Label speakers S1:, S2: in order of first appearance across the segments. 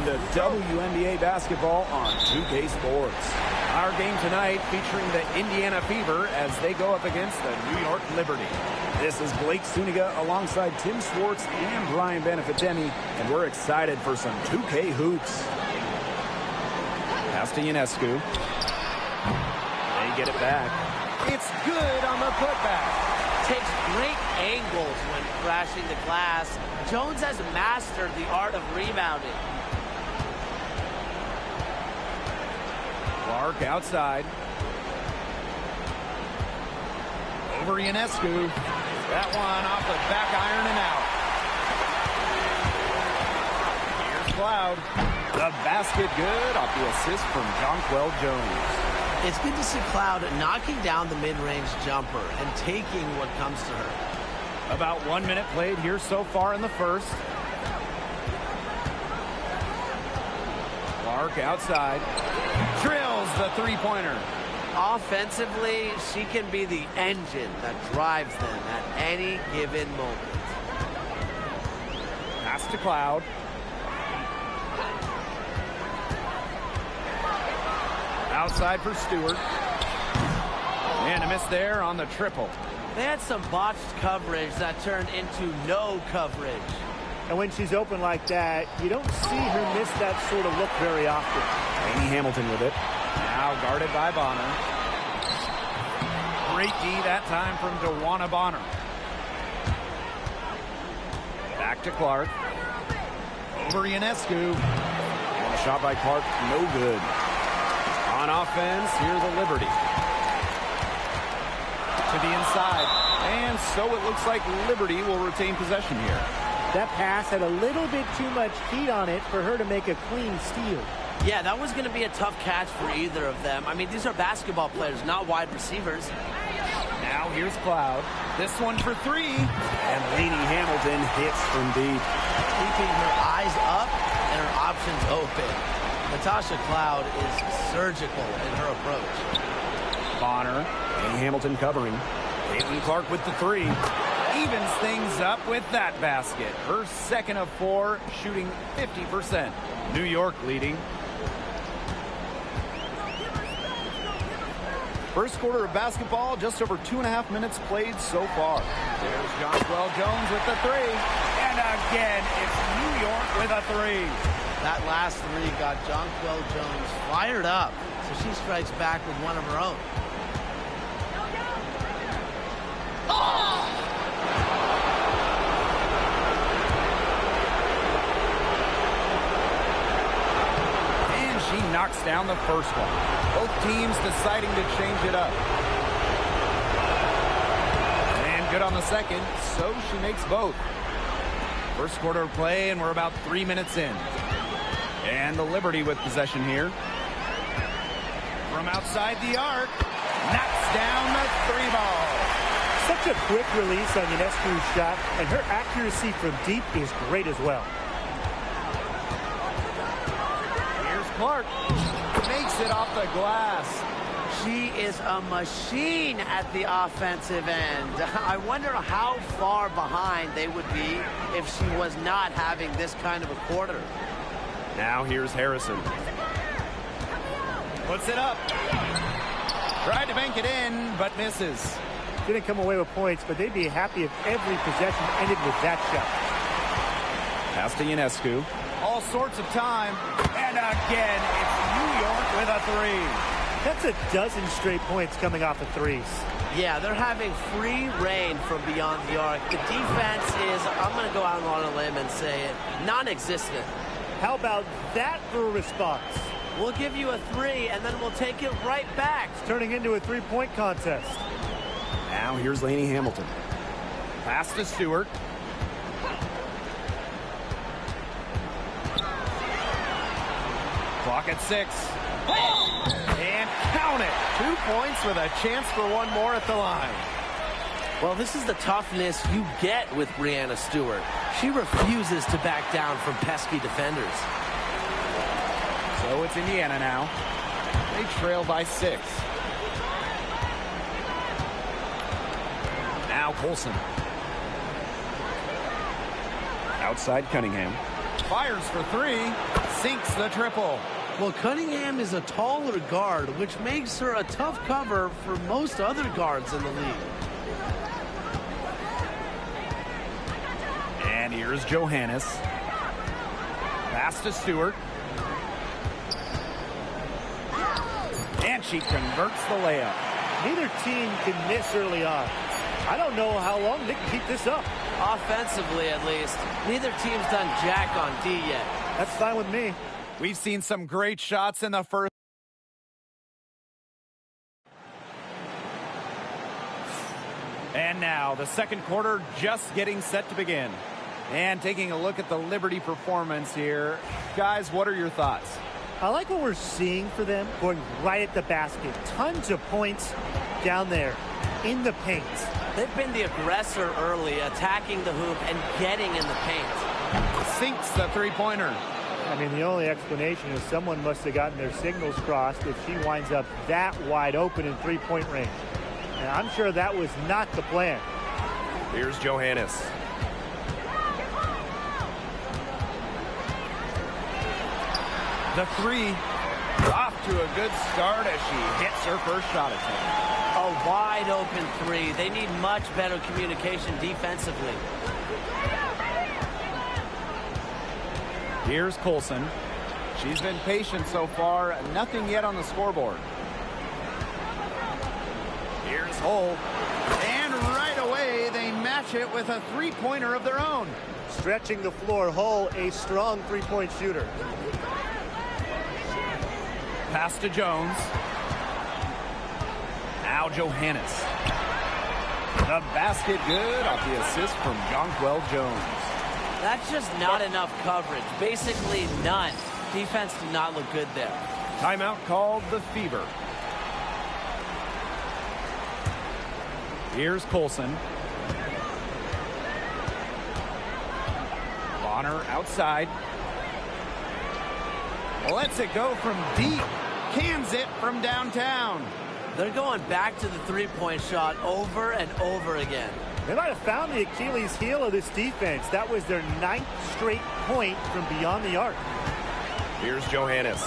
S1: to WNBA basketball on 2K Sports. Our game tonight featuring the Indiana Fever as they go up against the New York Liberty. This is Blake Suniga alongside Tim Schwartz and Brian Benefitemi, and we're excited for some 2K hoops. Pass to Ionescu. They get it back. It's good on the putback.
S2: Takes great angles when crashing the glass. Jones has mastered the art of rebounding.
S1: Clark outside. Over Ionescu. That one off the back iron and out. Here's Cloud. The basket good off the assist from Jonquel Jones.
S2: It's good to see Cloud knocking down the mid-range jumper and taking what comes to her.
S1: About 1 minute played here so far in the first. Clark outside. Drills the three-pointer.
S2: Offensively, she can be the engine that drives them at any given moment.
S1: Pass to Cloud. Outside for Stewart. And a miss there on the triple.
S2: They had some botched coverage that turned into no coverage.
S3: And when she's open like that, you don't see her miss that sort of look very often.
S1: Lainey Hamilton with it. Now guarded by Bonner. Great D that time from DeWanna Bonner. Back to Clark. Over Ionescu. And a shot by Clark, no good. On offense, here's the Liberty. To the inside. And so it looks like Liberty will retain possession here.
S3: That pass had a little bit too much heat on it for her to make a clean steal.
S2: Yeah, that was going to be a tough catch for either of them. I mean, these are basketball players, not wide receivers.
S1: Now here's Cloud. This one for three. And Lainey Hamilton hits from deep.
S2: Keeping her eyes up and her options open. Natasha Cloud is surgical in her approach.
S1: Bonner. Lainey Hamilton covering. Caitlin Clark with the three. Evens things up with that basket. Her second of four, shooting 50%. New York leading. First quarter of basketball, just over 2.5 minutes played so far. There's Jonquel Jones with the three. And again, it's New York with a three.
S2: That last three got Jonquel Jones fired up, so she strikes back with one of her own.
S1: And she knocks down the first one. Both teams deciding to change it up. And good on the second, so she makes both. First quarter of play, and we're about 3 minutes in. And the Liberty with possession here. From outside the arc, knocks down the three ball.
S3: Such a quick release on Ionescu's shot, and her accuracy from deep is great as well.
S1: Here's Clark. Makes it off the glass.
S2: She is a machine at the offensive end. I wonder how far behind they would be if she was not having this kind of a quarter.
S1: Now here's Harrison. Puts it up. Tried to bank it in, but misses.
S3: Didn't come away with points, but they'd be happy if every possession ended with that shot.
S1: Pass to Ionescu. All sorts of time. And again, it's New York with a three.
S3: That's a dozen straight points coming off of threes.
S2: Yeah, they're having free reign from beyond the arc. The defense is, I'm going to go out on a limb and say it, non-existent.
S3: How about that for a response?
S2: We'll give you a three, and then we'll take it right back.
S3: It's turning into a three-point contest.
S1: Now here's Lainey Hamilton. Pass to Stewart. Clock at 6. And count it. 2 points with a chance for one more at the line.
S2: Well, this is the toughness you get with Breanna Stewart. She refuses to back down from pesky defenders.
S1: So it's Indiana now. They trail by 6. Now Colson. Outside Cunningham. Fires for three. Sinks the triple.
S2: Well, Cunningham is a taller guard, which makes her a tough cover for most other guards in the league.
S1: And here's Johannes. Pass to Stewart. And she converts the layup.
S3: Neither team can miss early on. I don't know how long they can keep this up.
S2: Offensively, at least. Neither team's done jack on D yet.
S3: That's fine with me.
S1: We've seen some great shots in the first. And now the second quarter just getting set to begin. And taking a look at the Liberty performance here. Guys, what are your thoughts?
S3: I like what we're seeing for them, going right at the basket. Tons of points down there in the paint.
S2: They've been the aggressor early, attacking the hoop and getting in the paint.
S1: Sinks the three-pointer.
S3: I mean, the only explanation is someone must have gotten their signals crossed if she winds up that wide open in three-point range. And I'm sure that was not the plan.
S1: Here's Johannes. The three, off to a good start as she hits her first shot attempt.
S2: A wide open three. They need much better communication defensively.
S1: Here's Colson. She's been patient so far. Nothing yet on the scoreboard. Here's Hull. And right away, they match it with a three-pointer of their own.
S3: Stretching the floor, Hull, a strong three-point shooter.
S1: Pass to Jones. Now Johannes. The basket good off the assist from Jonquel Jones.
S2: That's just not enough coverage. Basically none. Defense did not look good there.
S1: Timeout called the Fever. Here's Colson. Bonner outside. Lets it go from deep. Cans it from downtown.
S2: They're going back to the three-point shot over and over again.
S3: They might have found the Achilles heel of this defense. That was their 9th straight point from beyond the arc.
S1: Here's Johannes.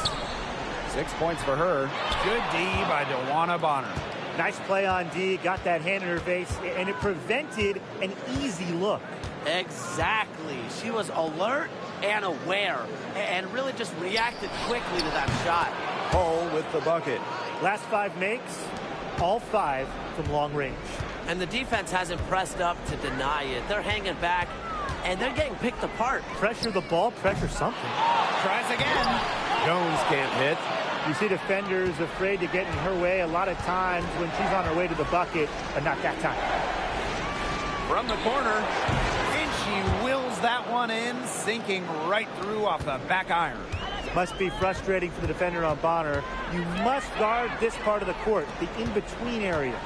S1: 6 points for her. Good D by DeWanna Bonner.
S3: Nice play on D. Got that hand in her face, and it prevented an easy look.
S2: Exactly. She was alert and aware and really just reacted quickly to that shot.
S1: Hull with the bucket.
S3: Last 5 makes, all 5 from long range.
S2: And the defense hasn't pressed up to deny it. They're hanging back, and they're getting picked apart.
S3: Pressure the ball, pressure something.
S1: Tries again. Jones can't hit.
S3: You see defenders afraid to get in her way a lot of times when she's on her way to the bucket, but not that time.
S1: From the corner, and she wills that one in, sinking right through off the back iron.
S3: Must be frustrating for the defender on Bonner. You must guard this part of the court, the in-between area.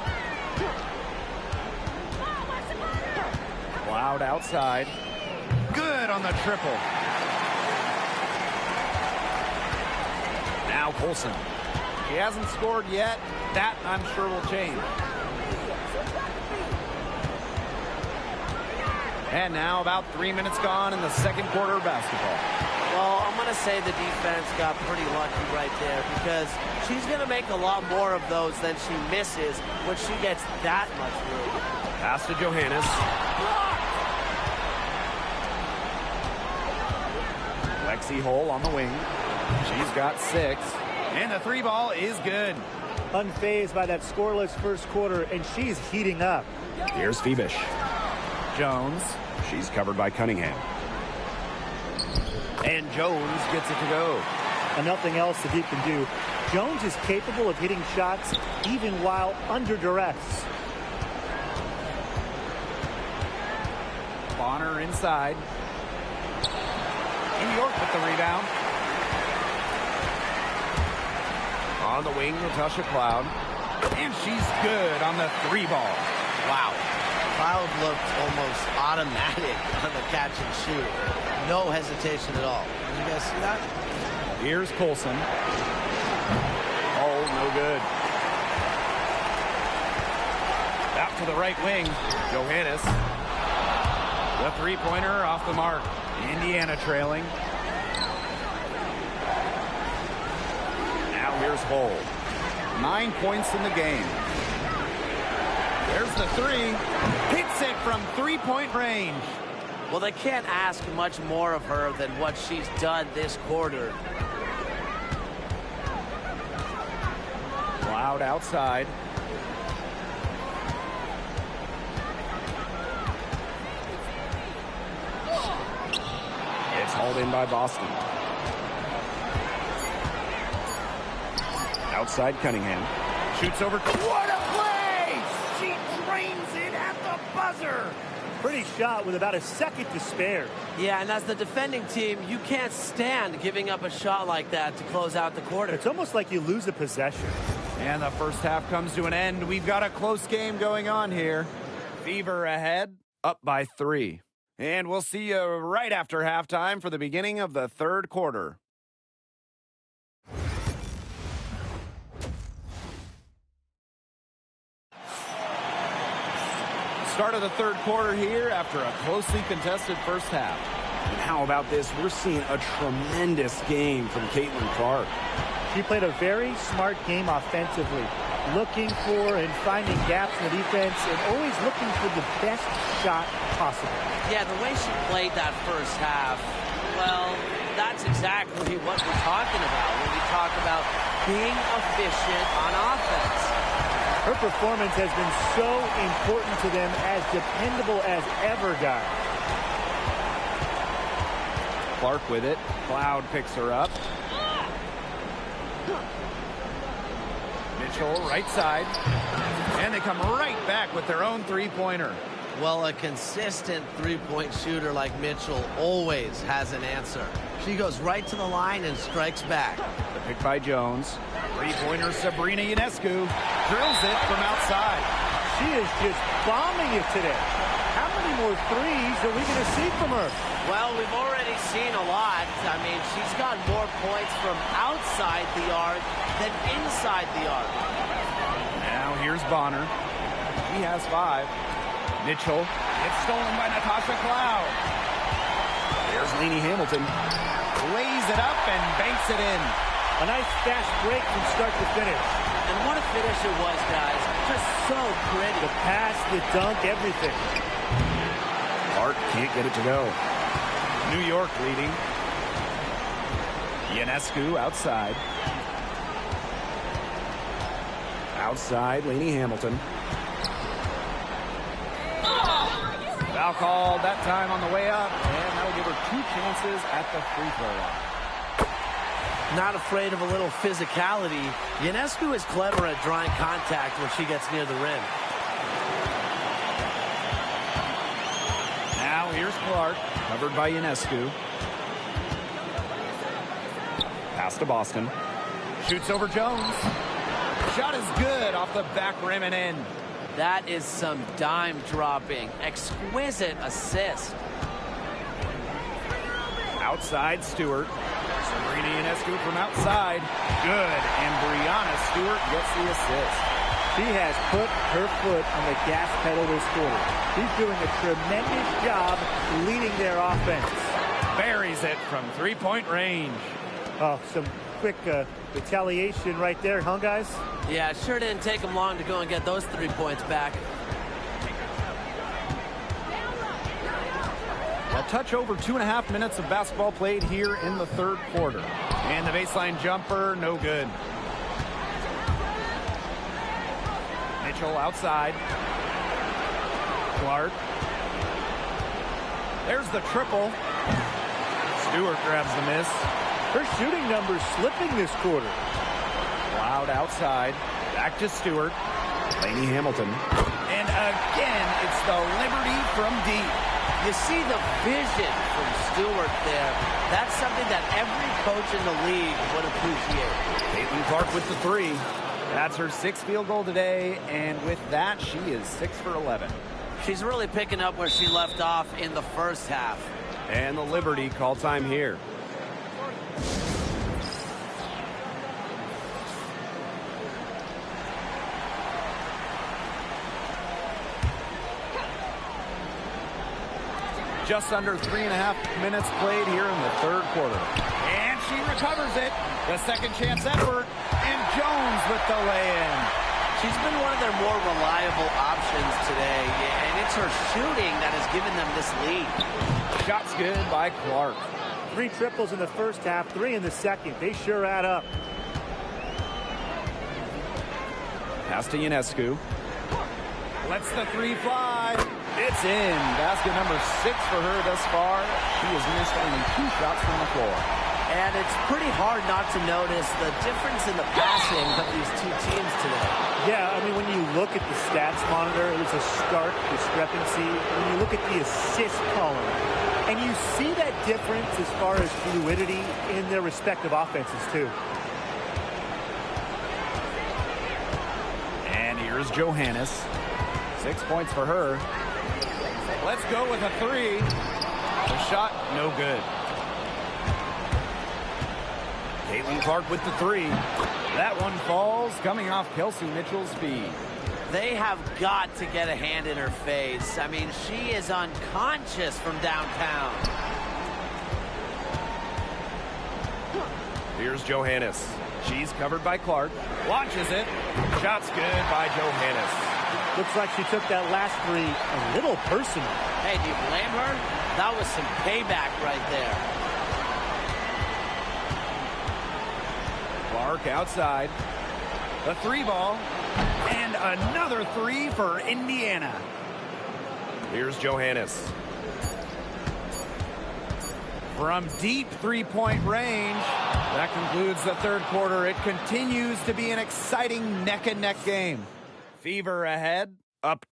S1: Loud outside. Good on the triple. Now Colson. She hasn't scored yet. That, I'm sure, will change. And now about 3 minutes gone in the second quarter of basketball.
S2: Well, I'm going to say the defense got pretty lucky right there because she's going to make a lot more of those than she misses when she gets that much room.
S1: Pass to Johannes. Lexi Hull on the wing. She's got 6. And the 3 ball is good.
S3: Unfazed by that scoreless first quarter, and she's heating up.
S1: Here's Febish. Jones. She's covered by Cunningham. And Jones gets it to go.
S3: And nothing else that he can do. Jones is capable of hitting shots even while under duress.
S1: Bonner inside. New York with the rebound. On the wing, Natasha Cloud. And she's good on the 3 ball.
S2: Wow. Cloud looked almost automatic on the catch and shoot. No hesitation at all. Did you guys see that?
S1: Here's Colson. Oh, no good. Out to the right wing. Johannes. The three-pointer off the mark. Indiana trailing. Now here's Hull. 9 points in the game. There's the three. Hits it from three-point range.
S2: Well, they can't ask much more of her than what she's done this quarter.
S1: Loud outside. It's hauled in by Boston. Outside Cunningham. Shoots over. What a play! She drains it at the buzzer.
S3: Pretty shot with about a second to spare.
S2: Yeah, and as the defending team, you can't stand giving up a shot like that to close out the quarter.
S3: It's almost like you lose a possession.
S1: And the first half comes to an end. We've got a close game going on here. Fever ahead, up by 3. And we'll see you right after halftime for the beginning of the third quarter. Start of the third quarter here after a closely contested first half. And how about this? We're seeing a tremendous game from Caitlin Clark.
S3: She played a very smart game offensively, looking for and finding gaps in the defense and always looking for the best shot possible. Yeah,
S2: the way she played that first half, well, that's exactly what we're talking about when we talk about being efficient on offense.
S3: Her performance has been so important to them, as dependable as ever, guys.
S1: Clark with it. Cloud picks her up. Mitchell, right side. And they come right back with their own three-pointer.
S2: Well, a consistent three-point shooter like Mitchell always has an answer. She goes right to the line and strikes back.
S1: The pick by Jones. Three-pointer Sabrina Ionescu drills it from outside.
S3: She is just bombing it today. How many more threes are we going to see from her?
S2: Well, we've already seen a lot. I mean, she's got more points from outside the arc than inside the arc.
S1: Now here's Bonner. He has 5. Mitchell. It's stolen by Natasha Cloud. There's Lainey Hamilton. Lays it up and banks it in.
S3: A nice fast break from start to finish.
S2: And what a finish it was, guys. Just so pretty.
S3: The pass, the dunk, everything.
S1: Clark can't get it to go. New York leading. Ionescu outside. Outside, Lainey Hamilton. Foul called that time on the way up, and that'll give her 2 chances at the free throw line.
S2: Not afraid of a little physicality. Ionescu is clever at drawing contact when she gets near the rim.
S1: Now here's Clark, covered by Ionescu. Pass to Boston. Shoots over Jones. Shot is good off the back rim and in.
S2: That is some dime dropping. Exquisite assist.
S1: Outside Stewart. Sabrina Ionescu from outside. Good. And Brianna Stewart gets the assist.
S3: She has put her foot on the gas pedal this quarter. She's doing a tremendous job leading their offense.
S1: Buries it from three-point range.
S3: Oh, some quick retaliation right there, huh, guys?
S2: Yeah, it sure didn't take them long to go and get those 3 points back.
S1: A touch over 2.5 minutes of basketball played here in the third quarter. And the baseline jumper, no good. Mitchell outside. Clark. There's the triple. Stewart grabs the miss.
S3: Her shooting numbers slipping this quarter.
S1: Loud outside. Back to Stewart. Lainey Hamilton. And again, it's the Liberty from deep.
S2: You see the vision from Stewart there. That's something that every coach in the league would appreciate.
S1: Caitlin Clark with the 3. That's her 6th field goal today, and with that, she is 6 for 11.
S2: She's really picking up where she left off in the first half.
S1: And the Liberty call time here. Just under 3.5 minutes played here in the third quarter. And she recovers it. The second chance effort. And Jones with the lay-in.
S2: She's been one of their more reliable options today, and it's her shooting that has given them this lead.
S1: Shots good by Clark.
S3: 3 triples in the first half, 3 in the second. They sure add up.
S1: Pass to Ionescu. Lets the 3 fly. It's in. Basket number 6 for her thus far. She has missed only 2 shots from the floor.
S2: And it's pretty hard not to notice the difference in the passing of these two teams today.
S3: Yeah, I mean, when you look at the stats monitor, there's a stark discrepancy. When you look at the assist column, and you see that difference as far as fluidity in their respective offenses, too.
S1: And here's Johannes. 6 points for her. Let's go with a 3. The shot, no good. Caitlin Clark with the 3. That one falls, coming off Kelsey Mitchell's feed.
S2: They have got to get a hand in her face. I mean, she is unconscious from downtown.
S1: Here's Johannes. She's covered by Clark. Launches it. Shot's good by Johannes.
S3: Looks like she took that last 3 a little personal.
S2: Hey, do you blame her? That was some payback right there.
S1: Clark outside. The 3 ball. And another 3 for Indiana. Here's Johannes. From deep 3-point range. That concludes the third quarter. It continues to be an exciting neck-and-neck game. Fever ahead. Up.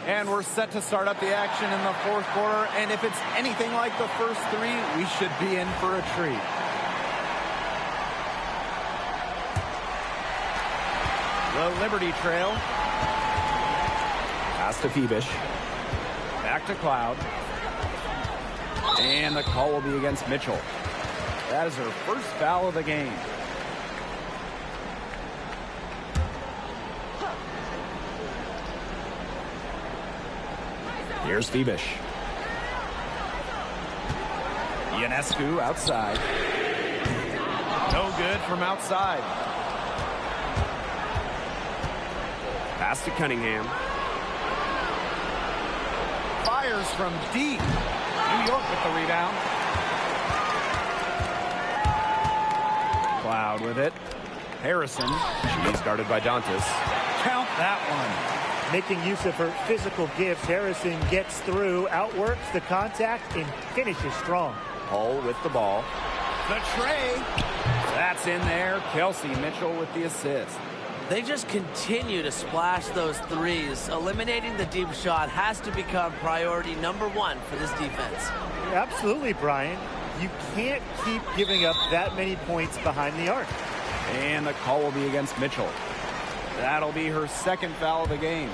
S1: And we're set to start up the action in the fourth quarter. And if it's anything like the first 3, we should be in for a treat. The Liberty trail. Pass to Phoebish. Back to Cloud. And the call will be against Mitchell. That is her first foul of the game. Here's Phoebish. Ionescu outside. No good from outside. Pass to Cunningham. Fires from deep. New York with the rebound. Cloud with it. Harrison. She's guarded by Dantas. Count that one.
S3: Making use of her physical gifts, Harrison gets through, outworks the contact, and finishes strong.
S1: Hull with the ball. The tray. That's in there. Kelsey Mitchell with the assist.
S2: They just continue to splash those threes. Eliminating the deep shot has to become priority number 1 for this defense.
S3: Absolutely, Brian. You can't keep giving up that many points behind the arc.
S1: And the call will be against Mitchell. That'll be her second foul of the game.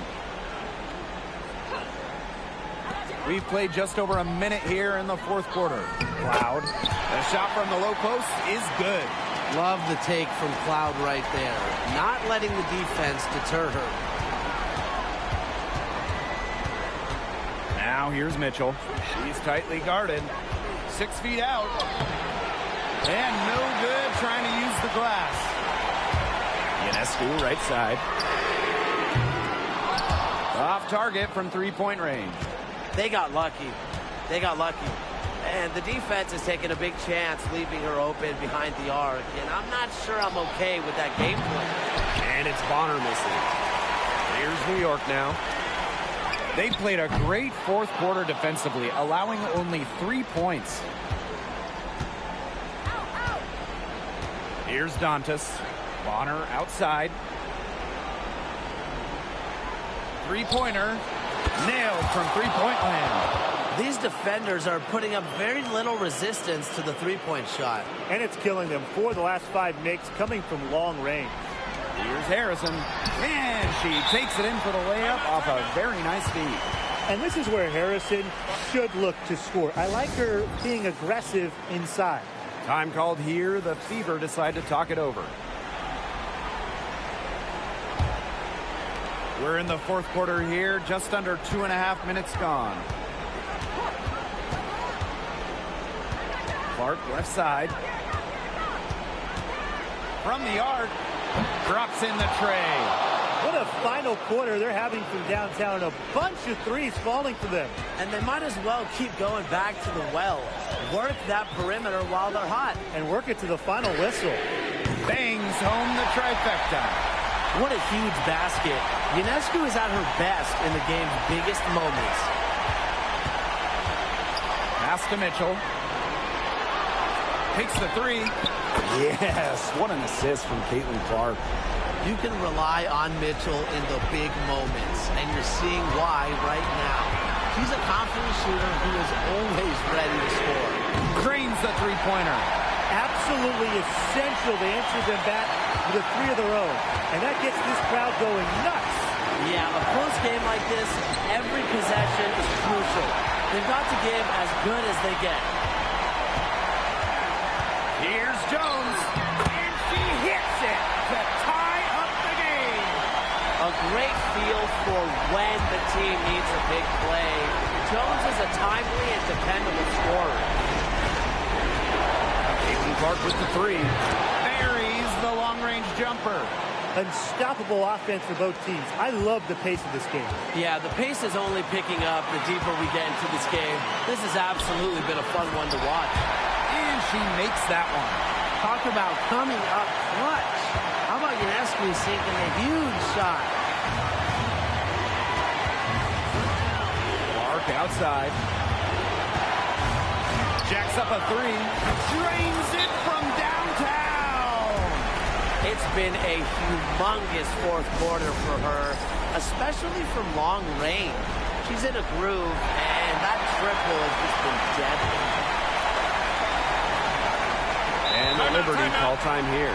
S1: We've played just over a minute here in the fourth quarter. Cloud. The shot from the low post is good.
S2: Love the take from Cloud right there. Not letting the defense deter her.
S1: Now here's Mitchell. She's tightly guarded. 6 feet out. And no good trying to use the glass. Ionescu right side. Off target from 3-point range.
S2: They got lucky. They got lucky. And the defense is taking a big chance, leaving her open behind the arc. And I'm not sure I'm okay with that game plan.
S1: And it's Bonner missing. Here's New York now. They played a great fourth quarter defensively, allowing only 3 points. Here's Dantas. Bonner outside. 3-pointer. Nailed from 3-point land.
S2: These defenders are putting up very little resistance to the 3-point shot.
S3: And it's killing them. 4 of the last 5 makes coming from long range.
S1: Here's Harrison. And she takes it in for the layup off a very nice feed.
S3: And this is where Harrison should look to score. I like her being aggressive inside.
S1: Time called here. The Fever decide to talk it over. We're in the fourth quarter here, just under 2.5 minutes gone. Clark, left side. From the arc, drops in the tray.
S3: What a final quarter they're having from downtown. A bunch of threes falling for them.
S2: And they might as well keep going back to the well. Work that perimeter while they're hot.
S3: And work it to the final whistle.
S1: Bangs home the trifecta.
S2: What a huge basket. Ionescu is at her best in the game's biggest moments.
S1: Pass to Mitchell. Takes the three. Yes, what an assist from Caitlin Clark.
S2: You can rely on Mitchell in the big moments, and you're seeing why right now. She's a confident shooter who is always ready to score.
S1: Drains the three-pointer.
S3: Absolutely essential to answer them back with a three of their own. And that gets this crowd going nuts.
S2: Yeah, a close game like this, every possession is crucial. They've got to give as good as they get.
S1: Here's Jones, and she hits it to tie up the game.
S2: A great feel for when the team needs a big play. Jones is a timely and dependable scorer.
S1: Caitlin Clark with the three. Buries the long-range jumper.
S3: Unstoppable offense for both teams. I love the pace of this game.
S2: Yeah, the pace is only picking up the deeper we get into this game. This has absolutely been a fun one to watch.
S1: And she makes that one.
S2: Talk about coming up clutch. How about Ionescu sinking a huge shot?
S1: Clark outside. Jacks up a three. Drains it from downtown.
S2: It's been a humongous fourth quarter for her, especially from long range. She's in a groove, and that triple has just been deadly.
S1: And the Liberty call time here.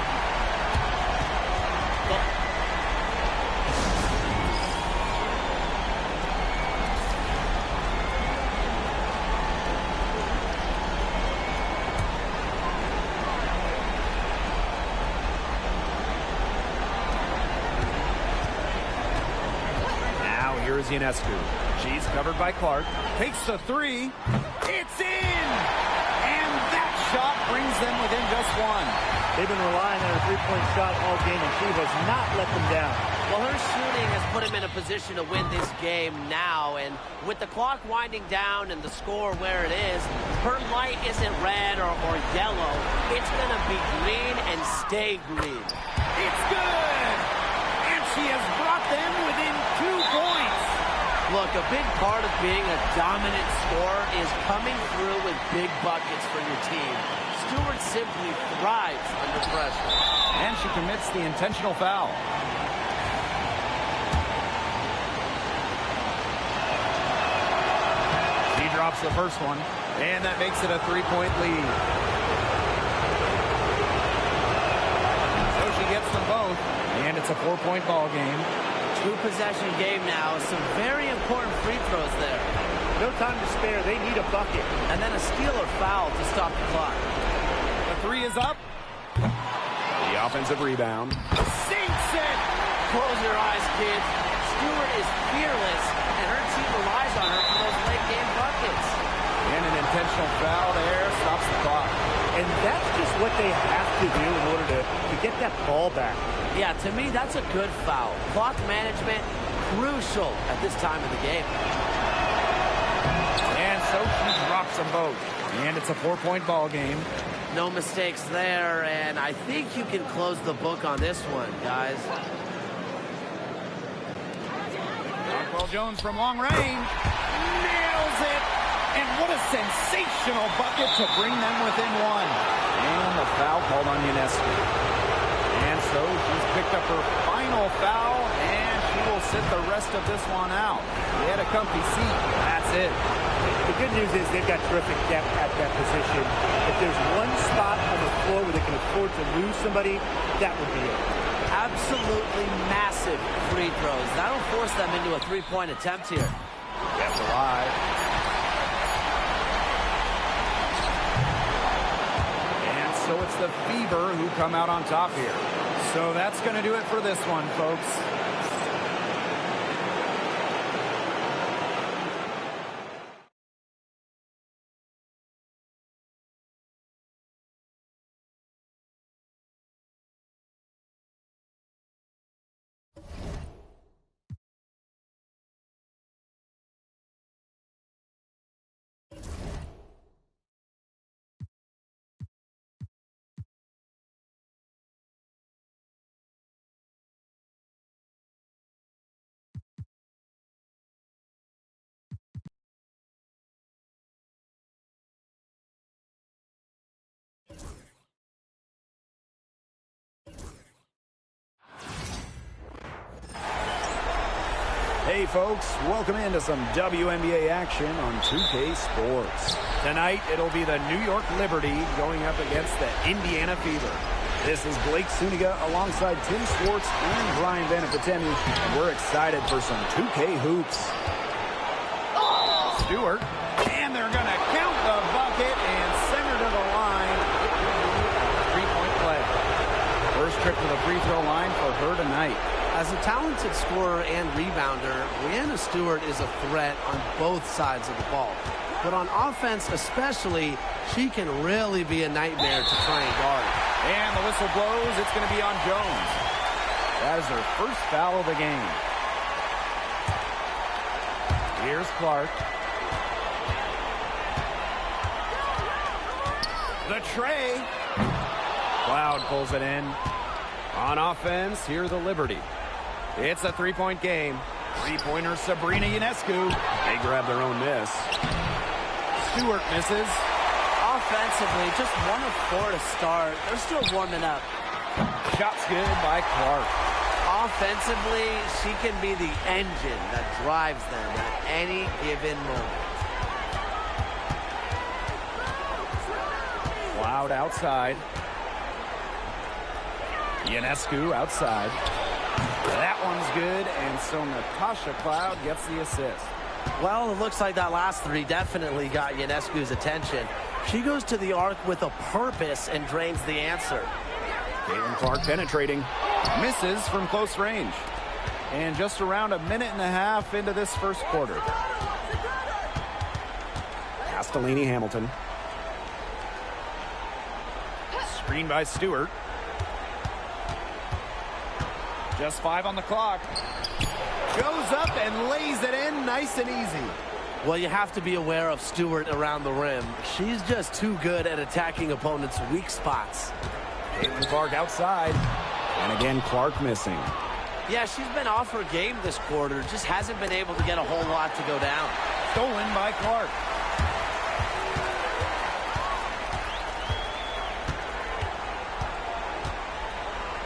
S1: Now here's Ionescu. She's covered by Clark. Takes the three. It's in! And that shot brings them within just one.
S3: They've been relying on a three-point shot all game, and she has not let them down.
S2: Well, her shooting has put him in a position to win this game now, and with the clock winding down and the score where it is, her light isn't red or yellow. It's going to be green and stay green.
S1: It's good! And she has brought them within 2 points.
S2: Look, a big part of being a dominant scorer is coming through with big buckets for your team. Stewart simply thrives under pressure.
S1: And she commits the intentional foul. She drops the first one, and that makes it a 3-point lead. So she gets them both, and it's a 4-point ball game.
S2: 2-possession game now. Some very important free throws there.
S3: No time to spare. They need a bucket.
S2: And then a steal or foul to stop the clock.
S1: The three is up. The offensive rebound. Sinks it!
S2: Close your eyes, kids. Stewart is fearless, and her team relies on her for those late-game buckets.
S1: And an intentional foul there stops the clock.
S3: And that's just what they have to do in order to get that ball back.
S2: Yeah, to me, that's a good foul. Clock management, crucial at this time of the game.
S1: And so she drops them both. And it's a 4-point ball game.
S2: No mistakes there, and I think you can close the book on this one, guys.
S1: Rockwell Jones from long range. Nails it! And what a sensational bucket to bring them within one. And the foul called on Ionescu. And so she's picked up her final foul, and she will sit the rest of this one out. They had a comfy seat. That's it.
S3: The good news is they've got terrific depth at that position. If there's one spot on the floor where they can afford to lose somebody, that would be it.
S2: Absolutely massive free throws. That'll force them into a 3-point attempt here.
S1: That's alive. And so it's the Fever who come out on top here. So that's going to do it for this one, folks. Hey folks, welcome into some WNBA action on 2K Sports. Tonight it'll be the New York Liberty going up against the Indiana Fever. This is Blake Suniga alongside Tim Swartz and Brian Benefitemi, and we're excited for some 2K hoops. Stewart, and they're going to count the bucket and send her to the line. Three-point play. First trip to the free throw line for her tonight.
S2: As a talented scorer and rebounder, Breanna Stewart is a threat on both sides of the ball. But on offense especially, she can really be a nightmare to try and guard.
S1: And the whistle blows. It's going to be on Jones. That is her first foul of the game. Here's Clark. The tray. Cloud pulls it in. On offense, here the Liberty. It's a three-point game. Three-pointer Sabrina Ionescu. They grab their own miss. Stewart misses.
S2: Offensively, just 1 of 4 to start. They're still warming up.
S1: Shot's good by Clark.
S2: Offensively, she can be the engine that drives them at any given moment.
S1: Cloud outside. Ionescu outside. That one's good, and so Natasha Cloud gets the assist.
S2: Well, it looks like that last three definitely got Ionescu's attention. She goes to the arc with a purpose and drains the answer.
S1: Caitlin Clark penetrating. Misses from close range. And just around a minute and a half into this first quarter. Castellini Hamilton. Screen by Stewart. Just 5 on the clock. Goes up and lays it in nice and easy.
S2: Well, you have to be aware of Stewart around the rim. She's just too good at attacking opponents' weak spots.
S1: Caitlin Clark outside. And again, Clark missing.
S2: Yeah, she's been off her game this quarter. Just hasn't been able to get a whole lot to go down.
S1: Stolen by Clark.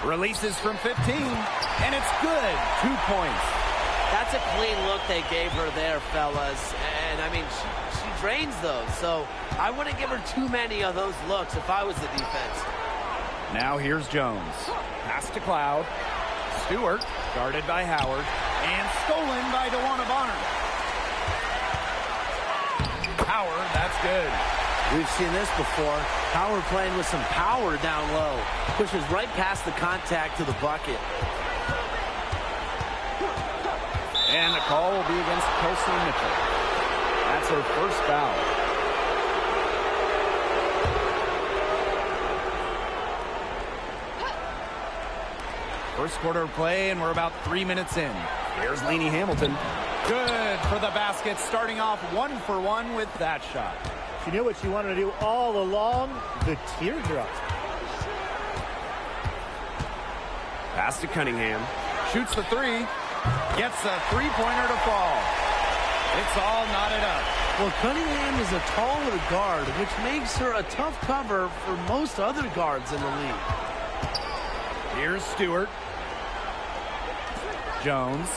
S1: Releases from 15, and it's good. 2 points.
S2: That's a clean look they gave her there, fellas. And, I mean, she drains those, so I wouldn't give her too many of those looks if I was the defense.
S1: Now here's Jones. Pass to Cloud. Stewart, guarded by Howard, and stolen by DeWanna Bonner. Howard, that's good.
S2: We've seen this before. Howard playing with some power down low. Pushes right past the contact to the bucket.
S1: And the call will be against Kelsey Mitchell. That's her first foul. First quarter of play, and we're about 3 minutes in. Here's Lainey Hamilton. Good for the basket, starting off 1 for 1 with that shot.
S3: She knew what she wanted to do all along, the teardrop.
S1: Pass to Cunningham. Shoots the three. Gets a three-pointer to fall. It's all knotted up.
S2: Well, Cunningham is a taller guard, which makes her a tough cover for most other guards in the league.
S1: Here's Stewart. Jones.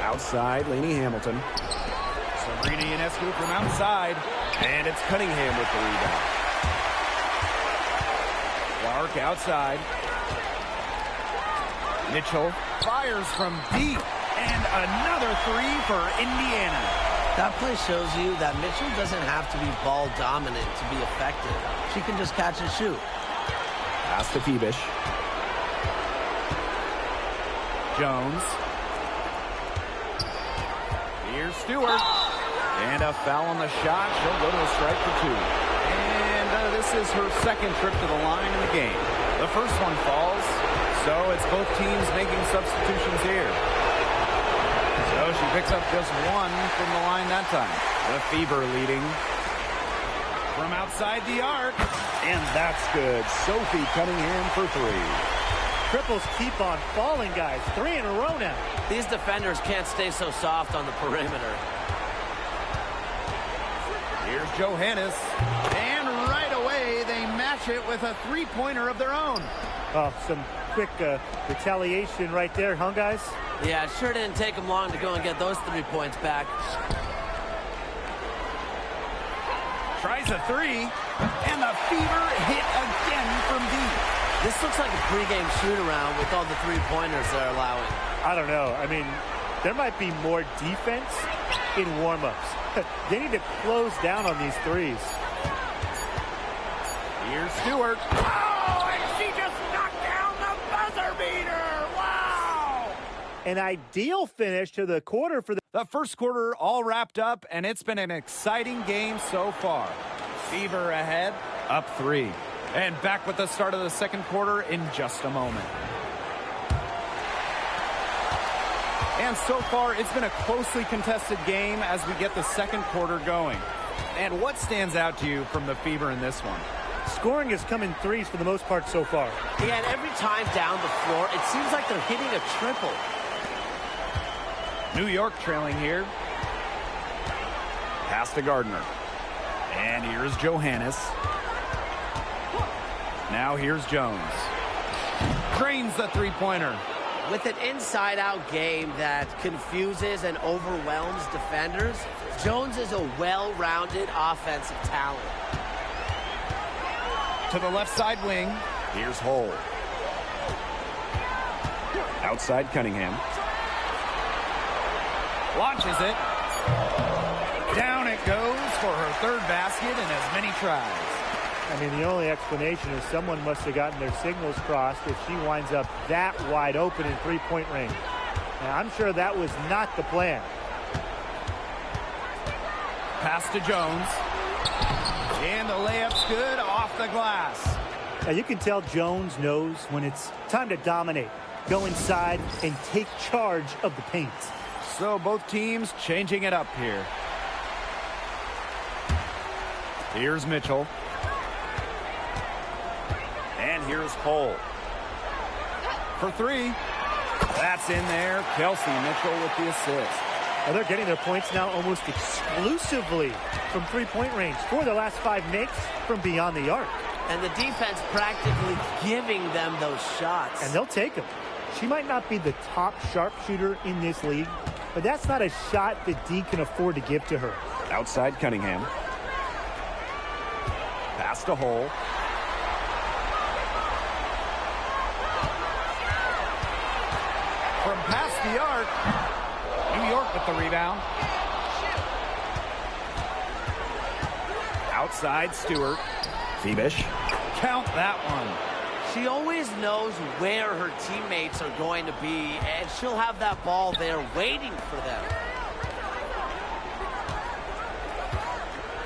S1: Outside, Lainey Hamilton. Sabrina Ionescu from outside. And it's Cunningham with the rebound. Clark outside. Mitchell fires from deep. And another three for Indiana.
S2: That play shows you that Mitchell doesn't have to be ball dominant to be effective. She can just catch and shoot.
S1: Pass to Peebish. Jones. Here's Stewart. And a foul on the shot. She'll go to a strike for 2. And this is her second trip to the line in the game. The first one falls. So it's both teams making substitutions here. So she picks up just 1 from the line that time. The Fever leading. From outside the arc. And that's good. Sophie Cunningham for 3.
S3: Triples keep on falling, guys. 3 in a row now.
S2: These defenders can't stay so soft on the perimeter.
S1: Here's Johannes. And right away, they match it with a three-pointer of their own.
S3: Oh, some quick retaliation right there, huh, guys?
S2: Yeah, it sure didn't take them long to go and get those 3 points back.
S1: Tries a three, and the Fever hit again from deep.
S2: This looks like a pregame shoot-around with all the 3-pointers they're allowing.
S3: I don't know. I mean, there might be more defense in warm-ups. They need to close down on these threes.
S1: Here's Stewart. Oh, and she just knocked down the buzzer beater. Wow!
S3: An ideal finish to the quarter for
S1: the first quarter all wrapped up, and it's been an exciting game so far. Fever ahead, up 3. And back with the start of the second quarter in just a moment. And so far, it's been a closely contested game as we get the second quarter going. And what stands out to you from the Fever in this one?
S3: Scoring has come in threes for the most part so far.
S2: Yeah, and every time down the floor, it seems like they're hitting a triple.
S1: New York trailing here. Pass to Gardner. And here's Johannes. Now here's Jones. Drains the three-pointer.
S2: With an inside-out game that confuses and overwhelms defenders, Jones is a well-rounded offensive talent.
S1: To the left side wing. Here's Hull. Outside Cunningham. Launches it. Down it goes for her third basket in as many tries.
S3: I mean, the only explanation is someone must have gotten their signals crossed if she winds up that wide open in three-point range. Now, I'm sure that was not the plan.
S1: Pass to Jones. And the layup's good off the glass.
S3: Now, you can tell Jones knows when it's time to dominate, go inside, and take charge of the paint.
S1: So both teams changing it up here. Here's Mitchell. And here's Cole. For three. That's in there. Kelsey Mitchell with the assist.
S3: Now they're getting their points now almost exclusively from three-point range. 4 of their last 5 makes from beyond the arc.
S2: And the defense practically giving them those shots.
S3: And they'll take them. She might not be the top sharpshooter in this league, but that's not a shot that D can afford to give to her.
S1: Outside Cunningham. Pass to Hull. From past the arc, New York with the rebound. Outside Stewart. Phoebish. Count that one.
S2: She always knows where her teammates are going to be, and she'll have that ball there waiting for them.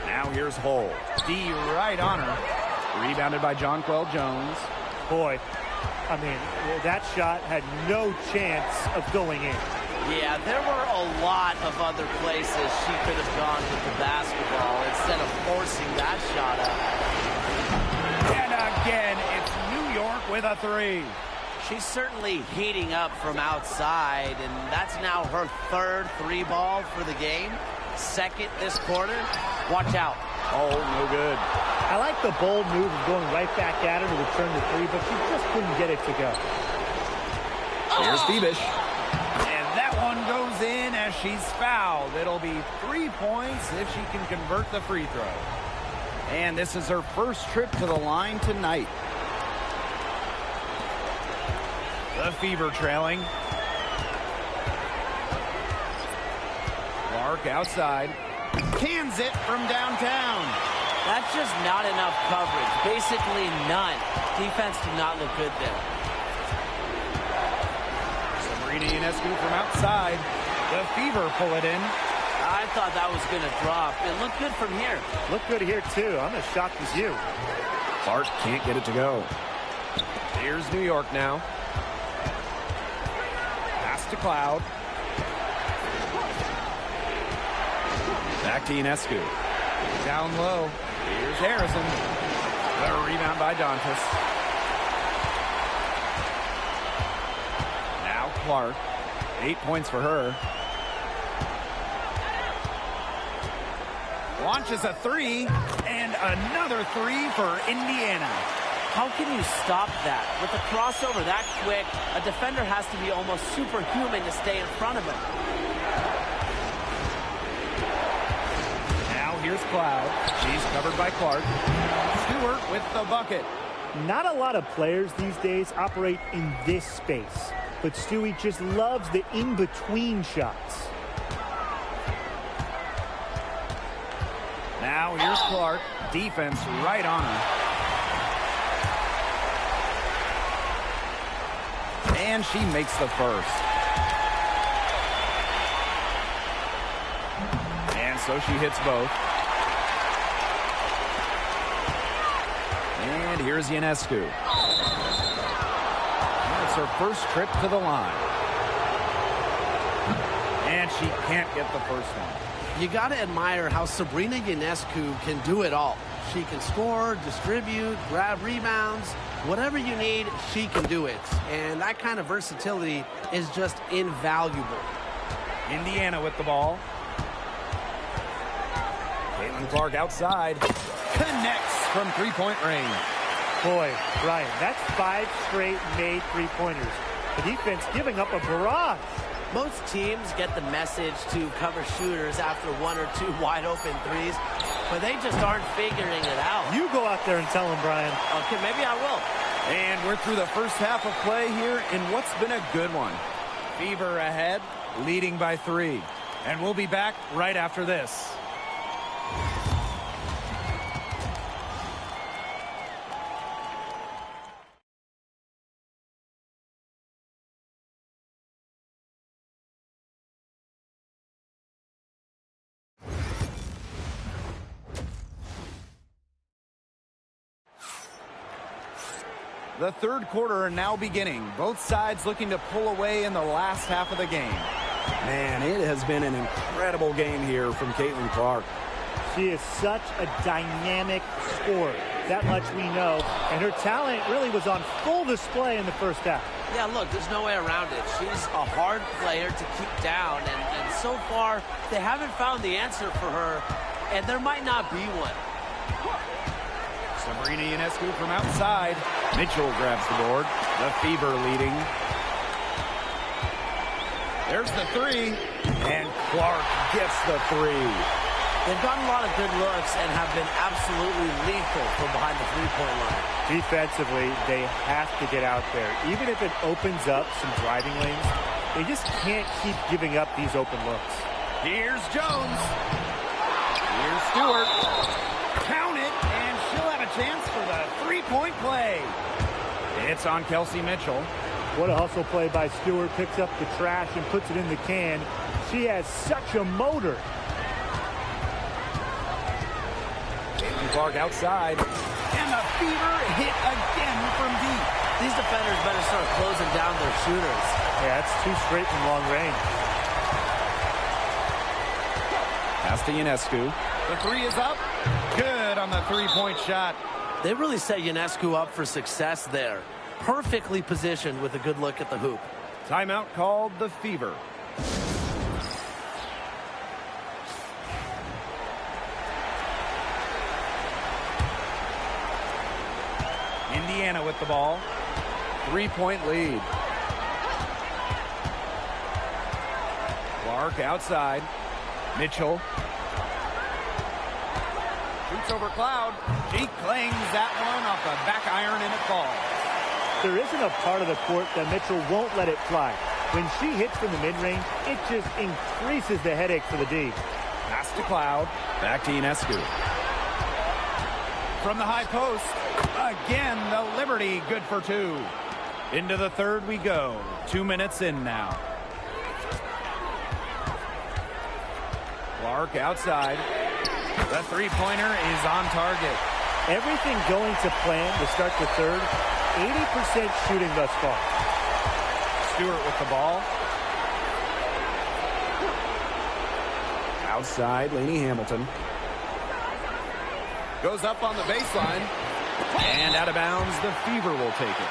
S1: Now here's Hull. D right on her. Rebounded by Jonquel Jones.
S3: Boy, I mean, that shot had no chance of going in.
S2: Yeah, there were a lot of other places she could have gone with the basketball instead of forcing that shot up.
S1: And again, it's New York with a three.
S2: She's certainly heating up from outside, and that's now her third three ball for the game. Second this quarter. Watch out.
S1: Oh, no good.
S3: I like the bold move of going right back at her to return the three, but she just couldn't get it to go.
S1: Here's Phoebish. And that one goes in as she's fouled. It'll be 3 points if she can convert the free throw. And this is her first trip to the line tonight. The Fever trailing. Clark outside. Cans it from downtown.
S2: That's just not enough coverage. Basically none. Defense did not look good there.
S1: Sabrina Ionescu from outside. The Fever pull it in.
S2: I thought that was going to drop. It looked good from here.
S3: Looked good here, too. I'm as shocked as you.
S1: Clark can't get it to go. Here's New York now. Pass to Cloud. Back to Ionescu. Down low. Here's Harrison. The rebound by Dantas. Now Clark. 8 points for her. Launches a three, and another three for Indiana.
S2: How can you stop that? With a crossover that quick, a defender has to be almost superhuman to stay in front of him.
S1: Now here's Cloud. She's covered by Clark. Stewart with the bucket.
S3: Not a lot of players these days operate in this space, but Stewie just loves the in-between shots.
S1: Now here's Clark. Defense right on her. And she makes the first. And so she hits both. And here's Ionescu. That's her first trip to the line. And she can't get the first one.
S2: You got to admire how Sabrina Ionescu can do it all. She can score, distribute, grab rebounds. Whatever you need, she can do it. And that kind of versatility is just invaluable.
S1: Indiana with the ball. Caitlin Clark outside. Connects from three-point range.
S3: Boy, Brian, that's 5 straight made three-pointers. The defense giving up a barrage.
S2: Most teams get the message to cover shooters after 1 or 2 wide-open threes, but they just aren't figuring it out.
S3: You go out there and tell them, Brian.
S2: Okay, maybe I will.
S1: And we're through the first half of play here in what's been a good one. Fever ahead, leading by 3. And we'll be back right after this. The third quarter now beginning. Both sides looking to pull away in the last half of the game. Man, it has been an incredible game here from Caitlin Clark.
S3: She is such a dynamic scorer. That much we know. And her talent really was on full display in the first half.
S2: Yeah, look, there's no way around it. She's a hard player to keep down. And so far, they haven't found the answer for her. And there might not be one.
S1: Sabrina Ionescu from outside. Mitchell grabs the board. The Fever leading. There's the 3. And Clark gets the 3.
S2: They've gotten a lot of good looks and have been absolutely lethal from behind the three-point line.
S3: Defensively, they have to get out there. Even if it opens up some driving lanes, they just can't keep giving up these open looks.
S1: Here's Jones. Here's Stewart. Count it, and she'll have a chance for the three-point play. It's on Kelsey Mitchell.
S3: What a hustle play by Stewart. Picks up the trash and puts it in the can. She has such a motor.
S1: Caitlin Clark outside. And the Fever hit again from deep.
S2: These defenders better start closing down their shooters.
S3: Yeah, that's 2 straight from long range.
S1: Pass to Ionescu. The 3 is up. Good on the three-point shot.
S2: They really set Ionescu up for success there. Perfectly positioned with a good look at the hoop.
S1: Timeout called the Fever. Indiana with the ball. 3-point lead. Clark outside. Mitchell. Shoots over Cloud. She clings that one off the back iron and it falls.
S3: There isn't a part of the court that Mitchell won't let it fly. When she hits from the mid-range, it just increases the headache for the D.
S1: Pass to Cloud. Back to Ionescu. From the high post. Again, the Liberty good for 2. Into the third we go. 2 minutes in now. Clark outside. The three-pointer is on target.
S3: Everything going to plan to start the third. 80% shooting thus far.
S1: Stewart with the ball. Outside, Lainey Hamilton. Goes up on the baseline. And out of bounds, the Fever will take it.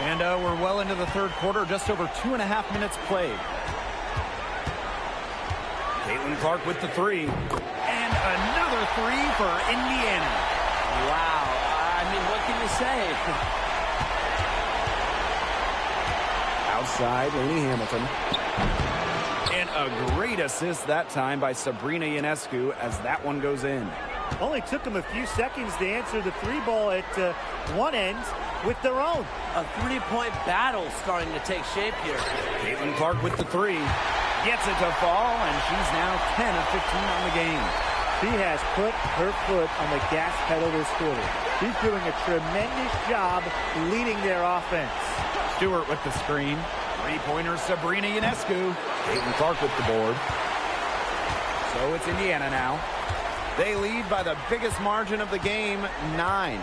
S1: And we're well into the third quarter, just over 2.5 minutes played. Caitlin Clark with the three. And another three for Indiana.
S2: Wow. I mean, what can you say?
S1: Outside, Lainey Hamilton. And a great assist that time by Sabrina Ionescu as that one goes in.
S3: Only took them a few seconds to answer the three ball at one end with their own.
S2: A three-point battle starting to take shape here.
S1: Caitlin Clark with the three. Gets it to fall, and she's now 10 of 15 on the game.
S3: She has put her foot on the gas pedal this quarter. She's doing a tremendous job leading their offense.
S1: Stewart with the screen. Three-pointer Sabrina Ionescu. Caitlin Clark with the board. So it's Indiana now. They lead by the biggest margin of the game, 9.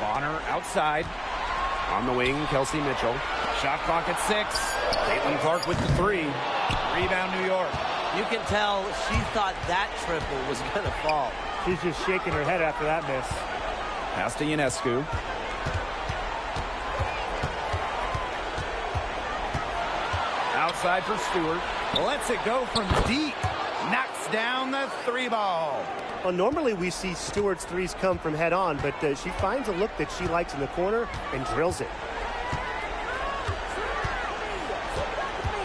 S1: Bonner outside. On the wing, Kelsey Mitchell. Shot clock at 6. Caitlin Clark with the three. Rebound, New York.
S2: You can tell she thought that triple was going to fall.
S3: She's just shaking her head after that miss.
S1: Pass to Ionescu. Outside for Stewart. Lets it go from deep. Knocks down the three ball.
S3: Well, normally we see Stewart's threes come from head on, but she finds a look that she likes in the corner and drills it.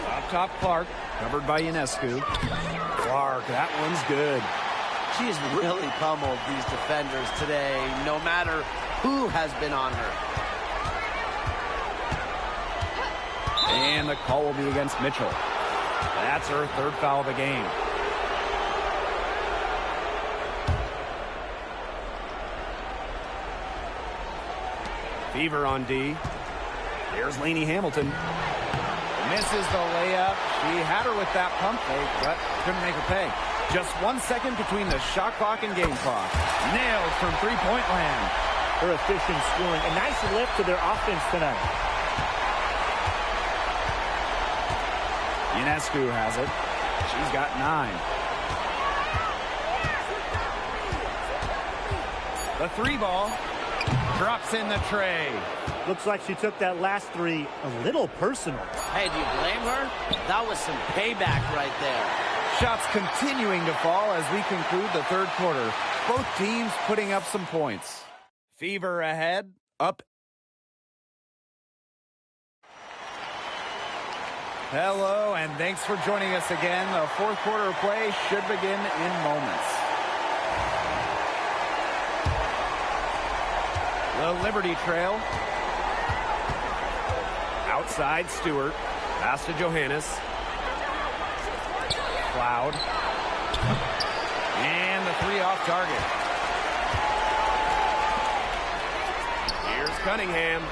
S1: Up top, Clark. Covered by Ionescu. Clark, that one's good.
S2: She has really pummeled these defenders today, no matter who has been on her.
S1: And the call will be against Mitchell. That's her third foul of the game. Fever on D. Here's Lainey Hamilton. Misses the layup. She had her with that pump fake, but couldn't make her pay. Just 1 second between the shot clock and game clock. Nailed from three-point land.
S3: Her efficient scoring. A nice lift to their offense tonight.
S1: Ionescu has it. She's got 9. The three ball drops in the tray.
S3: Looks like she took that last three a little personal.
S2: Hey, do you blame her? That was some payback right there.
S1: Shots continuing to fall as we conclude the third quarter. Both teams putting up some points. Fever ahead, up. Hello, and thanks for joining us again. The fourth quarter of play should begin in moments. The Liberty Trail. Outside, Stewart. Pass to Johannes. Cloud. And the three off target. Here's Cunningham.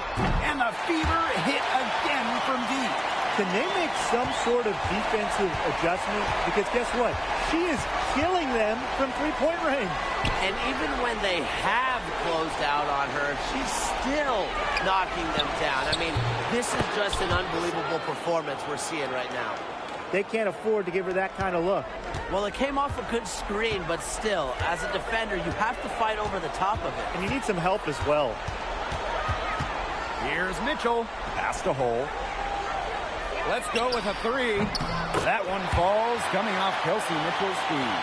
S1: And the Fever hit again from deep.
S3: Can they make some sort of defensive adjustment? Because guess what? She is killing them from three-point range.
S2: And even when they have closed out on her, she's still knocking them down. I mean, this is just an unbelievable performance we're seeing right now.
S3: They can't afford to give her that kind of look.
S2: Well, it came off a good screen, but still, as a defender, you have to fight over the top of it.
S3: And you need some help as well.
S1: Here's Mitchell. Pass to Hole. Let's go with a three. That one falls, coming off Kelsey Mitchell's speed.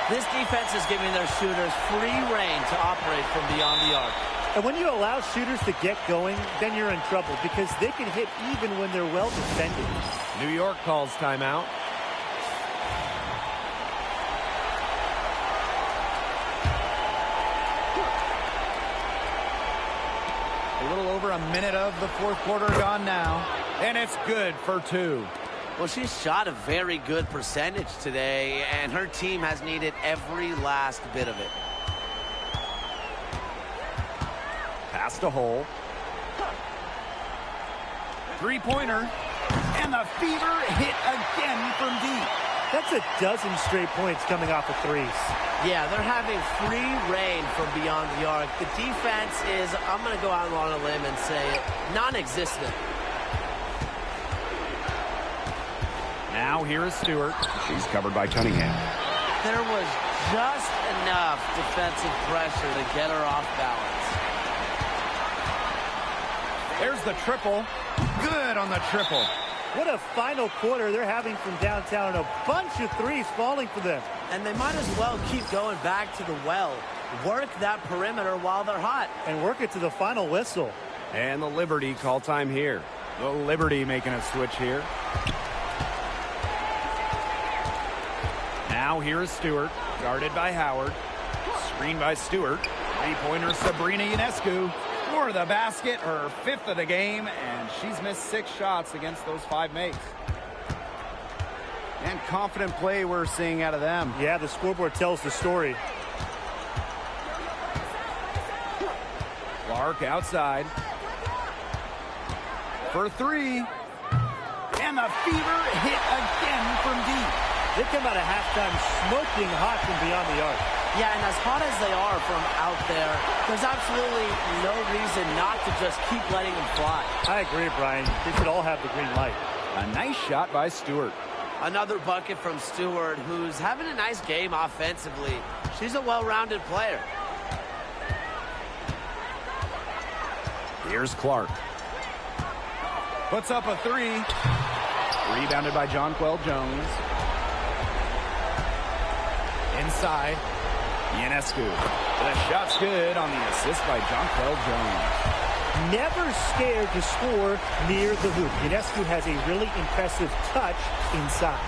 S2: This defense is giving their shooters free reign to operate from beyond the arc.
S3: And when you allow shooters to get going, then you're in trouble because they can hit even when they're well defended.
S1: New York calls timeout. A little over a minute of the fourth quarter gone now. And it's good for 2.
S2: Well, she shot a very good percentage today, and her team has needed every last bit of it.
S1: Pass to Hole. Three-pointer. And the Fever hit again from deep.
S3: That's a dozen straight points coming off of threes.
S2: Yeah, they're having free reign from beyond the arc. The defense is, I'm going to go out on a limb and say it, non-existent.
S1: Now here is Stewart. She's covered by Cunningham.
S2: there was just enough defensive pressure to get her off balance.
S1: There's the triple. Good on the triple.
S3: What a final quarter they're having from downtown. A bunch of threes falling for them.
S2: And they might as well keep going back to the well. Work that perimeter while they're hot.
S3: And work it to the final whistle.
S1: And the Liberty call time here. The Liberty making a switch here. Now here is Stewart, guarded by Howard. Screened by Stewart. Three-pointer Sabrina Ionescu for the basket, her 5th of the game, and she's missed 6 shots against those 5 mates. And confident play we're seeing out of them.
S3: Yeah, the scoreboard tells the story.
S1: Clark outside. For 3. And the Fever hit again from deep.
S3: They come out of halftime smoking hot from beyond the arc.
S2: Yeah, and as hot as they are from out there, there's absolutely no reason not to just keep letting them fly.
S3: I agree, Brian. They should all have the green light.
S1: A nice shot by Stewart.
S2: Another bucket from Stewart, who's having a nice game offensively. She's a well-rounded player.
S1: Here's Clark. Puts up a 3. Rebounded by Jonquel Jones. Inside. Ionescu. The shot's good on the assist by Jonquel Jones.
S3: Never scared to score near the hoop. Ionescu has a really impressive touch inside.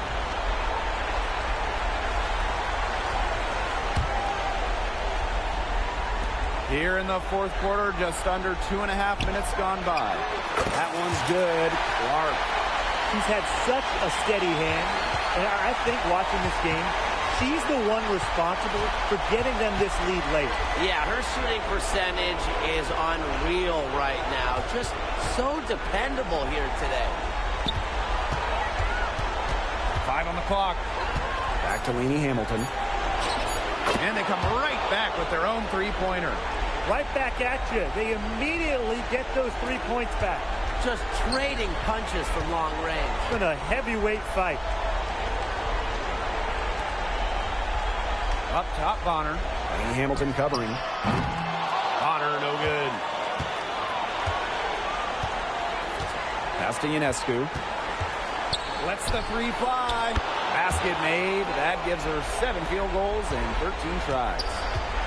S1: Here in the 4th quarter, just under 2.5 minutes gone by. That one's good. Clark.
S3: She's had such a steady hand, and I think watching this game, she's the one responsible for getting them this lead late.
S2: Yeah, her shooting percentage is unreal right now. Just so dependable here today.
S1: 5 on the clock. Back to Lainey Hamilton. And they come right back with their own 3-pointer.
S3: Right back at you. They immediately get those 3 points back.
S2: Just trading punches from long range.
S3: It's been a heavyweight fight.
S1: Up top, Bonner. Lainey Hamilton covering. Bonner, no good. Pass to Ionescu. Lets the 3 fly. Basket made. That gives her 7 field goals and 13 tries.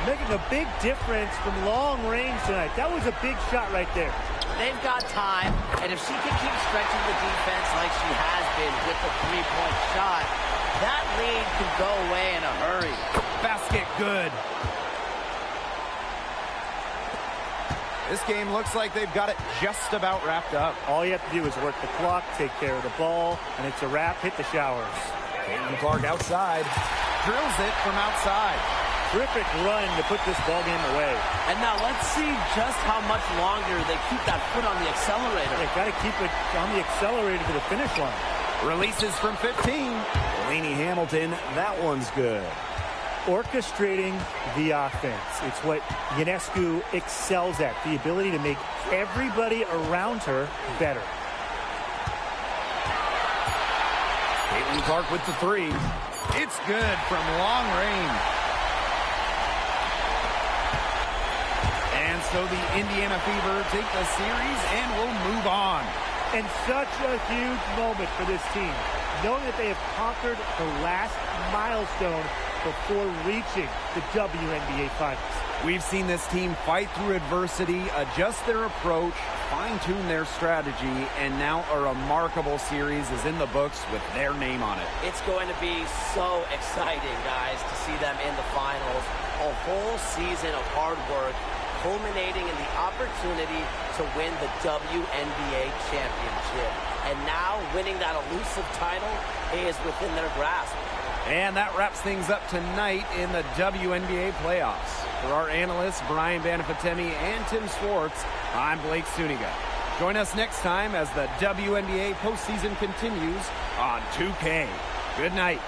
S3: Making a big difference from long range tonight. That was a big shot right there.
S2: They've got time, and if she can keep stretching the defense like she has been with the 3-point shot, that lead could go away in a hurry.
S1: Basket good. This game looks like they've got it just about wrapped up.
S3: All you have to do is work the clock, take care of the ball, and it's a wrap. Hit the showers.
S1: Caitlin Clark outside. Drills it from outside.
S3: Terrific run to put this ball game away.
S2: And now let's see just how much longer they keep that foot on the accelerator.
S3: They've got to keep it on the accelerator to the finish line.
S1: Releases from 15. Lainey Hamilton, that one's good.
S3: Orchestrating the offense. It's what Ionescu excels at. The ability to make everybody around her better.
S1: Caitlin Clark with the 3. It's good from long range. And so the Indiana Fever take the series and will move on.
S3: And such a huge moment for this team, knowing that they have conquered the last milestone before reaching the WNBA Finals.
S1: We've seen this team fight through adversity, adjust their approach, fine-tune their strategy, and now a remarkable series is in the books with their name on it.
S2: It's going to be so exciting, guys, to see them in the finals. A whole season of hard work culminating in the opportunity to win the WNBA championship. And now winning that elusive title is within their grasp.
S1: And that wraps things up tonight in the WNBA playoffs. For our analysts, Brian Banafitemi and Tim Swartz, I'm Blake Suniga. Join us next time as the WNBA postseason continues on 2K. Good night.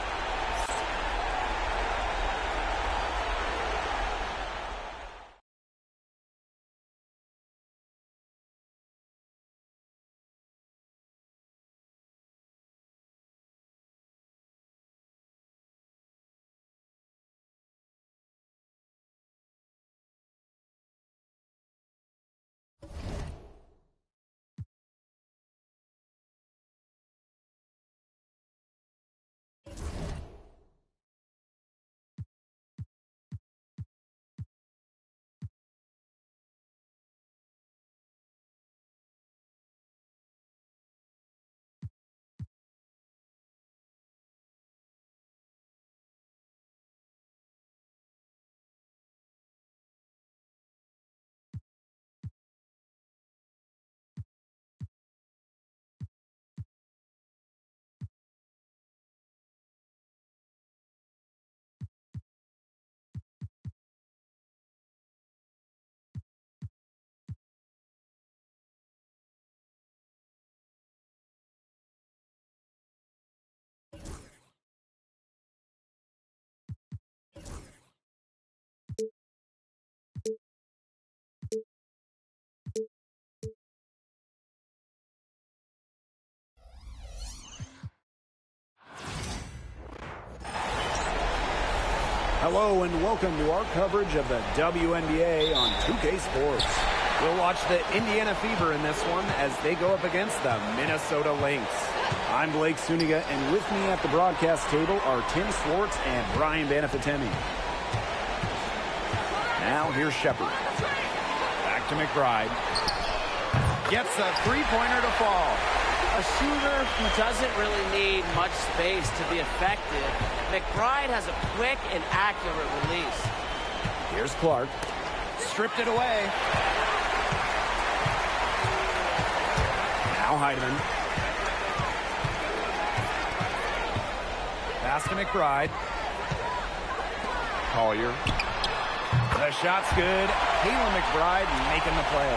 S1: Hello and welcome to our coverage of the WNBA on 2K Sports. We'll watch the Indiana Fever in this one as they go up against the Minnesota Lynx. I'm Blake Suniga, and with me at the broadcast table are Tim Swartz and Brian Banafitemi. Now here's Shepard. Back to McBride. Gets a three-pointer to fall.
S2: A shooter who doesn't really need much space to be effective. McBride has a quick and accurate release.
S1: Here's Clark. Stripped it away. Now Heidemann. Pass to McBride. Collier. The shot's good. Kayla McBride making the play.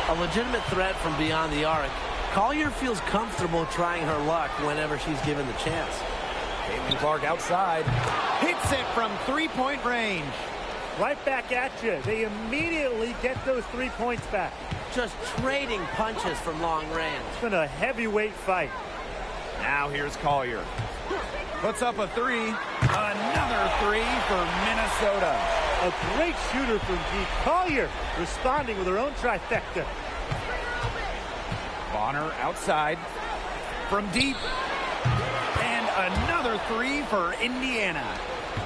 S4: A legitimate threat from beyond the arc. Collier feels comfortable trying her luck whenever she's given the chance.
S1: Caitlin Clark outside. Hits it from three-point range.
S3: Right back at you. They immediately get those 3 points back.
S4: Just trading punches from long range.
S3: It's been a heavyweight fight.
S1: Now here's Collier. Puts up a three. Another three for Minnesota.
S3: A great shooter from deep. Collier responding with her own trifecta.
S1: Bonner outside from deep. And another three for Indiana.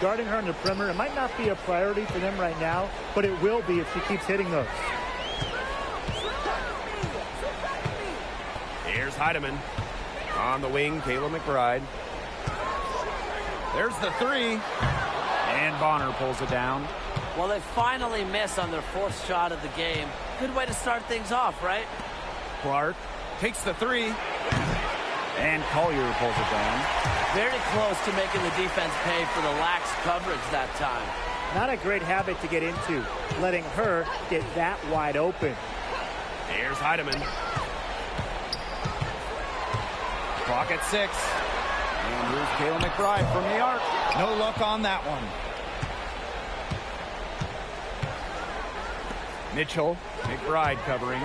S3: Guarding her in the perimeter. It might not be a priority for them right now, but it will be if she keeps hitting those.
S1: Here's Heidemann. On the wing, Kayla McBride. There's the three. And Bonner pulls it down.
S2: Well, they finally miss on their fourth shot of the game. Good way to start things off, right?
S1: Clark takes the three. And Collier pulls it down.
S2: Very close to making the defense pay for the lax coverage that time.
S3: Not a great habit to get into, letting her get that wide open.
S1: Here's Heidemann. Clock at 6. And here's Kayla McBride from the arc. No luck on that one. Mitchell, McBride covering.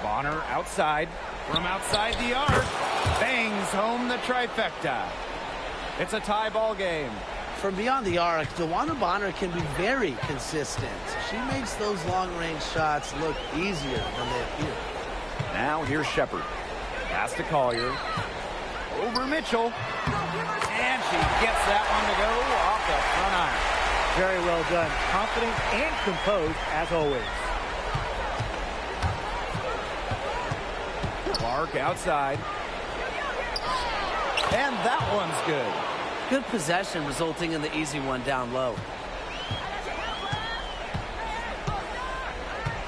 S1: Bonner outside. From outside the arc. Bangs home the trifecta. It's a tie ball game.
S4: From beyond the arc, DeWanna Bonner can be very consistent. She makes those long-range shots look easier than they appear.
S1: Now here's Shepard. Pass to Collier. Over Mitchell. And she gets that one to go off the front iron.
S3: Very well done. Confident and composed as always.
S1: Clark outside. And that one's good.
S4: Good possession resulting in the easy one down low.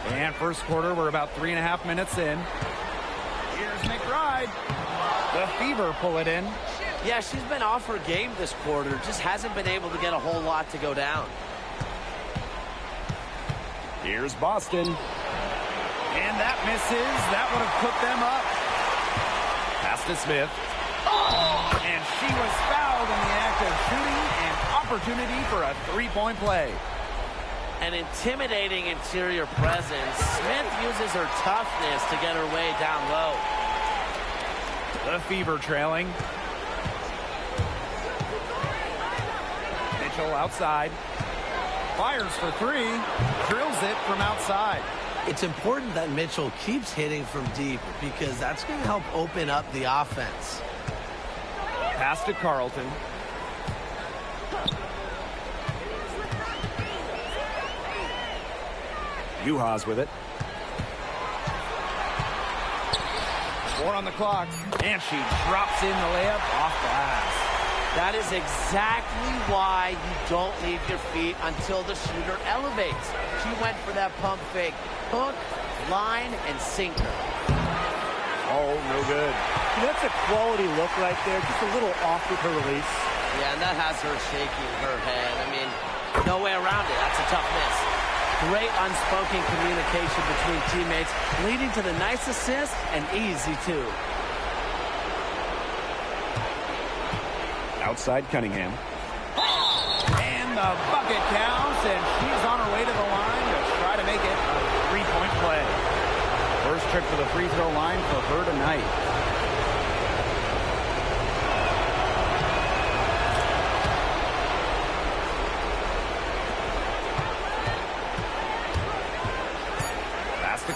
S1: And first quarter, we're about 3.5 minutes in. Here's McBride. The Fever pull it in.
S2: Yeah, she's been off her game this quarter. Just hasn't been able to get a whole lot to go down.
S1: Here's Boston. And that misses. That would have put them up. Pass to Smith. And she was fouled in the act of shooting. An opportunity for a three-point play.
S2: An intimidating interior presence. Smith uses her toughness to get her way down low.
S1: The Fever trailing. Mitchell outside. Fires for three. Drills it from outside.
S4: It's important that Mitchell keeps hitting from deep because that's going to help open up the offense.
S1: Pass to Carlton. Juhas with it. 4 on the clock. And she drops in the layup off glass.
S2: That is exactly why you don't leave your feet until the shooter elevates. She went for that pump fake. Hook, line, and sinker.
S1: Oh, no good.
S3: That's a quality look right there. Just a little off with her release.
S2: Yeah, and that has her shaking her head. I mean, no way around it. That's a tough miss.
S4: Great unspoken communication between teammates, leading to the nice assist and easy two.
S1: Outside Cunningham. And the bucket counts, and she's on her way to the line to try to make it a three-point play. First trip to the free throw line for her tonight.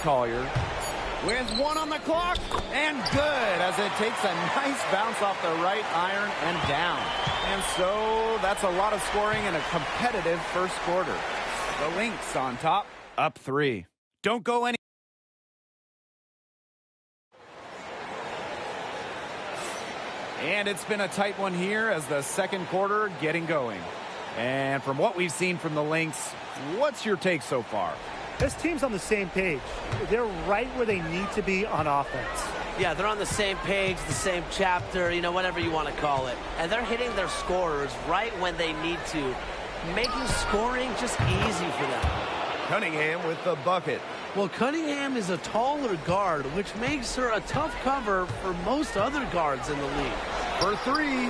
S1: Collier. With 1 on the clock, and good, as it takes a nice bounce off the right iron and down. And so that's a lot of scoring in a competitive first quarter. The Lynx on top, up 3. Don't go any. And it's been a tight one here as the second quarter getting going. And from what we've seen from the Lynx, what's your take so far?
S3: This team's on the same page. They're right where they need to be on offense.
S2: Yeah, they're on the same page, the same chapter, you know, whatever you want to call it. And they're hitting their scorers right when they need to, making scoring just easy for them.
S1: Cunningham with the bucket.
S4: Well, Cunningham is a taller guard, which makes her a tough cover for most other guards in the league.
S1: For 3,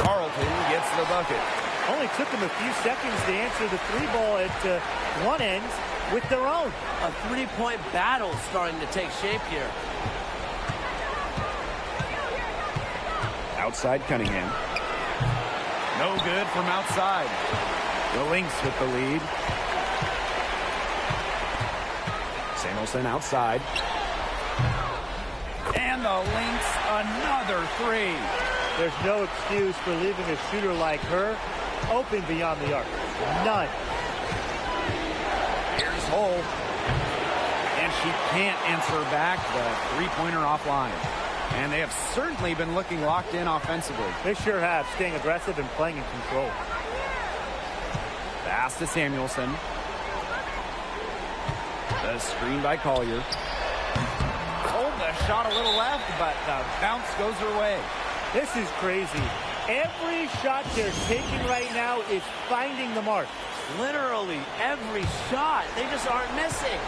S1: Carlton gets the bucket.
S3: Only took them a few seconds to answer the 3-ball at one end with their own.
S2: A 3-point battle starting to take shape here.
S1: Outside Cunningham. No good from outside. The Lynx with the lead. Samuelson outside. And the Lynx another 3.
S3: There's no excuse for leaving a shooter like her open beyond the arc. None.
S1: Here's Hull. And she can't answer back the three-pointer offline. And they have certainly been looking locked in offensively.
S3: They sure have, staying aggressive and playing in control.
S1: Pass to Samuelson. The screen by Collier. Oh, the shot a little left, but the bounce goes her way.
S3: This is crazy. Every shot they're taking right now is finding the mark.
S2: Literally every shot. They just aren't missing.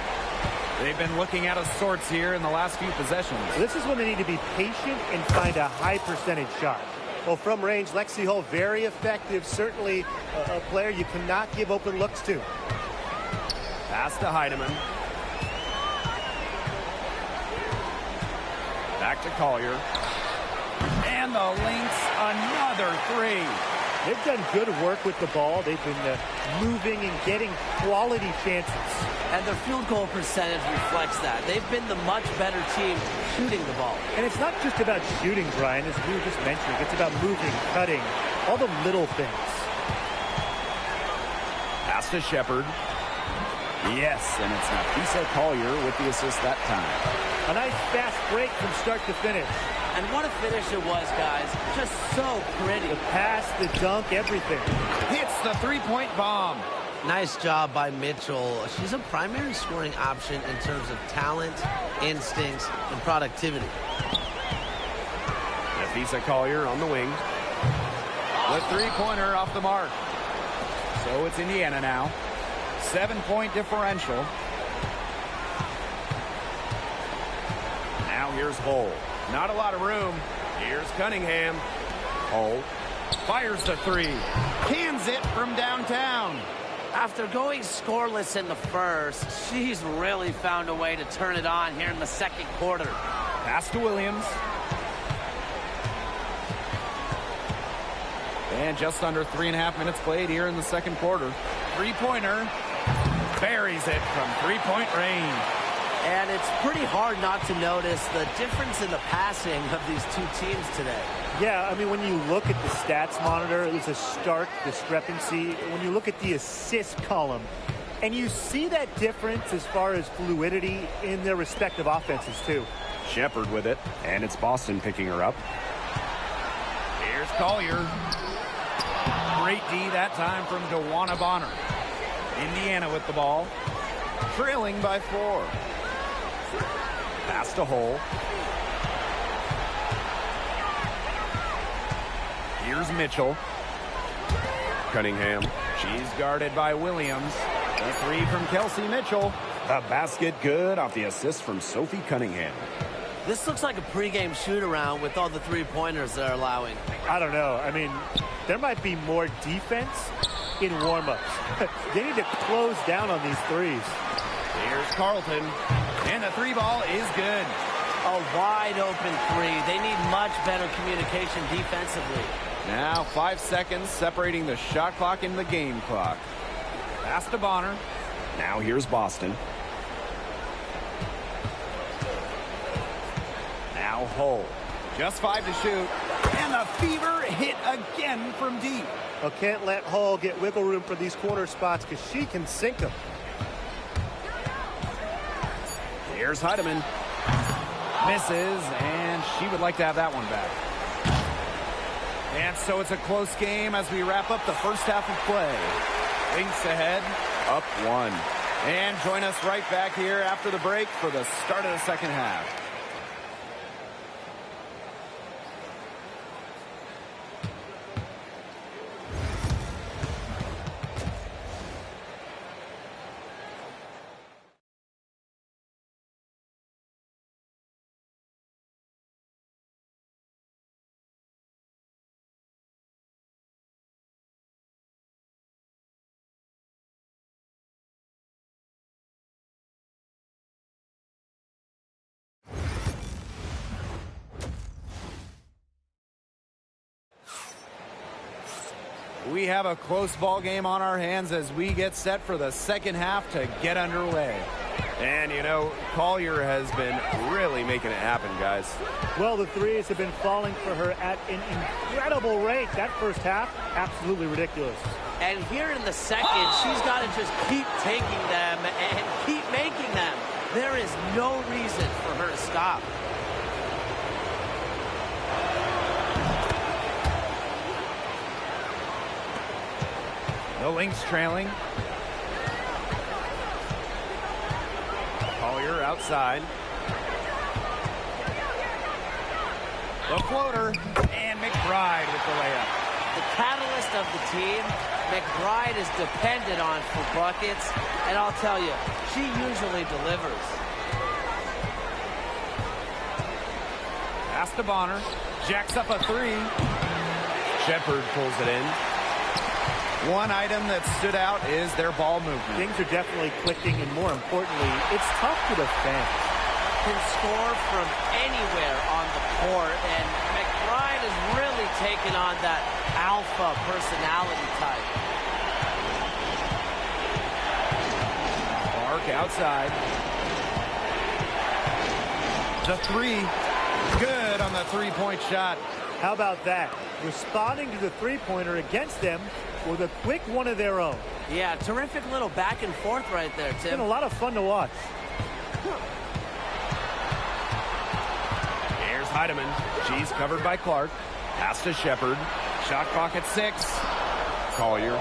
S1: They've been looking out of sorts here in the last few possessions.
S3: This is when they need to be patient and find a high percentage shot. Well, from range, Lexi Hull, very effective. Certainly a player you cannot give open looks to.
S1: Pass to Heidemann. Back to Collier. And the Lynx another 3.
S3: They've done good work with the ball. They've been moving and getting quality chances.
S2: And their field goal percentage reflects that. They've been the much better team shooting the ball.
S3: And it's not just about shooting, Brian, as we were just mentioning. It's about moving, cutting, all the little things.
S1: Pass to Shepard. Yes, and it's Nafisa Collier with the assist that time.
S3: A nice fast break from start to finish.
S2: And what a finish it was, guys. Just so pretty.
S3: The pass, the dunk, everything.
S1: Hits the three-point bomb.
S4: Nice job by Mitchell. She's a primary scoring option in terms of talent, instincts, and productivity.
S1: Nafisa Collier on the wing. The three-pointer off the mark. So it's Indiana now. 7-point differential. Now here's Hull. Not a lot of room. Here's Cunningham. Hull fires the 3. Cans it from downtown.
S2: After going scoreless in the first, she's really found a way to turn it on here in the second quarter.
S1: Pass to Williams. And just under 3.5 minutes played here in the second quarter. Three-pointer. Buries it from three-point range.
S2: And it's pretty hard not to notice the difference in the passing of these two teams today.
S3: Yeah, I mean, when you look at the stats monitor, there's a stark discrepancy. When you look at the assist column, and you see that difference as far as fluidity in their respective offenses, too.
S1: Shepard with it, and it's Boston picking her up. Here's Collier. Great D that time from DeWanna Bonner. Indiana with the ball, trailing by 4. Pass to Hull. Here's Mitchell. Cunningham. She's guarded by Williams. The 3 from Kelsey Mitchell. The basket good off the assist from Sophie Cunningham.
S2: This looks like a pregame shoot-around with all the three-pointers they're allowing.
S3: I don't know. I mean, there might be more defense in warm-ups. They need to close down on these threes.
S1: Here's Carlton. And the 3 ball is good.
S2: A wide-open 3. They need much better communication defensively.
S1: Now 5 seconds separating the shot clock and the game clock. Pass to Bonner. Now here's Boston. hole. Just 5 to shoot. And the Fever hit again from deep.
S3: Well, can't let Hall get wiggle room for these corner spots because she can sink them.
S1: Here's Heidemann. Misses, and she would like to have that one back. And so it's a close game as we wrap up the first half of play. Lynx ahead, up 1. And join us right back here after the break for the start of the second half. We have a close ball game on our hands as we get set for the second half to get underway. And, you know, Collier has been really making it happen, guys.
S3: Well, the threes have been falling for her at an incredible rate. That first half, absolutely ridiculous.
S2: And here in the second, she's got to just keep taking them and keep making them. There is no reason for her to stop.
S1: The Lynx trailing. Collier outside. The floater. And McBride with the layup.
S2: The catalyst of the team, McBride is dependent on for buckets. And I'll tell you, she usually delivers.
S1: Pass to Bonner. Jacks up a 3. Shepard pulls it in. One item that stood out is their ball movement.
S3: Things are definitely clicking, and more importantly, it's tough to defend.
S2: Can score from anywhere on the court, and McBride has really taken on that alpha personality type.
S1: Clark outside. The 3. Good on the three-point shot.
S3: How about that? Responding to the three-pointer against them with a quick one of their own.
S2: Yeah, terrific little back and forth right there, Tim.
S3: It's been a lot of fun to watch.
S1: Here's Heidemann. She's covered by Clark. Pass to Shepard. Shot clock at 6. Collier.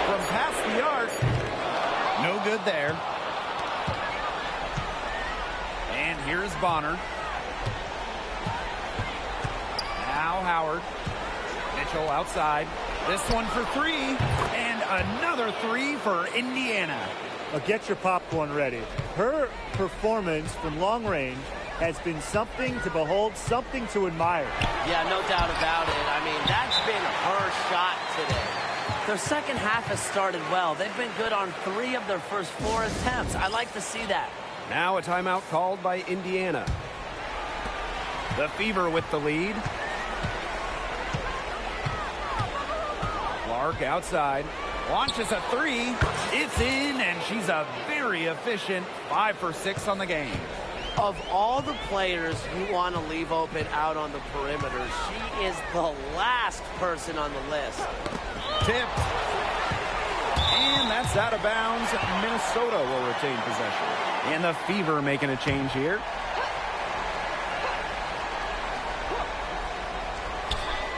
S1: From past the arc. No good there. And here's Bonner. Now Howard. Mitchell outside. This one for 3. And another 3 for Indiana.
S3: Well, get your popcorn ready. Her performance from long range has been something to behold, something to admire.
S2: Yeah, no doubt about it. I mean, that's been her shot today. Their second half has started well. They've been good on 3 of their first 4 attempts. I like to see that.
S1: Now a timeout called by Indiana. The Fever with the lead. Clark outside. Launches a 3. It's in, and she's a very efficient 5 for 6 on the game.
S2: Of all the players you want to leave open out on the perimeter, she is the last person on the list.
S1: Tipped. And that's out of bounds. Minnesota will retain possession. And the Fever making a change here.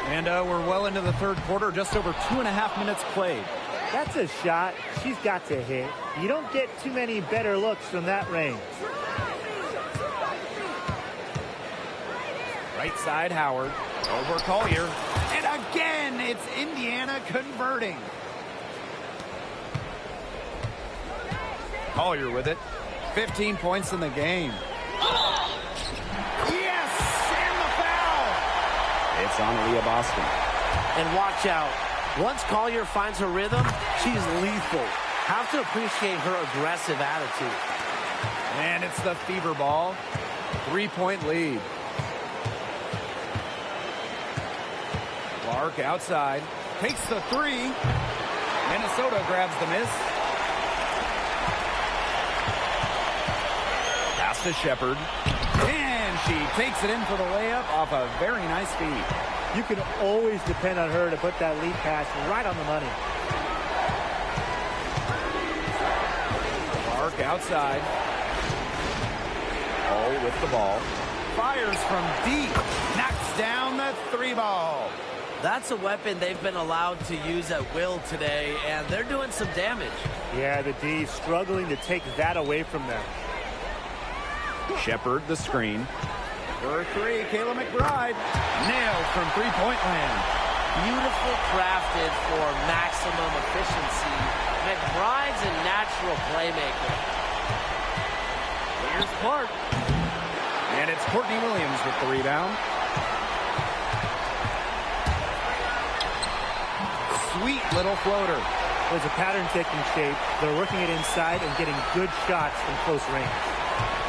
S1: And we're well into the third quarter, just over 2.5 minutes played.
S3: That's a shot she's got to hit. You don't get too many better looks from that range.
S1: Right side, Howard. Over Collier. And again, it's Indiana converting. Collier with it. 15 points in the game. Yes! And the foul! It's on Leah Boston.
S2: And watch out. Once Collier finds her rhythm, she's lethal. Have to appreciate her aggressive attitude.
S1: And it's the Fever ball. 3-point lead. Clark outside. Takes the 3. Minnesota grabs the miss. Pass to Shepard. And She takes it in for the layup off a very nice feed.
S3: You can always depend on her to put that lead pass right on the money.
S1: Clark outside. Hall with the ball. Fires from deep. Knocks down the 3-ball.
S2: That's a weapon they've been allowed to use at will today, and they're doing some damage.
S3: Yeah, the D struggling to take that away from them.
S1: Shepard the screen. For 3, Kayla McBride. Nailed from three-point land.
S2: Beautifully crafted for maximum efficiency. McBride's a natural playmaker.
S1: Here's Clark. And it's Courtney Williams with the rebound. Sweet little floater.
S3: There's a pattern taking shape. They're working it inside and getting good shots from close range.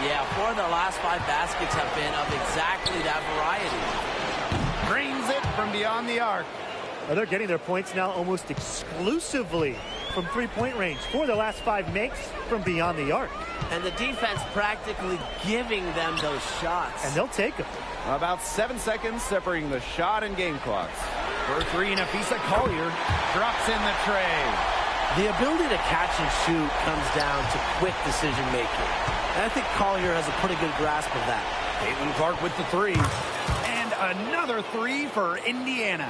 S2: Yeah, 4 of their last 5 baskets have been of exactly that variety.
S1: Drains it from beyond the arc.
S3: Well, they're getting their points now almost exclusively from three-point range. 4 of their last 5 makes from beyond the arc.
S2: And the defense practically giving them those shots.
S3: And they'll take them.
S1: About 7 seconds separating the shot and game clocks. For 3, Nafisa Collier drops in the tray.
S2: The ability to catch and shoot comes down to quick decision-making. And I think Collier has a pretty good grasp of that.
S1: Caitlin Clark with the 3. And another 3 for Indiana.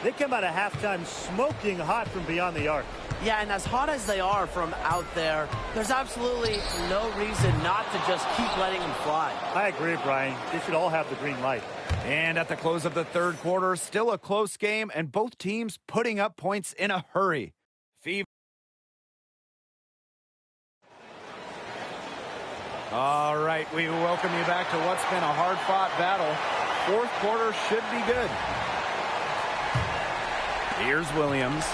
S3: They come out of halftime smoking hot from beyond the arc.
S2: Yeah, and as hot as they are from out there, there's absolutely no reason not to just keep letting them fly.
S3: I agree, Brian. They should all have the green light.
S1: And at the close of the third quarter, still a close game, and both teams putting up points in a hurry. Fever. All right, we welcome you back to what's been a hard-fought battle. Fourth quarter should be good. Here's Williams.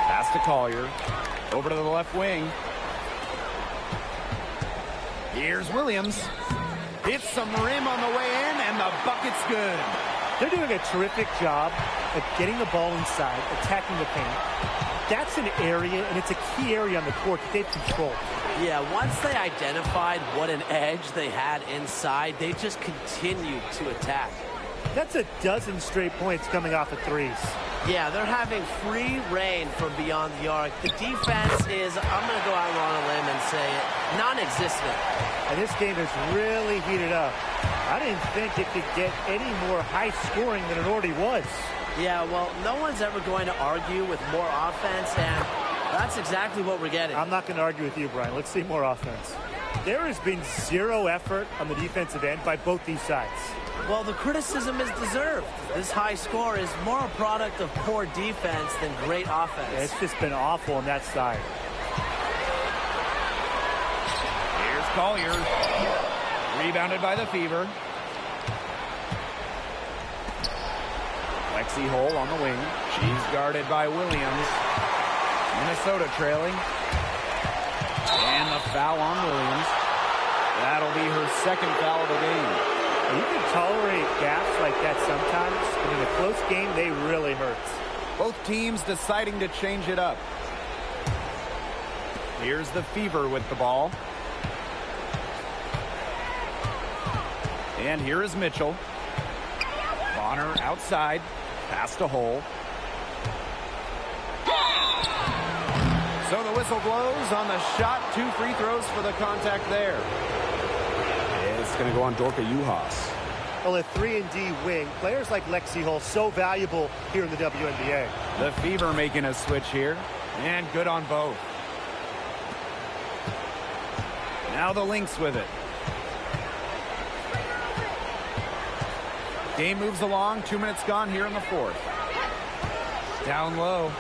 S1: Pass to Collier. Over to the left wing. Here's Williams. Hits some rim on the way in, and the bucket's good.
S3: They're doing a terrific job of getting the ball inside, attacking the paint. That's an area, and it's a key area on the court that they've controlled.
S2: Yeah, once they identified what an edge they had inside, they just continued to attack.
S3: That's a dozen straight points coming off of threes.
S2: Yeah, they're having free reign from beyond the arc. The defense is, I'm going to go out on a limb and say it, non-existent.
S3: And this game has really heated up. I didn't think it could get any more high scoring than it already was.
S2: Yeah, well, no one's ever going to argue with more offense, and that's exactly what we're getting.
S3: I'm not going to argue with you, Brian. Let's see more offense. There has been zero effort on the defensive end by both these sides.
S2: Well, the criticism is deserved. This high score is more a product of poor defense than great offense.
S3: Yeah, it's just been awful on that side.
S1: Here's Collier. Rebounded by the Fever. Lexi Hole on the wing. She's guarded by Williams. Minnesota trailing. And the foul on Williams. That'll be her second foul of the game.
S3: You can tolerate gaps like that sometimes, but in a close game, they really hurt.
S1: Both teams deciding to change it up. Here's the Fever with the ball. And here is Mitchell. Bonner outside. Pass to Hole. So the whistle blows on the shot. 2 free throws for the contact there. It's going to go on Dorka Juhas.
S3: Well, a 3-and-D wing, players like Lexi Hull so valuable here in the WNBA.
S1: The Fever making a switch here, and good on both. Now the Lynx with it. Game moves along, 2 minutes gone here in the fourth. Down low.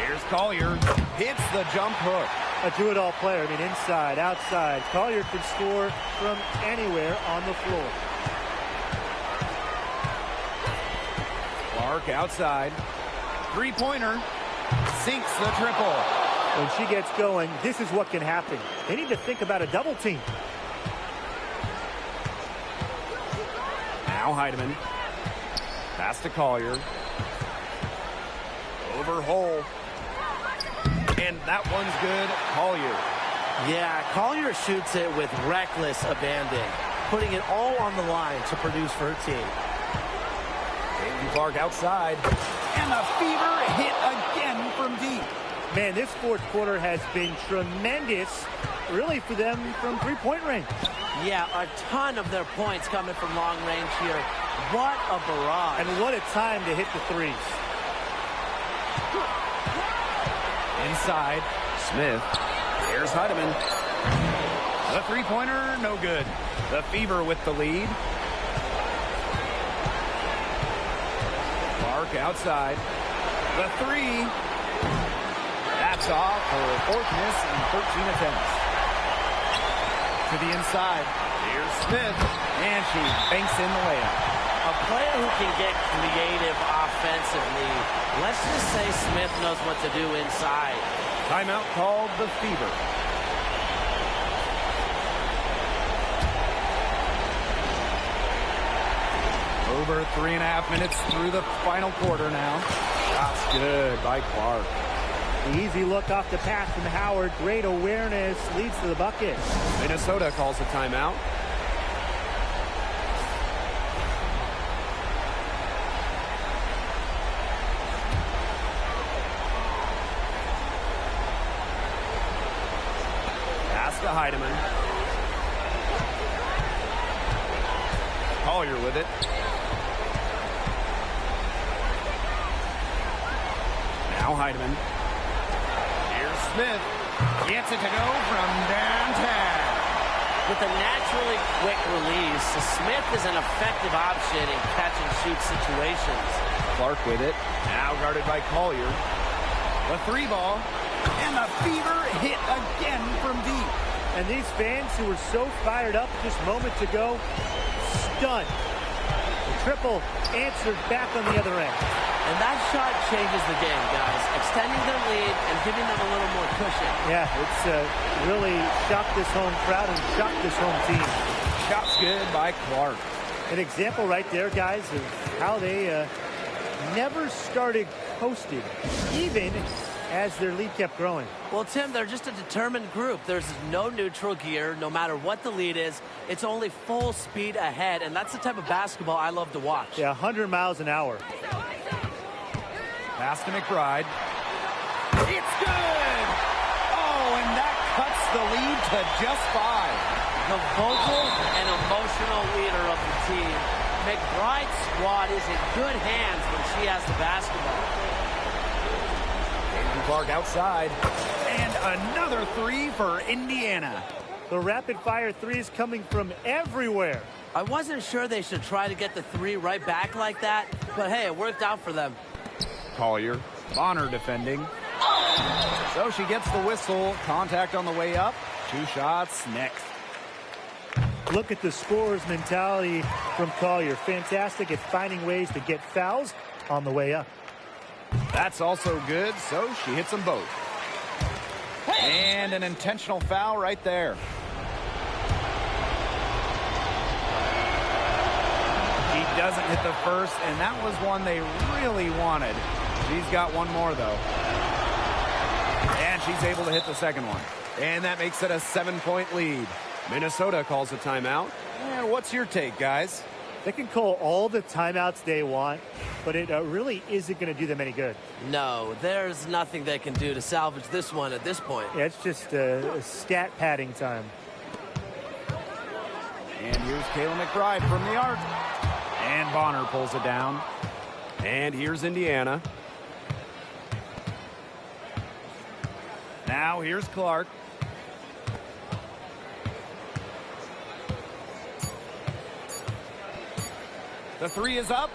S1: Here's Collier, hits the jump hook.
S3: A do-it-all player, I mean, inside, outside. Collier can score from anywhere on the floor.
S1: Clark outside. Three-pointer. Sinks the triple.
S3: When she gets going, this is what can happen. They need to think about a double team.
S1: Now Heidemann. Pass to Collier. Over Hole. And that one's good. Collier.
S2: Yeah, Collier shoots it with reckless abandon, putting it all on the line to produce for her team.
S1: Caitlin Clark outside, and the Fever hit again from deep.
S3: Man, this fourth quarter has been tremendous, really, for them from three-point range.
S2: Yeah, a ton of their points coming from long range here. What a barrage.
S3: And what a time to hit the threes.
S1: Inside, Smith. Here's Heidemann. The three-pointer, no good. The Fever with the lead. Clark outside. The three. That's off for fourth miss in 13 attempts. To the inside. Here's Smith. And she banks in the layup.
S2: A player who can get creative offensively. Let's just say Smith knows what to do inside.
S1: Timeout called the Fever. Over 3.5 minutes through the final quarter now. Shots good by Clark.
S3: The easy look off the pass from Howard. Great awareness. Leads to the bucket.
S1: Minnesota calls a timeout. Pass to Heidemann. Collier with it. Now Heidemann. Here's Smith. Gets it to go from downtown.
S2: With a naturally quick release, Smith is an effective option in catch-and-shoot situations.
S1: Clark with it. Now guarded by Collier. The three ball. And the Fever hit again from deep.
S3: And these fans who were so fired up just moments ago, stunned. The triple answered back on the other end.
S2: And that shot changes the game, guys. Extending their lead and giving them a little more cushion.
S3: Yeah, it's really shocked this home crowd and shocked this home team.
S1: Shots good by Clark.
S3: An example right there, guys, of how they never started coasting, even as their lead kept growing.
S2: Well, Tim, they're just a determined group. There's no neutral gear, no matter what the lead is. It's only full speed ahead, and that's the type of basketball I love to watch.
S3: Yeah, 100 miles an hour.
S1: Pass to McBride. It's good! Oh, and that cuts the lead to just 5.
S2: The vocal and emotional leader of the team. McBride's squad is in good hands when she has the basketball.
S1: Clark outside. And another three for Indiana.
S3: The rapid-fire threes coming from everywhere.
S2: I wasn't sure they should try to get the three right back like that, but hey, it worked out for them.
S1: Collier. Bonner defending. So she gets the whistle. Contact on the way up. 2 shots next.
S3: Look at the scorer's mentality from Collier. Fantastic at finding ways to get fouls on the way up.
S1: That's also good, so she hits them both. And an intentional foul right there. He doesn't hit the first, and that was one they really wanted. She's got one more, though. And she's able to hit the second one. And that makes it a 7-point lead. Minnesota calls a timeout. And what's your take, guys?
S3: They can call all the timeouts they want, but it really isn't going to do them any good.
S2: No, there's nothing they can do to salvage this one at this point.
S3: Yeah, it's just a stat padding time.
S1: And here's Kayla McBride from the arc. And Bonner pulls it down. And here's Indiana. Now here's Clark. The three is up.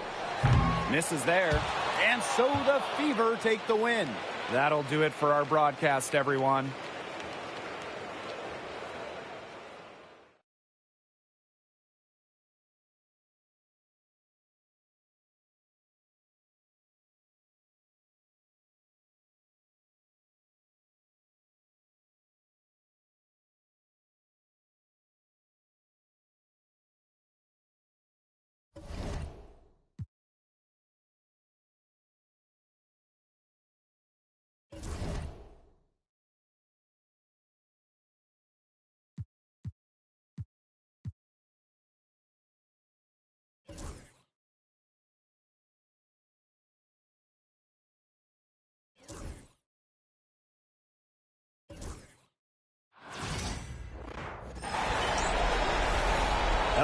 S1: Misses there. And so the Fever take the win. That'll do it for our broadcast, everyone.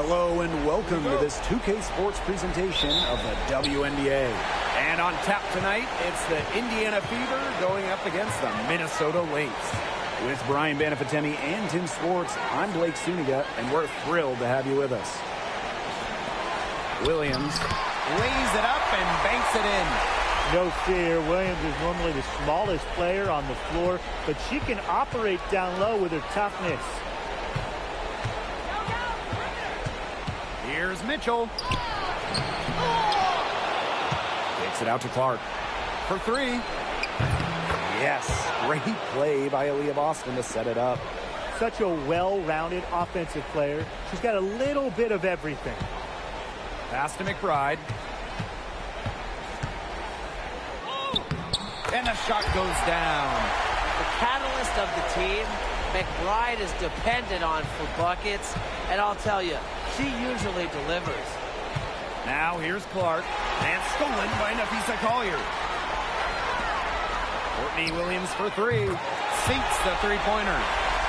S1: Hello and welcome to this 2K Sports presentation of the WNBA. And on tap tonight, it's the Indiana Fever going up against the Minnesota Lynx. With Brian Banafitemi and Tim Swartz, I'm Blake Suniga, and we're thrilled to have you with us. Williams lays it up and banks it in.
S3: No fear, Williams is normally the smallest player on the floor, but she can operate down low with her toughness.
S1: Here's Mitchell. Takes it out to Clark for three. Yes, great play by Aaliyah Boston to set it up.
S3: Such a well-rounded offensive player. She's got a little bit of everything.
S1: Pass to McBride. And the shot goes down.
S2: The catalyst of the team, McBride is dependent on for buckets, and I'll tell you, she usually delivers.
S1: Now here's Clark, and stolen by Napisa Collier. Courtney Williams for three. Sinks the three-pointer.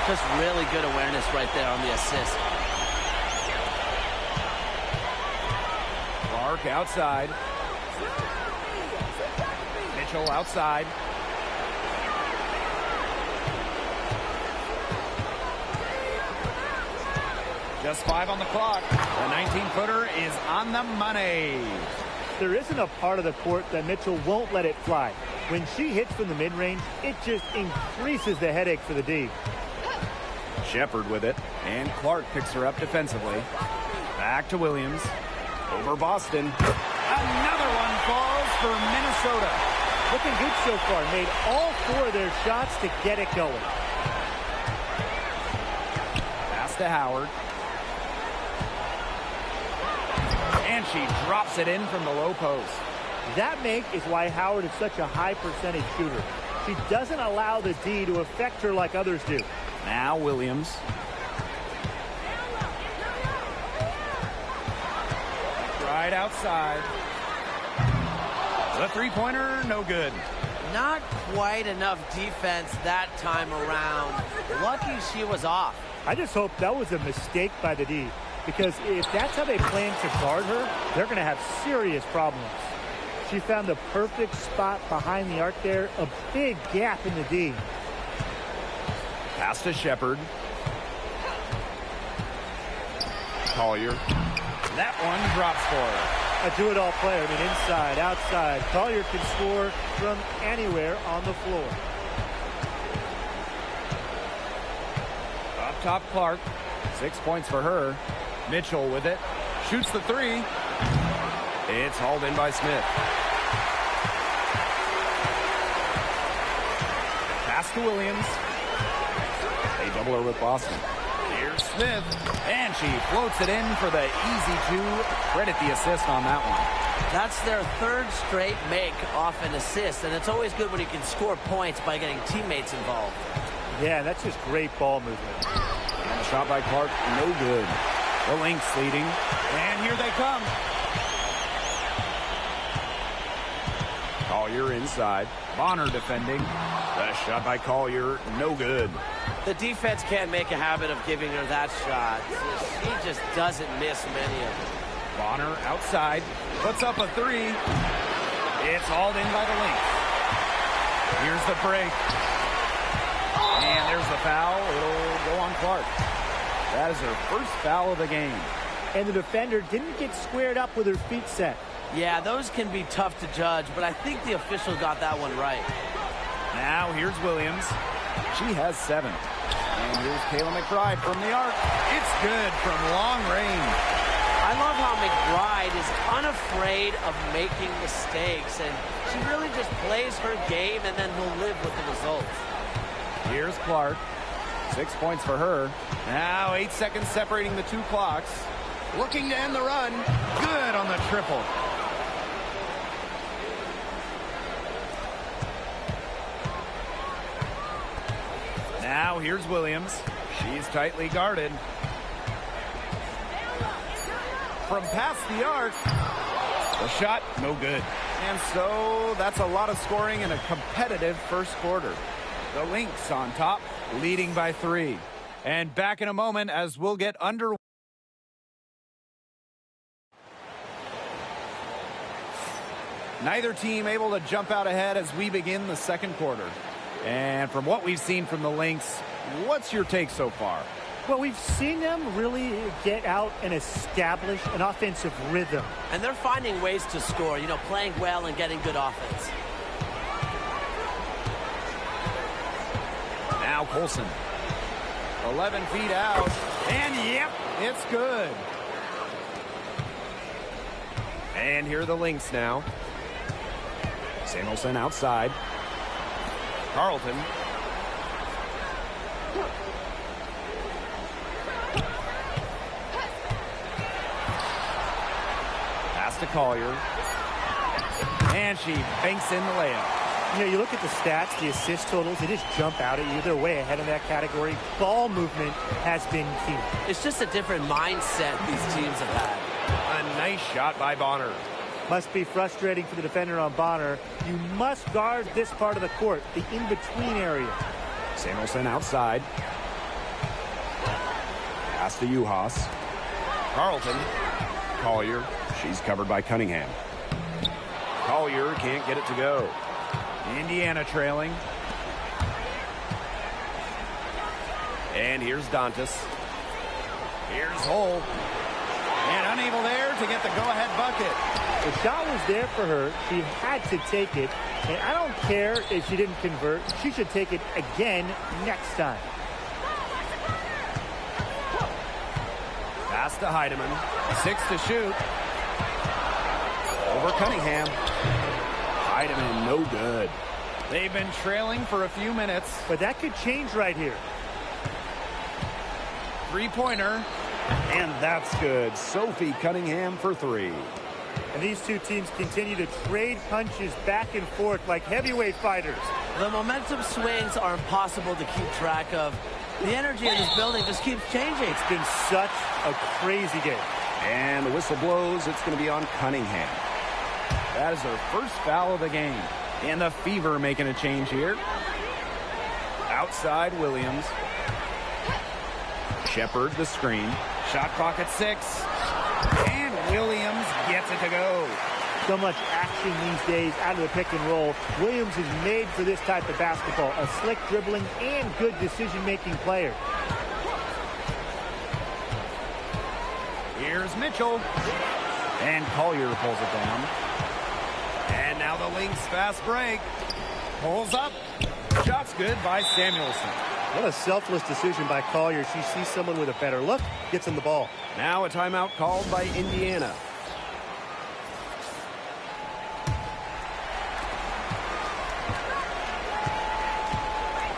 S2: Just really good awareness right there on the assist.
S1: Clark outside. Mitchell outside. Just 5 on the clock. The 19-footer is on the money.
S3: There isn't a part of the court that Mitchell won't let it fly. When she hits from the mid-range, it just increases the headache for the D.
S1: Shepard with it, and Clark picks her up defensively. Back to Williams. Over Boston. Another one falls for Minnesota.
S3: Looking good so far. Made all 4 of their shots to get it going.
S1: Pass to Howard. And she drops it in from the low post.
S3: That make is why Howard is such a high percentage shooter. She doesn't allow the D to affect her like others do.
S1: Now Williams. Right outside. The three-pointer, no good.
S2: Not quite enough defense that time around. Lucky she was off.
S3: I just hope that was a mistake by the D, because if that's how they plan to guard her, they're going to have serious problems. She found the perfect spot behind the arc there, a big gap in the D.
S1: Pass to Shepard. Collier. That one drops for her.
S3: A do-it-all player. I mean, inside, outside. Collier can score from anywhere on the floor.
S1: Up top, Clark. 6 points for her. Mitchell with it. Shoots the three. It's hauled in by Smith. Pass to Williams. They double her with Boston. Here's Smith. And she floats it in for the easy two. Credit the assist on that one.
S2: That's their 3rd straight make off an assist, and it's always good when you can score points by getting teammates involved.
S3: Yeah, that's just great ball movement.
S1: And a shot by Clark, no good. The Lynx leading. And here they come. Collier inside. Bonner defending. The shot by Collier, no good.
S2: The defense can't make a habit of giving her that shot. She just doesn't miss many of them.
S1: Bonner outside. Puts up a three. It's hauled in by the Lynx. Here's the break. And there's the foul. It'll go on Clark. That is her first foul of the game.
S3: And the defender didn't get squared up with her feet set.
S2: Yeah, those can be tough to judge, but I think the official got that one right.
S1: Now here's Williams. She has 7. And here's Kayla McBride from the arc. It's good from long range.
S2: I love how McBride is unafraid of making mistakes, and she really just plays her game and then will live with the results.
S1: Here's Clark. 6 points for her. Now 8 seconds separating the 2 clocks. Looking to end the run. Good on the triple. Now here's Williams. She's tightly guarded. From past the arc. The shot, no good. And so that's a lot of scoring in a competitive first quarter. The Lynx on top, leading by 3. And back in a moment as we'll get under Neither team able to jump out ahead as we begin the second quarter. And from what we've seen from the Lynx, what's your take so far?
S3: Well, we've seen them really get out and establish an offensive rhythm.
S2: And they're finding ways to score, you know, playing well and getting good offense.
S1: Now Colson. 11 feet out. And yep, it's good. And here are the Lynx now. Samuelson outside. Carlton. Pass to Collier. And she banks in the layup.
S3: You know, you look at the stats, the assist totals, they just jump out at you. They're way ahead in that category. Ball movement has been key.
S2: It's just a different mindset these teams have had.
S1: A nice shot by Bonner.
S3: Must be frustrating for the defender on Bonner. You must guard this part of the court, the in-between area.
S1: Samuelson outside. Pass to Uhas. Carlton. Collier. She's covered by Cunningham. Collier can't get it to go. Indiana trailing. And here's Dantas. Here's Hull. And unable there to get the go-ahead bucket.
S3: The shot was there for her. She had to take it. And I don't care if she didn't convert. She should take it again next time.
S1: Pass to Heidemann. 6 to shoot. Over Cunningham. Heidemann, no good. They've been trailing for a few minutes.
S3: But that could change right here.
S1: Three-pointer. And that's good. Sophie Cunningham for 3.
S3: And these two teams continue to trade punches back and forth like heavyweight fighters.
S2: The momentum swings are impossible to keep track of. The energy in this building just keeps changing.
S3: It's been such a crazy game.
S1: And the whistle blows. It's going to be on Cunningham. That is her first foul of the game. And the Fever making a change here. Outside Williams. Shepard the screen. Shot clock at 6. And Williams gets it to go.
S3: So much action these days out of the pick and roll. Williams is made for this type of basketball. A slick dribbling and good decision-making player.
S1: Here's Mitchell. And Collier pulls it down. And now the Lynx fast break. Pulls up. Shot's good by Samuelson.
S3: What a selfless decision by Collier. She sees someone with a better look, gets him the ball.
S1: Now a timeout called by Indiana.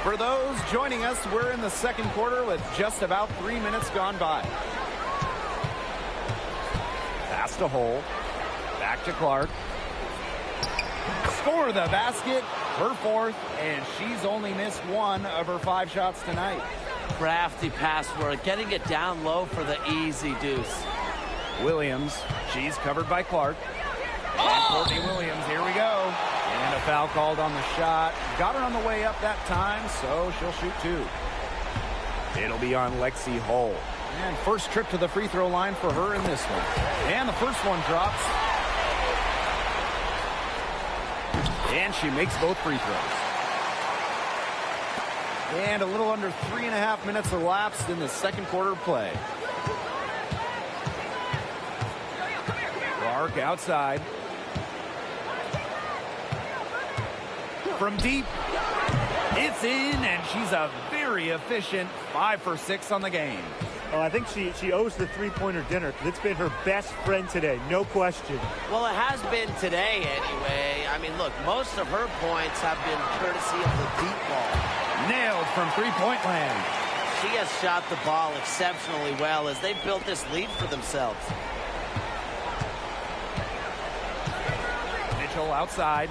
S1: For those joining us, we're in the second quarter with just about 3 minutes gone by. Pass to Hull. Back to Clark. Score the basket. Her 4th, and she's only missed 1 of her 5 shots tonight.
S2: Crafty pass work, getting it down low for the easy deuce.
S1: Williams, she's covered by Clark. And Courtney Williams, here we go. And a foul called on the shot. Got her on the way up that time, so she'll shoot 2. It'll be on Lexi Hull. And first trip to the free throw line for her in this one. And the first one drops. And she makes both free throws. And a little under 3.5 minutes elapsed in the second quarter of play. Clark outside. From deep. It's in, and she's a very efficient 5 for 6 on the game.
S3: Oh, I think she owes the three-pointer dinner because it's been her best friend today, no question.
S2: Well, it has been today anyway. I mean, look, most of her points have been courtesy of the deep ball.
S1: Nailed from three-point land.
S2: She has shot the ball exceptionally well as they've built this lead for themselves.
S1: Mitchell outside.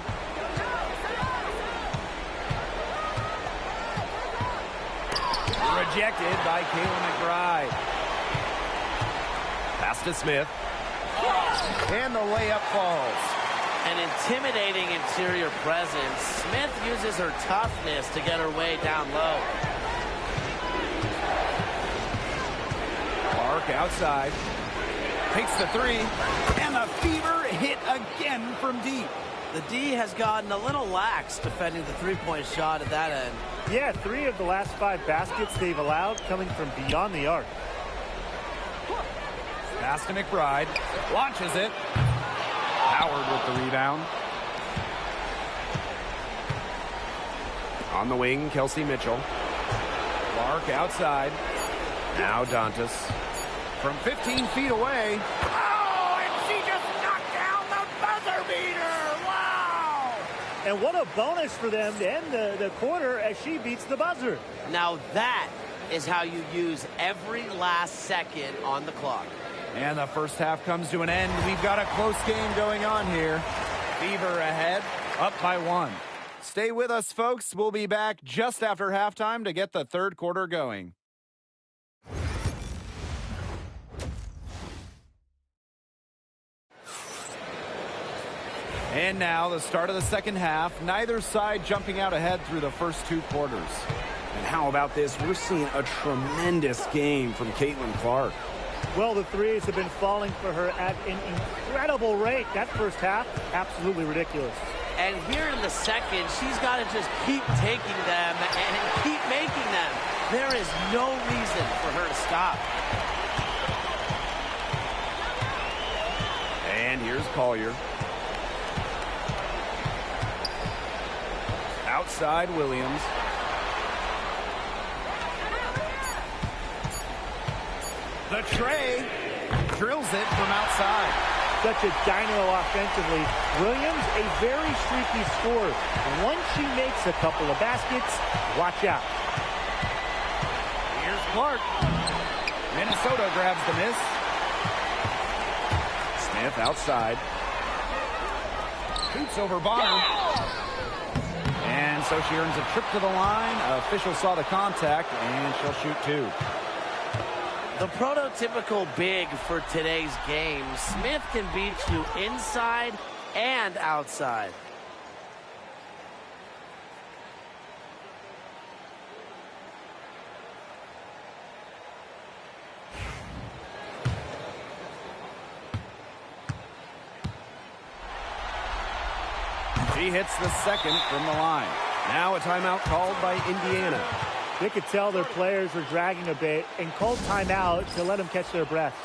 S1: Rejected by Kayla McBride. Pass to Smith. And the layup falls.
S2: An intimidating interior presence. Smith uses her toughness to get her way down low.
S1: Clark outside. Takes the 3. And the Fever hit again from deep.
S2: The D has gotten a little lax defending the three-point shot at that end.
S3: Yeah, 3 of the last 5 baskets they've allowed coming from beyond the arc.
S1: Pass to McBride. Launches it. Howard with the rebound. On the wing, Kelsey Mitchell. Clark outside. Now Dantas. From 15 feet away. Oh, and she just knocked down the buzzer beater. Wow!
S3: And what a bonus for them to end the quarter as she beats the buzzer.
S2: Now that is how you use every last second on the clock.
S1: And the first half comes to an end. We've got a close game going on here. Fever ahead, up by 1. Stay with us, folks. We'll be back just after halftime to get the third quarter going. And now the start of the second half. Neither side jumping out ahead through the first 2 quarters. And how about this? We're seeing a tremendous game from Caitlin Clark.
S3: Well, the threes have been falling for her at an incredible rate. That first half, absolutely ridiculous.
S2: And here in the second, she's got to just keep taking them and keep making them. There is no reason for her to stop.
S1: And here's Collier. Outside Williams. The tray drills it from outside.
S3: Such a dynamo offensively. Williams, a very streaky scorer. Once she makes a couple of baskets, watch out.
S1: Here's Clark. Minnesota grabs the miss. Smith outside. Shoots over Bonner. And so she earns a trip to the line. Official saw the contact, and she'll shoot 2.
S2: The prototypical big for today's game. Smith can beat you inside and outside.
S1: She hits the second from the line. Now a timeout called by Indiana.
S3: They could tell their players were dragging a bit and called timeout to let them catch their breath.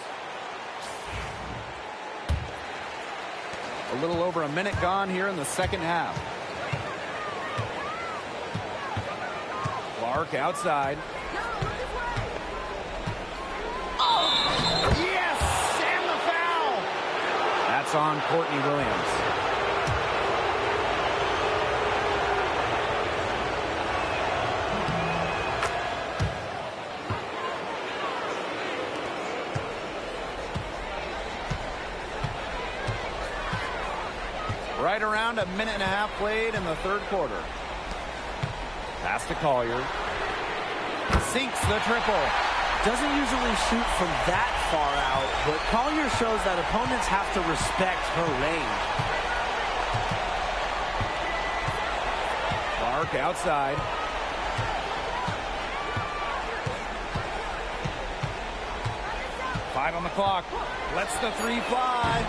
S1: A little over a minute gone here in the second half. Clark outside. Oh, yes! And the foul! That's on Courtney Williams. Right around a minute and a half played in the third quarter. Pass to Collier. Sinks the triple.
S2: Doesn't usually shoot from that far out, but Collier shows that opponents have to respect her range.
S1: Clark outside. Five on the clock. Lets the 3 fly.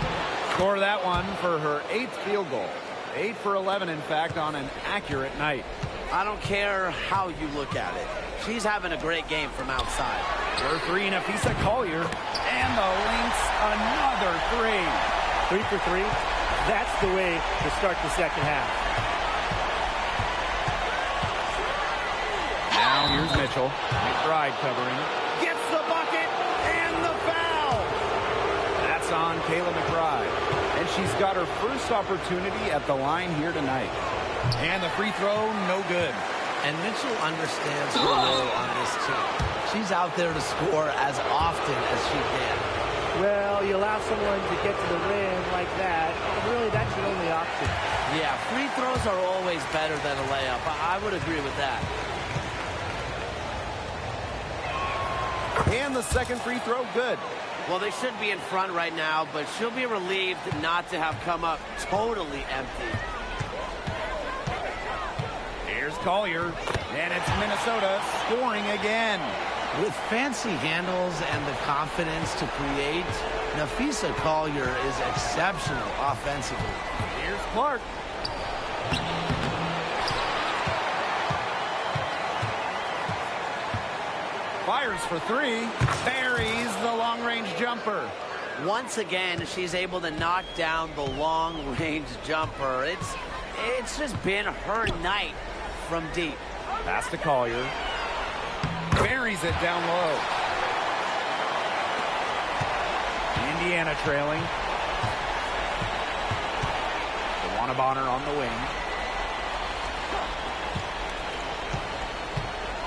S1: Score that one for her 8th field goal. 8 for 11, in fact, on an accurate night.
S2: I don't care how you look at it. She's having a great game from outside.
S1: For 3, Nafisa Collier. And the Lynx, another 3.
S3: 3 for 3. That's the way to start the second half.
S1: Now here's Mitchell. McBride covering. Gets the bucket and the foul. That's on Kayla McBride. And she's got her first opportunity at the line here tonight. And the free throw, no good.
S2: And Mitchell understands her role on this team. She's out there to score as often as she can.
S3: Well, you allow someone to get to the rim like that, and really that's your only option.
S2: Yeah, free throws are always better than a layup. I would agree with that.
S1: And the second free throw, good.
S2: Well, they should be in front right now, but she'll be relieved not to have come up totally empty.
S1: Here's Collier, and it's Minnesota scoring again.
S2: With fancy handles and the confidence to create,
S4: Nafisa Collier is exceptional offensively.
S1: Here's Clark. Fires for three. Buries the long-range jumper.
S2: Once again, she's able to knock down the long-range jumper. It's just been her night from deep.
S1: Pass to Collier. Buries it down low. Indiana trailing. DeWanna Bonner on the wing.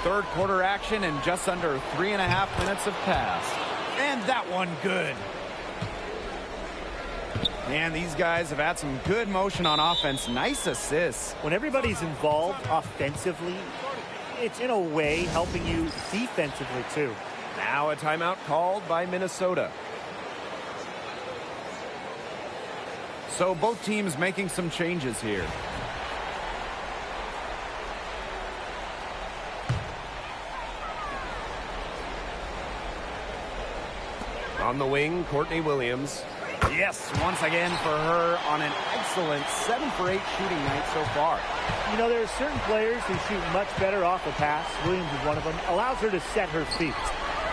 S1: Third quarter action and just under 3.5 minutes have passed. And that one good. Man, these guys have had some good motion on offense. Nice assists.
S3: When everybody's involved offensively, it's in a way helping you defensively too.
S1: Now a timeout called by Minnesota. So both teams making some changes here. On the wing, Courtney Williams. Yes, once again for her on an excellent 7 for 8 shooting night so far.
S3: You know, there are certain players who shoot much better off a pass. Williams is one of them. Allows her to set her feet.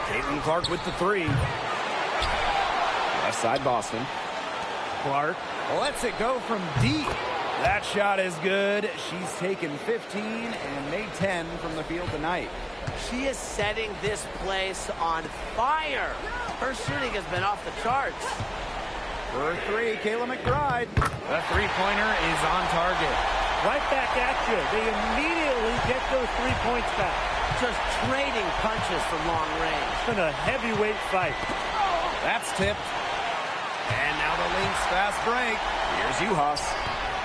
S1: Caitlin Clark with the three. Left side Boston. Clark lets it go from deep. That shot is good. She's taken 15 and made 10 from the field tonight.
S2: She is setting this place on fire. Her shooting has been off the charts.
S1: For three, Kayla McBride. The three-pointer is on target.
S3: Right back at you. They immediately get those 3 points back.
S2: Just trading punches from long range.
S3: It's been a heavyweight fight.
S1: That's tipped. And now the Lynx fast break. Here's Uhas.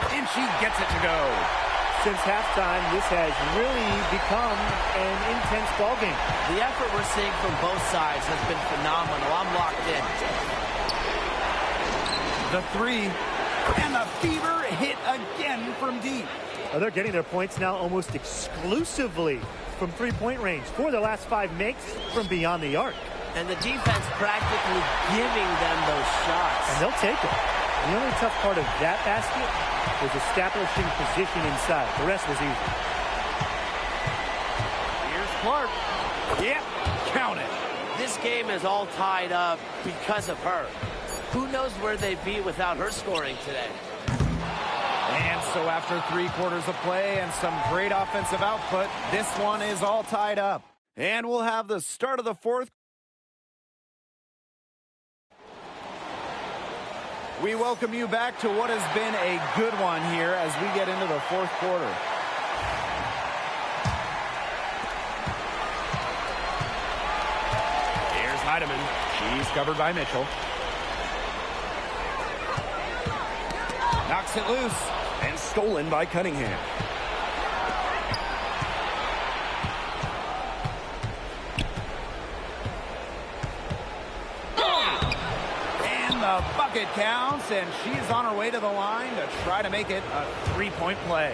S1: And she gets it to go.
S3: Since halftime, this has really become an intense ballgame.
S2: The effort we're seeing from both sides has been phenomenal. I'm locked in.
S1: The three. And the fever hit again from deep.
S3: Oh, they're getting their points now almost exclusively from three-point range. 4 of their last 5 makes from beyond the arc.
S2: And the defense practically giving them those shots.
S3: And they'll take it. The only tough part of that basket was establishing position inside. The rest was easy.
S1: Here's Clark. Yep, count it.
S2: This game is all tied up because of her. Who knows where they'd be without her scoring today.
S1: And so after 3 quarters of play and some great offensive output, this one is all tied up. And we'll have the start of the fourth. We welcome you back to what has been a good one here as we get into the fourth quarter. Here's Heidemann. She's covered by Mitchell. Knocks it loose and stolen by Cunningham. The bucket counts, and she's on her way to the line to try to make it a 3-point play.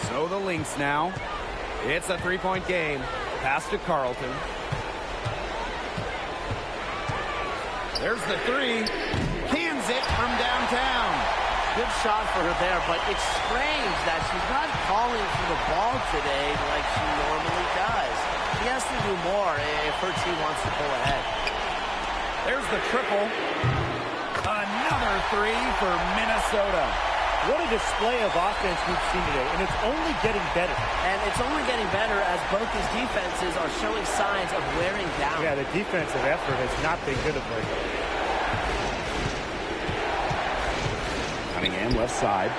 S1: So the Lynx now. It's a 3-point game. Pass to Carlton. There's the three. Cans it from downtown.
S2: Good shot for her there, but it's strange that she's not calling for the ball today like she normally does. She has to do more if her team wants to pull ahead.
S1: There's the triple. Another three for Minnesota.
S3: What a display of offense we've seen today, and it's only getting better.
S2: And it's only getting better as both these defenses are showing signs of wearing down.
S3: Yeah, the defensive effort has not been good of late.
S1: Cunningham left side.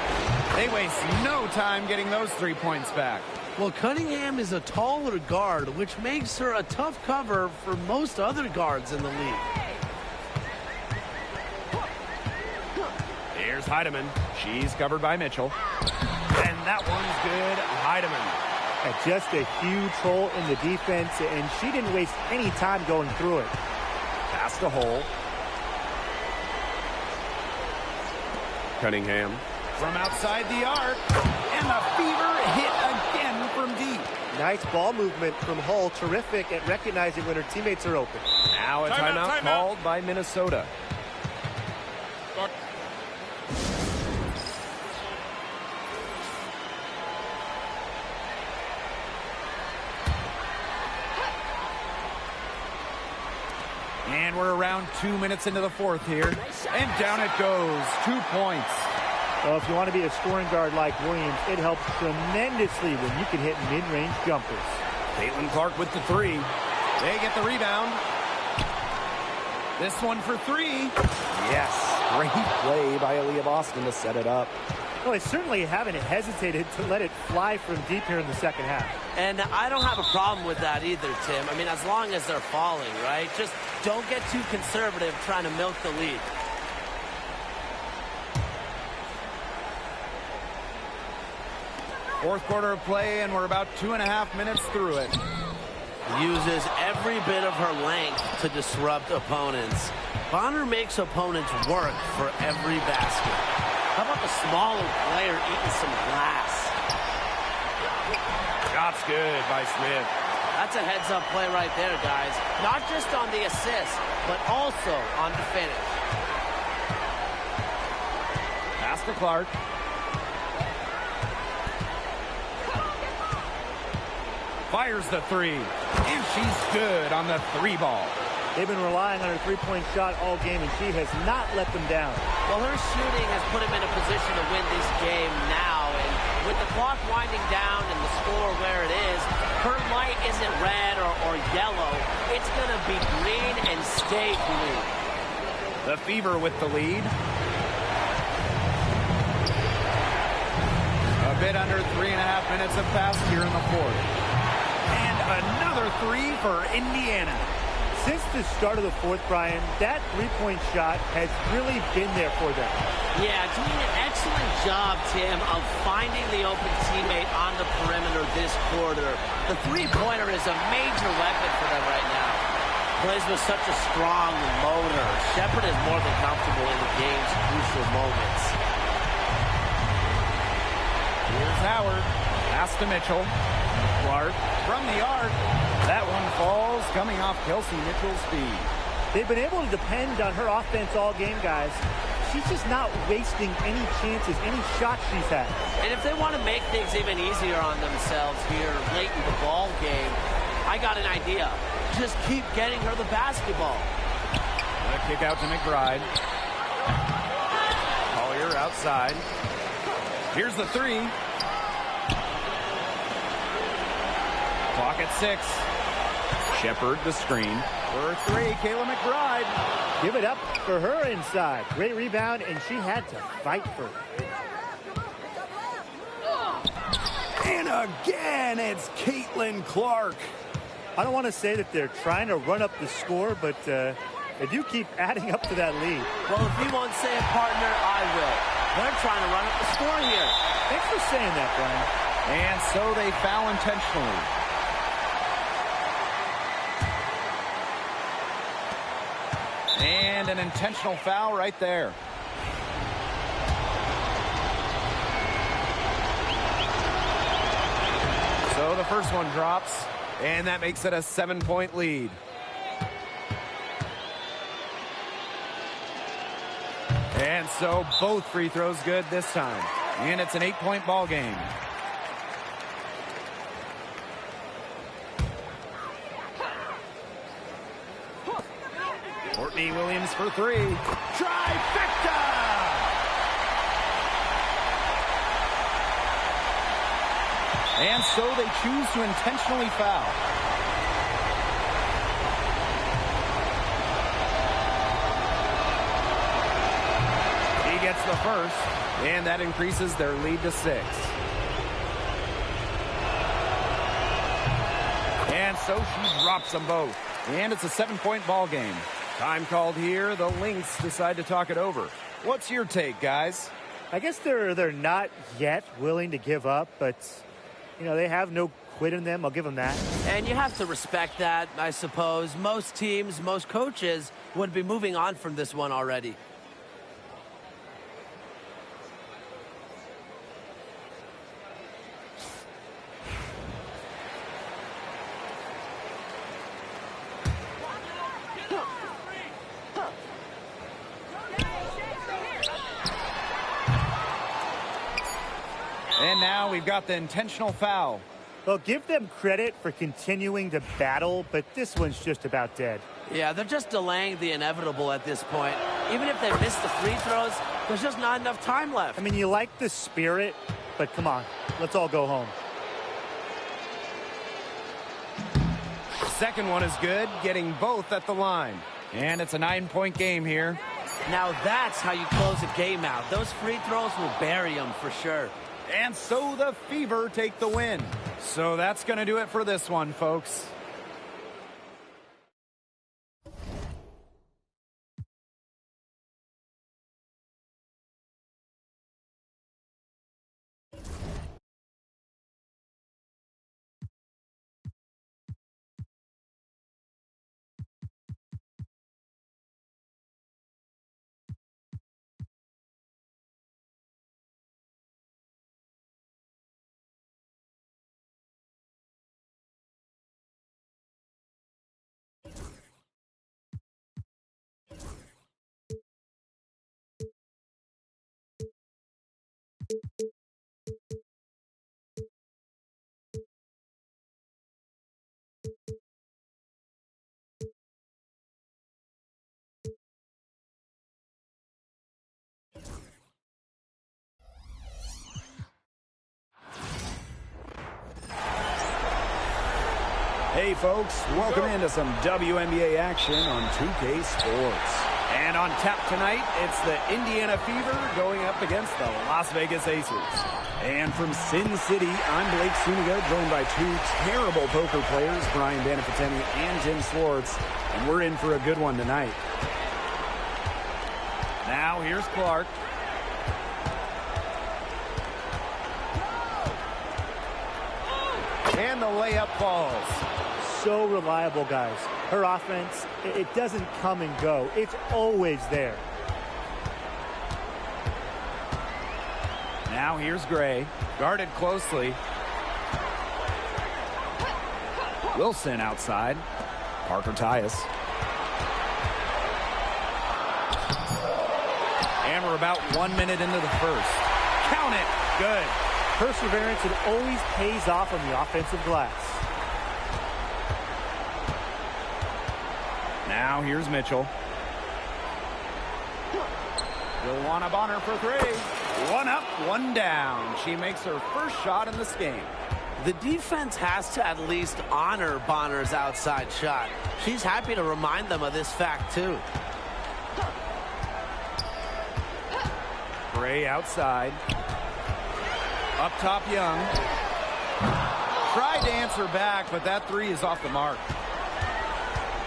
S1: They waste no time getting those 3 points back.
S4: Well, Cunningham is a taller guard, which makes her a tough cover for most other guards in the league.
S1: Here's Heidemann. She's covered by Mitchell. And that one's good. Heidemann.
S3: Just a huge hole in the defense, and she didn't waste any time going through it.
S1: Pass to Hole. Cunningham from outside the arc, and the fever
S3: Nice ball movement from Hull. Terrific at recognizing when her teammates are open.
S1: Now a timeout called by Minnesota. And we're around 2 minutes into the fourth here. And down it goes. 2 points.
S3: Well, if you want to be a scoring guard like Williams, it helps tremendously when you can hit mid-range jumpers.
S1: Caitlin Clark with the three. They get the rebound. This one for three. Yes. Great play by Aaliyah Boston to set it up.
S3: Well, they certainly haven't hesitated to let it fly from deep here in the second half.
S2: And I don't have a problem with that either, Tim. I mean, as long as they're falling, right? Just don't get too conservative trying to milk the lead.
S1: Fourth quarter of play, and we're about 2.5 minutes through it.
S2: Uses every bit of her length to disrupt opponents. Bonner makes opponents work for every basket. How about the smaller player eating some glass?
S1: Shot's good by Smith.
S2: That's a heads-up play right there, guys. Not just on the assist, but also on the finish.
S1: Pass to Clark. Fires the three. And she's good on the three ball.
S3: They've been relying on her three-point shot all game, and she has not let them down.
S2: Well, her shooting has put them in a position to win this game now. And with the clock winding down and the score where it is, her light isn't red or yellow. It's going to be green and stay green.
S1: The Fever with the lead. A bit under 3.5 minutes have passed here in the fourth. And another three for Indiana.
S3: Since the start of the fourth, Brian, that three-point shot has really been there for them.
S2: Yeah, doing an excellent job, Tim, of finding the open teammate on the perimeter this quarter. The three-pointer is a major weapon for them right now. Plays with such a strong motor. Shepherd is more than comfortable in the game's crucial moments.
S1: Here's Howard. Pass to Mitchell. Clark from the arc. That one falls, coming off Kelsey Mitchell's feed.
S3: They've been able to depend on her offense all game, guys. She's just not wasting any chances, any shots she's had.
S2: And if they want to make things even easier on themselves here late in the ball game, I got an idea. Just keep getting her the basketball.
S1: A kick out to McBride. Collier outside. Here's the three. Clock at 6. Shepherd the screen. For three, Kayla McBride.
S3: Give it up for her inside. Great rebound, and she had to fight for it.
S1: And again, it's Caitlin Clark.
S3: I don't want to say that they're trying to run up the score, but they do keep adding up to that lead.
S2: Well, if you won't say it, partner, I will. They're trying to run up the score here.
S3: Thanks for saying that, Brian.
S1: And so they foul intentionally. And an intentional foul right there. So the first one drops, and that makes it a 7-point lead. And so both free throws good this time. And it's an 8-point ball game. Courtney Williams for three. Trifecta! And so they choose to intentionally foul. He gets the first, and that increases their lead to 6. And so she drops them both. And it's a 7-point ball game. Time called here. The Lynx decide to talk it over. What's your take, guys?
S3: I guess they're not yet willing to give up, but, you know, they have no quit in them. I'll give them that.
S2: And you have to respect that, I suppose. Most teams, most coaches would be moving on from this one already.
S1: we've got the intentional foul.
S3: Well, give them credit for continuing to battle, but this one's just about dead.
S2: Yeah, they're just delaying the inevitable at this point. Even if they miss the free throws, there's just not enough time left.
S3: I mean, you like the spirit, but come on, let's all go home.
S1: Second one is good, getting both at the line. And it's a 9-point game here.
S2: Now that's how you close a game out. Those free throws will bury them for sure.
S1: And so the Fever take the win. So that's going to do it for this one, folks. Hey folks, welcome into some WNBA action on 2K Sports. And on tap tonight, it's the Indiana Fever going up against the Las Vegas Aces. And from Sin City, I'm Blake Suniga, joined by two terrible poker players, Brian Banafiteni and Tim Swartz. And we're in for a good one tonight. Now here's Clark. And the layup falls.
S3: So reliable, guys. Her offense, it doesn't come and go. It's always there.
S1: Now here's Gray, guarded closely. Wilson outside. Parker Tyus. And we're about 1 minute into the first. Count it. Good.
S3: Perseverance, it always pays off on the offensive glass.
S1: Now here's Mitchell. Joanna Bonner for three. One up, one down. She makes her first shot in this game.
S2: The defense has to at least honor Bonner's outside shot. She's happy to remind them of this fact, too.
S1: Gray outside. Up top, Young. Tried to answer back, but that three is off the mark.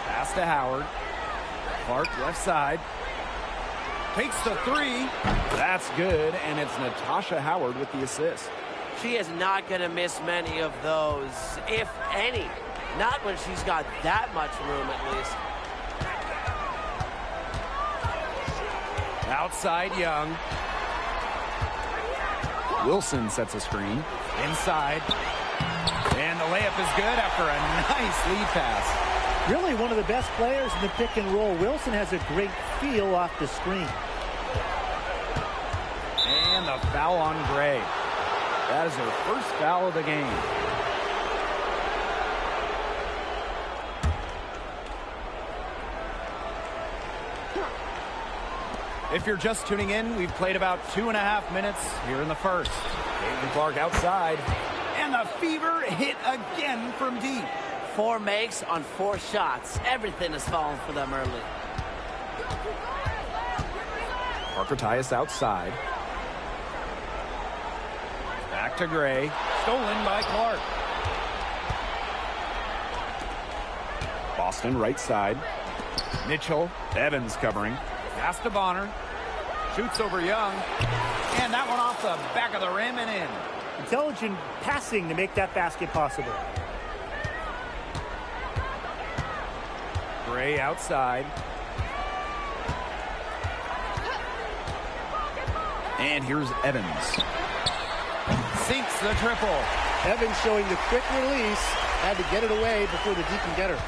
S1: Pass to Howard. Clark left side. Takes the three. That's good, and it's Natasha Howard with the assist.
S2: She is not going to miss many of those, if any. Not when she's got that much room, at least.
S1: Outside, Young. Wilson sets a screen. Inside. And the layup is good after a nice lead pass.
S3: Really one of the best players in the pick and roll. Wilson has a great feel off the screen.
S1: And the foul on Gray. That is her first foul of the game. If you're just tuning in, we've played about 2.5 minutes here in the first. Caitlin Clark outside. And the Fever hit again from deep.
S2: 4 makes on 4 shots. Everything has fallen for them early.
S1: Parker Tyus outside. Back to Gray. Stolen by Clark. Boston right side. Mitchell. Evans covering. Pass to Bonner. Shoots over Young. And that one off the back of the rim and in.
S3: Intelligent passing to make that basket possible.
S1: Gray outside. And here's Evans. Sinks the triple.
S5: Evans showing the quick release. Had to get it away before the D can get her.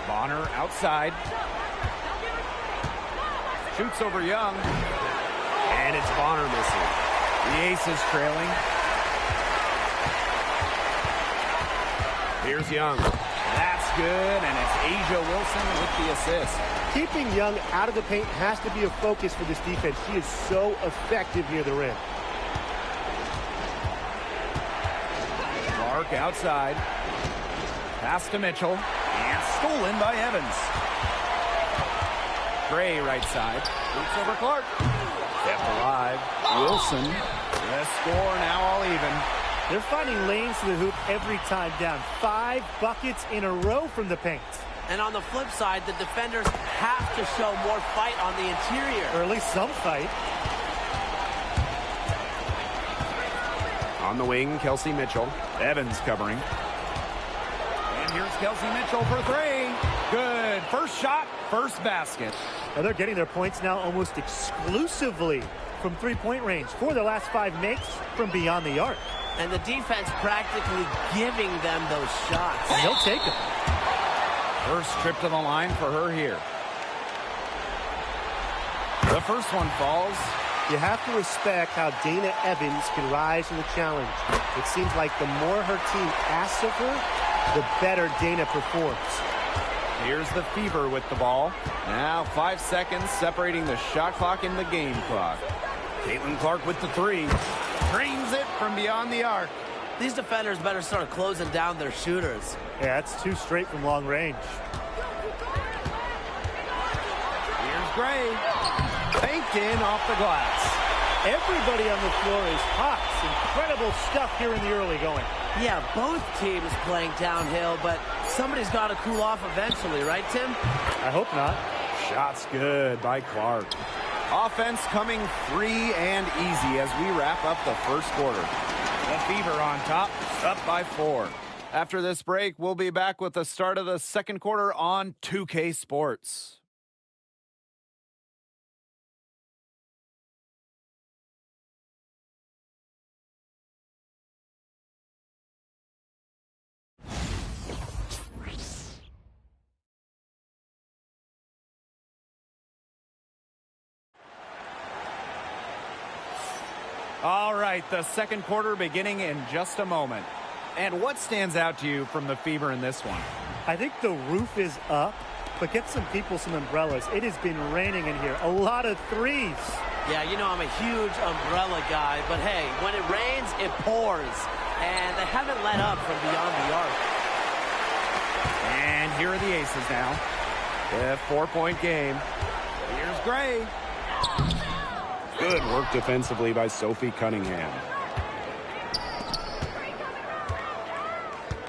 S1: Bonner outside. Shoots over Young. And it's Bonner missing. The Aces trailing. Here's Young. That's good, and it's Asia Wilson with the assist.
S5: Keeping Young out of the paint has to be a focus for this defense. She is so effective near the rim.
S1: Clark outside. Pass to Mitchell. And stolen by Evans. Gray right side. Boots over Clark. Kept alive. Wilson. The score now all even.
S3: They're finding lanes to the hoop every time down. 5 buckets in a row from the paint.
S2: And on the flip side, the defenders have to show more fight on the interior.
S3: Or at least some fight.
S1: On the wing, Kelsey Mitchell. Evans covering. And here's Kelsey Mitchell for 3. Good. First shot, first basket.
S3: Well, they're getting their points now almost exclusively from three-point range. 4 of their last 5 makes from beyond the arc.
S2: And the defense practically giving them those shots.
S3: And they'll take them.
S1: First trip to the line for her here. The first one falls.
S5: You have to respect how Dana Evans can rise to the challenge. It seems like the more her team asks of her, the better Dana performs.
S1: Here's the Fever with the ball. Now 5 seconds separating the shot clock and the game clock. Caitlin Clark with the 3. Drains it from beyond the arc.
S2: These defenders better start closing down their shooters.
S3: Yeah, it's 2 straight from long range.
S1: Here's Gray. Banked in off the glass.
S3: Everybody on the floor is hot. Incredible stuff here in the early going.
S2: Yeah, both teams playing downhill, but somebody's got to cool off eventually, right, Tim?
S3: I hope not.
S1: Shots good by Clark. Offense coming free and easy as we wrap up the first quarter. The Fever on top, up by 4. After this break, we'll be back with the start of the second quarter on 2K Sports. All right, the second quarter beginning in just a moment. And what stands out to you from the Fever in this one?
S3: I think the roof is up, but get some people some umbrellas. It has been raining in here. A lot of threes.
S2: Yeah, you know I'm a huge umbrella guy, but hey, when it rains, it pours. And they haven't let up from beyond the arc.
S1: And here are the Aces now. The 4-point game. Here's Gray. Good work defensively by Sophie Cunningham.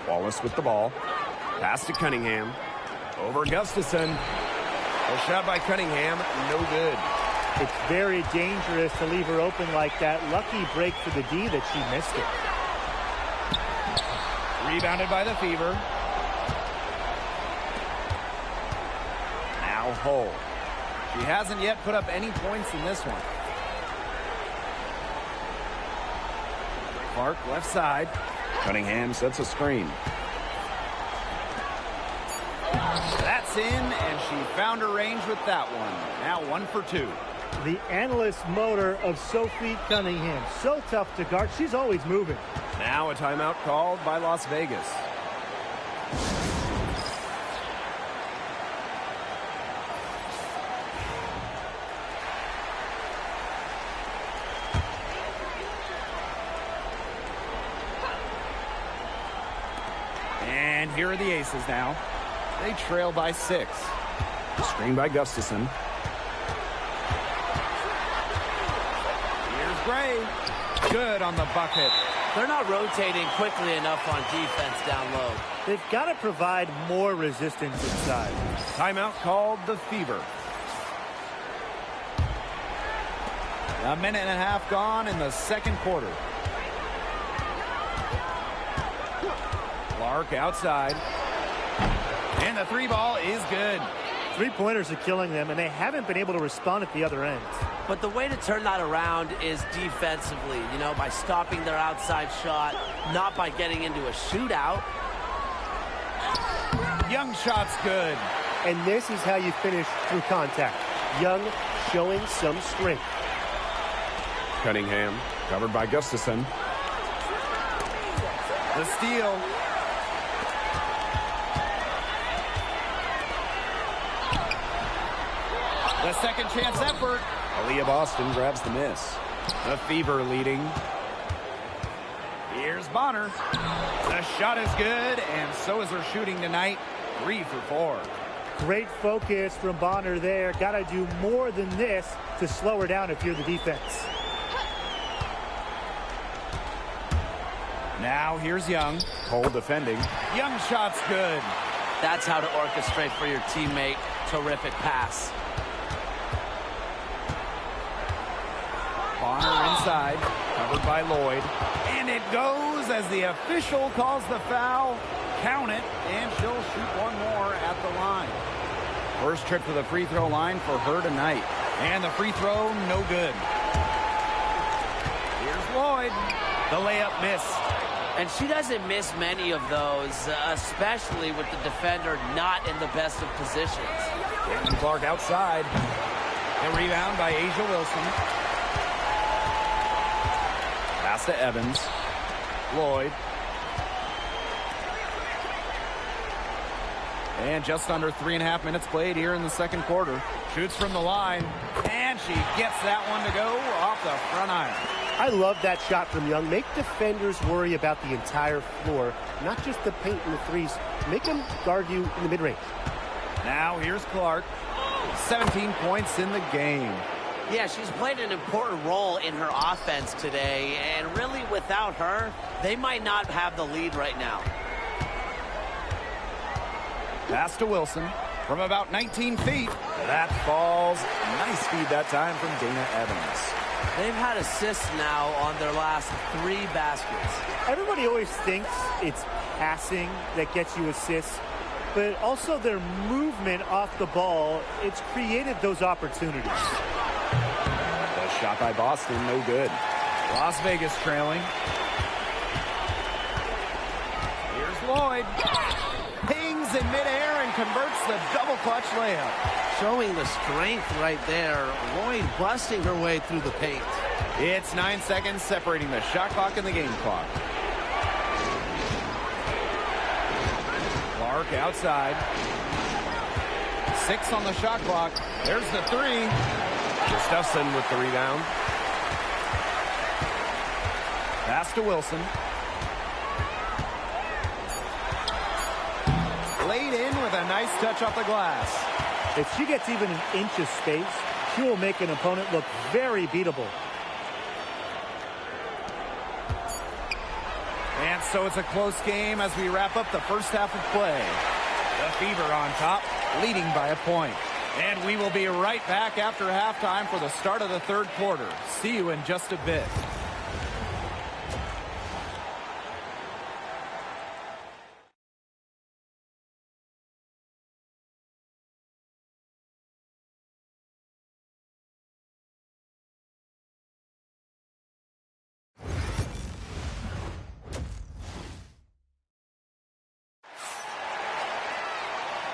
S1: Wallace with the ball. Pass to Cunningham. Over Gustafson. A shot by Cunningham. No good.
S3: It's very dangerous to leave her open like that. Lucky break for the D that she missed it.
S1: Rebounded by the Fever. Now Hull. She hasn't yet put up any points in this one. Clark left side. Cunningham sets a screen. That's in, and she found her range with that one. Now 1 for 2.
S3: The endless motor of Sophie Cunningham. So tough to guard. She's always moving.
S1: Now a timeout called by Las Vegas. And here are the Aces now. They trail by 6. Screen by Gustafson. Here's Gray. Good on the bucket.
S2: They're not rotating quickly enough on defense down low.
S3: They've got to provide more resistance inside.
S1: Timeout called the Fever. A minute and a half gone in the second quarter. Clark outside. And the 3 ball is good.
S3: 3-pointers are killing them, and they haven't been able to respond at the other end.
S2: But the way to turn that around is defensively, you know, by stopping their outside shot, not by getting into a shootout.
S1: Young shot's good.
S5: And this is how you finish through contact. Young showing some strength.
S1: Cunningham, covered by Gustafson. The steal. The second chance effort. Aaliyah Boston grabs the miss. The Fever leading. Here's Bonner. The shot is good, and so is her shooting tonight. 3 for 4.
S3: Great focus from Bonner there. Got to do more than this to slow her down if you're the defense.
S1: Now here's Young. Cole defending. Young shot's good.
S2: That's how to orchestrate for your teammate. Terrific pass.
S1: Bonner inside, covered by Lloyd. And it goes as the official calls the foul. Count it, and she'll shoot one more at the line. First trip to the free throw line for her tonight. And the free throw, no good. Here's Lloyd. The layup missed.
S2: And she doesn't miss many of those, especially with the defender not in the best of positions.
S1: Caitlin Clark outside. The rebound by A'ja Wilson. Pass to Evans. Lloyd. And just under 3.5 minutes played here in the second quarter. Shoots from the line. And she gets that one to go off the front iron.
S5: I love that shot from Young. Make defenders worry about the entire floor, not just the paint and the threes. Make them guard you in the mid-range.
S1: Now here's Clark. 17 points in the game.
S2: Yeah, she's played an important role in her offense today, and really without her, they might not have the lead right now.
S1: Pass to Wilson from about 19 feet. That falls. Nice feed that time from Dana Evans.
S2: They've had assists now on their last 3 baskets.
S3: Everybody always thinks it's passing that gets you assists, but also their movement off the ball, it's created those opportunities.
S1: The shot by Boston, no good. Las Vegas trailing. Here's Lloyd. Pings in midair and converts the double clutch layup.
S4: Showing the strength right there. Lloyd busting her way through the paint.
S1: It's 9 seconds separating the shot clock and the game clock. Clark outside. 6 on the shot clock. There's the 3. Gustafson with the rebound. Pass to Wilson. Laid in with a nice touch off the glass.
S3: If she gets even an inch of space, she will make an opponent look very beatable.
S1: And so it's a close game as we wrap up the first half of play. The Fever on top, leading by a point. And we will be right back after halftime for the start of the third quarter. See you in just a bit.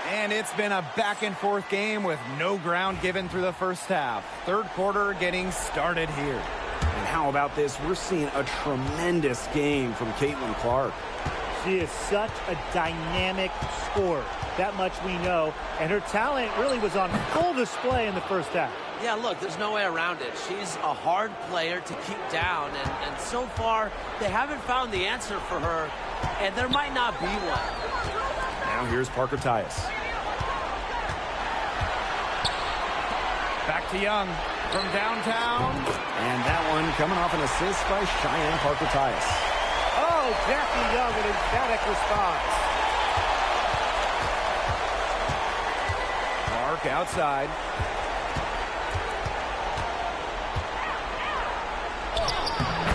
S1: And it's been a back-and-forth game with no ground given through the first half. Third quarter getting started here. And how about this? We're seeing a tremendous game from Caitlin Clark.
S3: She is such a dynamic scorer. That much we know. And her talent really was on full display in the first half.
S2: Yeah, look, there's no way around it. She's a hard player to keep down, and so far, they haven't found the answer for her, and there might not be one.
S1: Now here's Parker Tyus. Back to Young from downtown. And that one coming off an assist by Cheyenne Parker Tyus.
S5: Oh, Jackie Young, an emphatic response.
S1: Clark outside.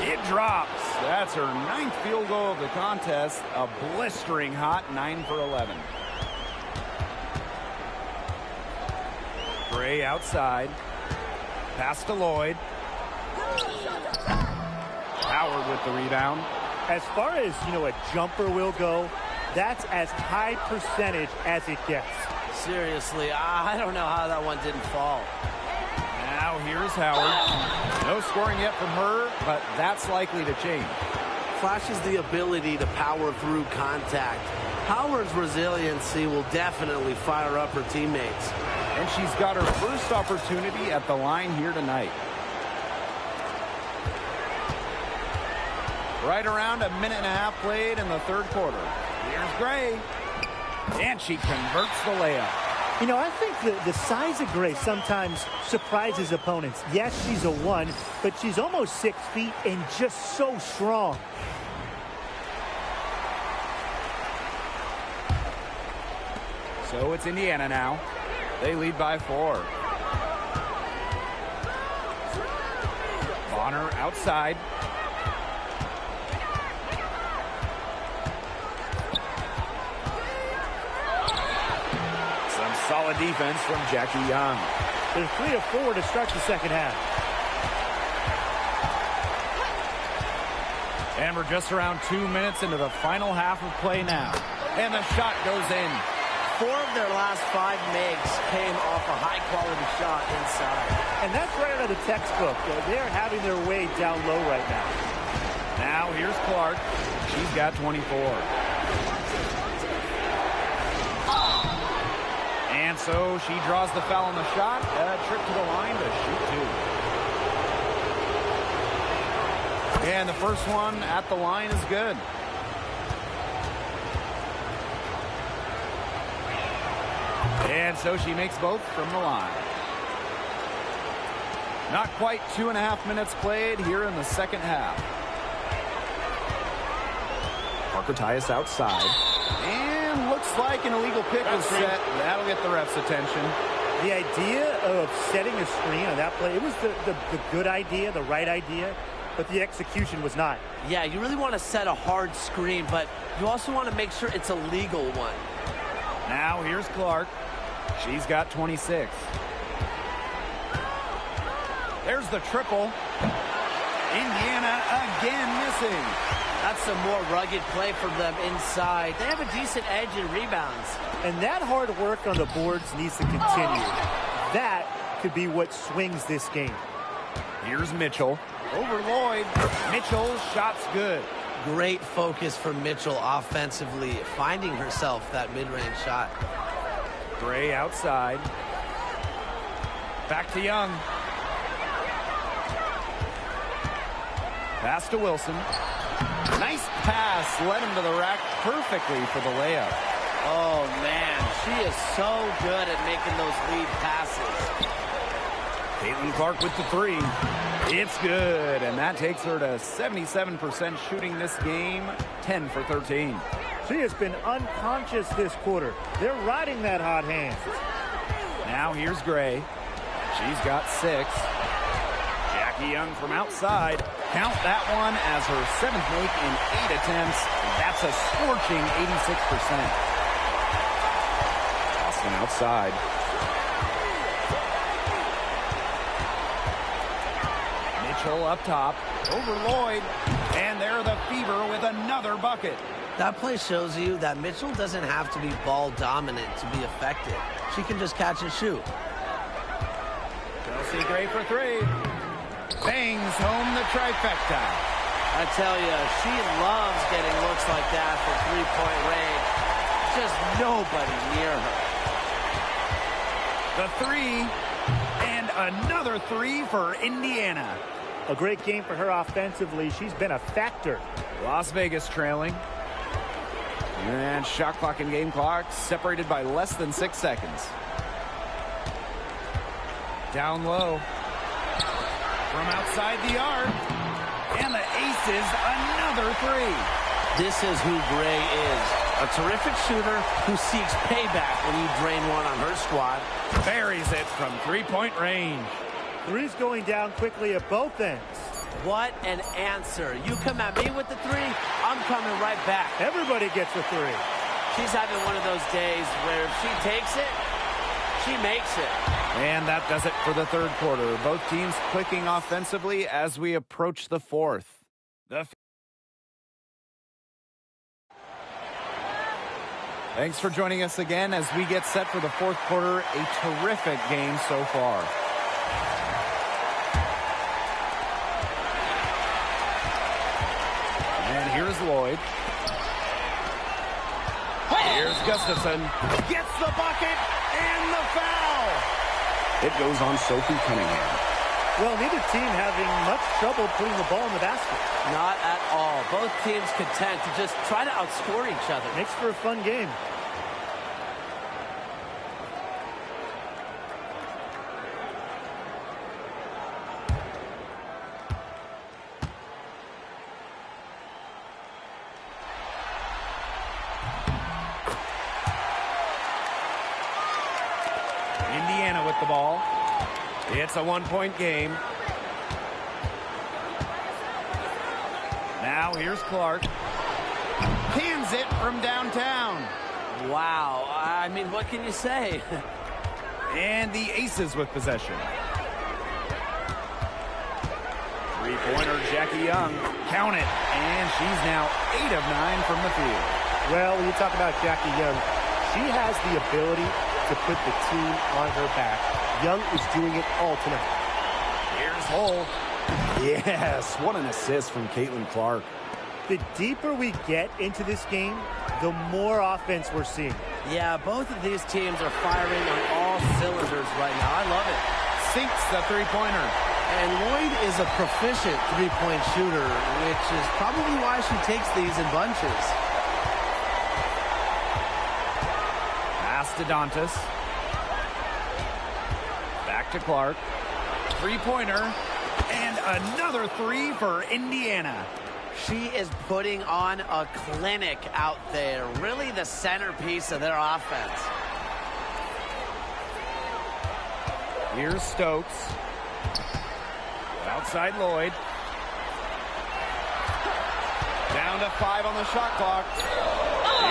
S1: It drops. That's her 9th field goal of the contest. A blistering hot 9 for 11. Gray outside. Pass to Lloyd. Howard with the rebound.
S3: As far as, a jumper will go, that's as high percentage as it gets.
S2: Seriously, I don't know how that one didn't fall.
S1: Now here's Howard. No scoring yet from her, but that's likely to change.
S4: Flashes the ability to power through contact. Howard's resiliency will definitely fire up her teammates.
S1: And she's got her first opportunity at the line here tonight. Right around a minute and a half played in the third quarter. Here's Gray. And she converts the layup.
S3: You know, I think the size of Gray sometimes surprises opponents. Yes, she's a 1, but she's almost 6 feet and just so strong.
S1: So it's Indiana now. They lead by 4. Bonner outside. Some solid defense from Jackie Young.
S3: There's 3 of 4 to start the second half.
S1: And we're just around 2 minutes into the final half of play now. And the shot goes in.
S2: 4 of their last 5 makes came off a high-quality shot inside.
S3: And that's right out of the textbook. They're having their way down low right now.
S1: Now here's Clark. She's got 24. And so she draws the foul on the shot. A trip to the line to shoot 2. And the first one at the line is good. And so she makes both from the line. Not quite 2.5 minutes played here in the second half. Parker Tyus outside. And looks like an illegal pick was set. That'll get the ref's attention.
S3: The idea of setting a screen on that play, it was the good idea, the right idea, but the execution was not.
S2: Yeah, you really want to set a hard screen, but you also want to make sure it's a legal one.
S1: Now here's Clark. She's got 26. There's the triple. Indiana again missing.
S2: That's some more rugged play from them inside. They have a decent edge in rebounds.
S3: And that hard work on the boards needs to continue. That could be what swings this game.
S1: Here's Mitchell. Over Lloyd. Mitchell's shot's good.
S2: Great focus from Mitchell offensively, finding herself that mid-range shot.
S1: Gray outside. Back to Young. Pass to Wilson. Nice pass. Led him to the rack perfectly for the layup.
S2: Oh, man. She is so good at making those lead passes.
S1: Caitlin Clark with the 3. It's good, and that takes her to 77% shooting this game, 10 for 13.
S3: She has been unconscious this quarter. They're riding that hot hand.
S1: Now here's Gray. She's got 6. Jackie Young from outside. Count that one as her 7th make in 8 attempts. That's a scorching 86%. Austin outside. Mitchell up top. Over Lloyd. And there the Fever with another bucket.
S2: That play shows you that Mitchell doesn't have to be ball dominant to be effective. She can just catch and shoot.
S1: Chelsea Gray for 3. Bangs home the trifecta.
S2: I tell you, she loves getting looks like that from three-point range. Just nobody near her.
S1: The 3. And another 3 for Indiana.
S3: A great game for her offensively. She's been a factor.
S1: Las Vegas trailing. And shot clock and game clock separated by less than 6 seconds. Down low. From outside the arc. And the aces, another 3.
S2: This is who Gray is. A terrific shooter who seeks payback when you drain one on her squad.
S1: Buries it from three-point range.
S3: 3's going down quickly at both ends.
S2: What an answer. You come at me with the 3, I'm coming right back.
S3: Everybody gets a 3.
S2: She's having one of those days where if she takes it, she makes it.
S1: And that does it for the third quarter. Both teams clicking offensively as we approach the fourth. Thanks for joining us again as we get set for the fourth quarter. A terrific game so far. Lloyd. Here's Gustafson. Gets the bucket and the foul. It goes on Sophie Cunningham.
S3: Well, neither team having much trouble putting the ball in the basket.
S2: Not at all. Both teams content to just try to outscore each other.
S3: Makes for a fun game.
S1: Indiana with the ball. It's a one-point game. Now here's Clark. Cans it from downtown.
S2: Wow. I mean, what can you say?
S1: And the Aces with possession. Three-pointer, Jackie Young. Count it. And she's now 8 of 9 from the field.
S5: Well, when you talk about Jackie Young, she has the ability to put the team on her back. Young is doing it all tonight.
S1: Here's Hull. Yes, what an assist from Caitlin Clark.
S3: The deeper we get into this game, the more offense we're seeing.
S2: Yeah, both of these teams are firing on all cylinders right now. I love it.
S1: Sinks the three-pointer.
S4: And Lloyd is a proficient three-point shooter, which is probably why she takes these in bunches.
S1: Pass to Dantas. Back to Clark. Three-pointer. And another three for Indiana.
S2: She is putting on a clinic out there. Really the centerpiece of their offense.
S1: Here's Stokes. Outside Lloyd. Down to 5 on the shot clock.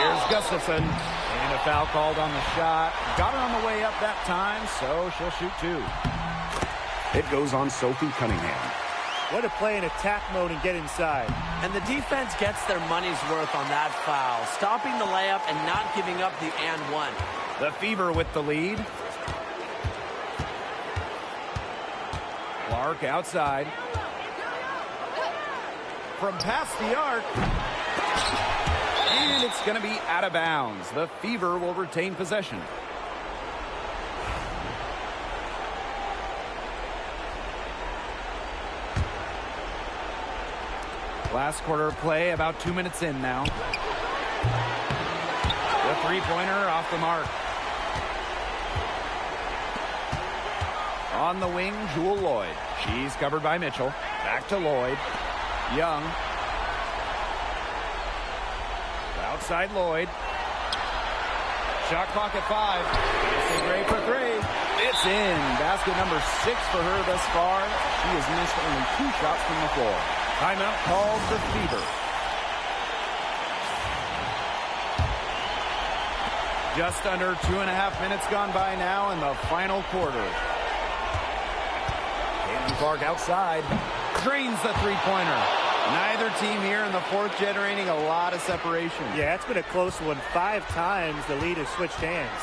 S1: Here's Gustafson. And a foul called on the shot. Got her on the way up that time, so she'll shoot 2. It goes on Sophie Cunningham.
S3: What a play in attack mode and get inside.
S2: And the defense gets their money's worth on that foul. Stopping the layup and not giving up the and one.
S1: The Fever with the lead. Clark outside. From past the arc. And it's going to be out of bounds. The Fever will retain possession. Last quarter of play, about 2 minutes in now. The three-pointer off the mark. On the wing, Jewel Lloyd. She's covered by Mitchell. Back to Lloyd. Young. Outside Lloyd. Shot clock at 5. It's a great for 3. It's in. Basket number 6 for her thus far. She has missed only 2 shots from the floor. Timeout called the Fever. Just under 2.5 minutes gone by now in the final quarter. Caitlin Clark outside. Drains the three-pointer. Neither team here in the fourth generating a lot of separation.
S3: Yeah, it's been a close one. 5 times the lead has switched hands.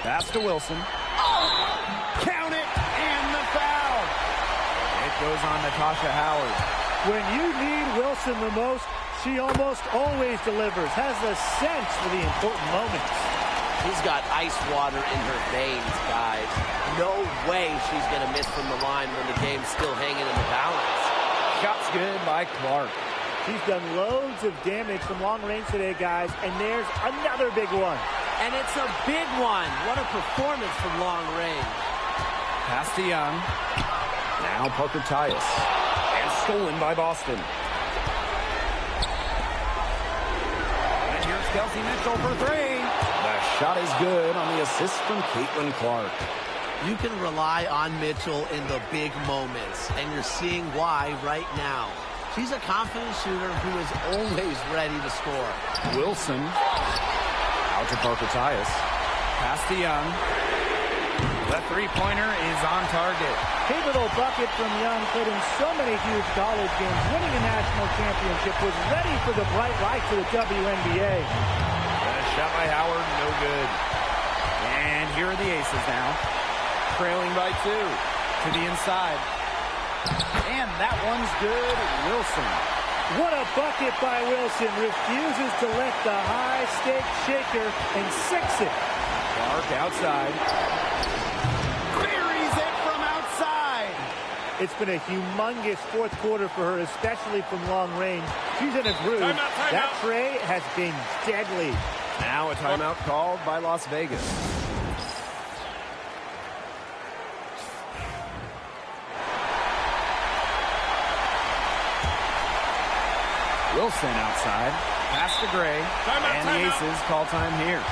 S1: Pass to Wilson. Count it, and the foul. It goes on Natasha Howard.
S3: When you need Wilson the most, she almost always delivers. Has a sense for the important moments.
S2: She's got ice water in her veins, guys. No way she's going to miss from the line when the game's still hanging in the balance.
S1: Shots good by Clark.
S3: She's done loads of damage from long range today, guys, and there's another big one.
S2: And it's a big one. What a performance from long range.
S1: Pass to Young. Now Parker Tyus. And stolen by Boston. And here's Kelsey Mitchell for 3. The shot is good on the assist from Caitlin Clark.
S4: You can rely on Mitchell in the big moments, and you're seeing why right now. She's a confident shooter who is always ready to score.
S1: Wilson. Out to Parker Tyus. Pass to Young. The three-pointer is on target.
S3: Pivotal bucket from Young, played in so many huge college games, winning a national championship, was ready for the bright lights of the WNBA.
S1: Shot by Howard, no good. And here are the Aces now. Trailing by 2 to the inside. And that one's good. Wilson.
S3: What a bucket by Wilson. Refuses to let the high-stake shaker and sinks it.
S1: Clark outside. Buries it from outside.
S3: It's been a humongous fourth quarter for her, especially from long range. She's in a groove.
S1: Timeout.
S3: That tray has been deadly.
S1: Now a timeout called by Las Vegas. Wilson outside. Pass to Gray. And the Aces call time here.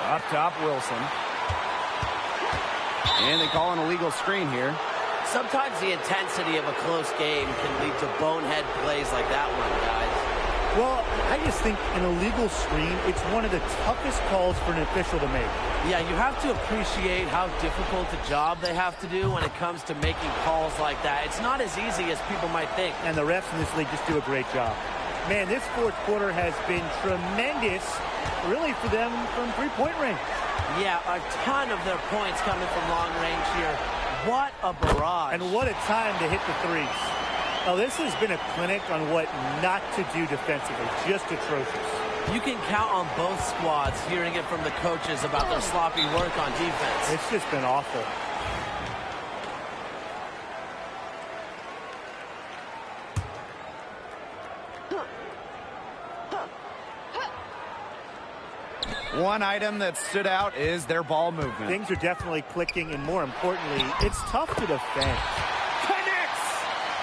S1: Up top, Wilson. And they call an illegal screen here.
S2: Sometimes the intensity of a close game can lead to bonehead plays like that one, guys.
S3: Well, I just think an illegal screen, it's one of the toughest calls for an official to make.
S2: Yeah, you have to appreciate how difficult a job they have to do when it comes to making calls like that. It's not as easy as people might think.
S3: And the refs in this league just do a great job. Man, this fourth quarter has been tremendous, really, for them from three-point range.
S2: Yeah, a ton of their points coming from long range here. What a barrage.
S3: And what a time to hit the threes. Now, this has been a clinic on what not to do defensively. Just atrocious.
S2: You can count on both squads hearing it from the coaches about their sloppy work on defense.
S3: It's just been awful.
S1: One item that stood out is their ball movement.
S3: Things are definitely clicking, and more importantly, it's tough to defend.
S1: Connects!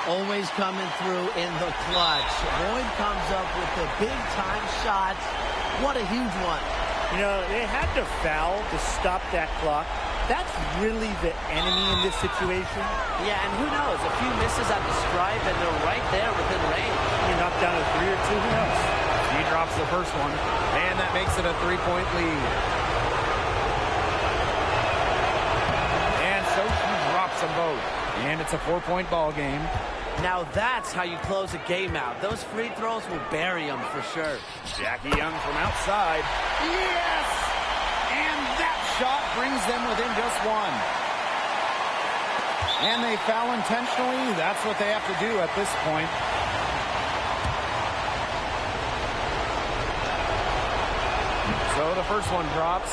S4: Always coming through in the clutch. Boyd comes up with the big-time shot. What a huge one.
S3: You know, they had to foul to stop that clock. That's really the enemy in this situation.
S2: Yeah, and who knows? A few misses at the stripe, and they're right there within range.
S3: You knock down a three or two, who knows?
S1: He drops the first one, and that makes it a three-point lead. And so she drops them both. And it's a four-point ball game.
S2: Now that's how you close a game out. Those free throws will bury them for sure.
S1: Jackie Young from outside. Yes! And that shot brings them within just one. And they foul intentionally. That's what they have to do at this point. So the first one drops,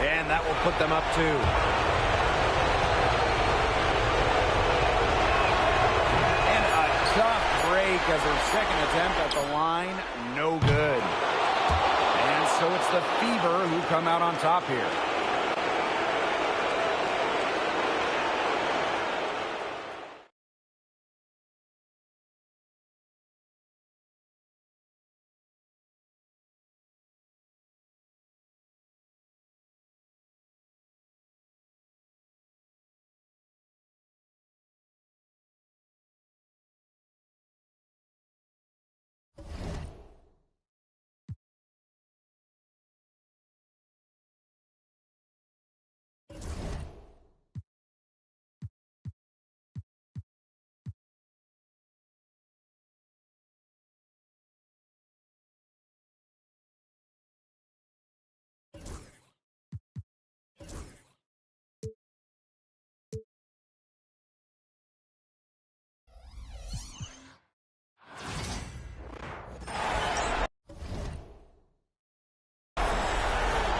S1: and that will put them up two. And a tough break as her second attempt at the line, no good. And so it's the Fever who come out on top here.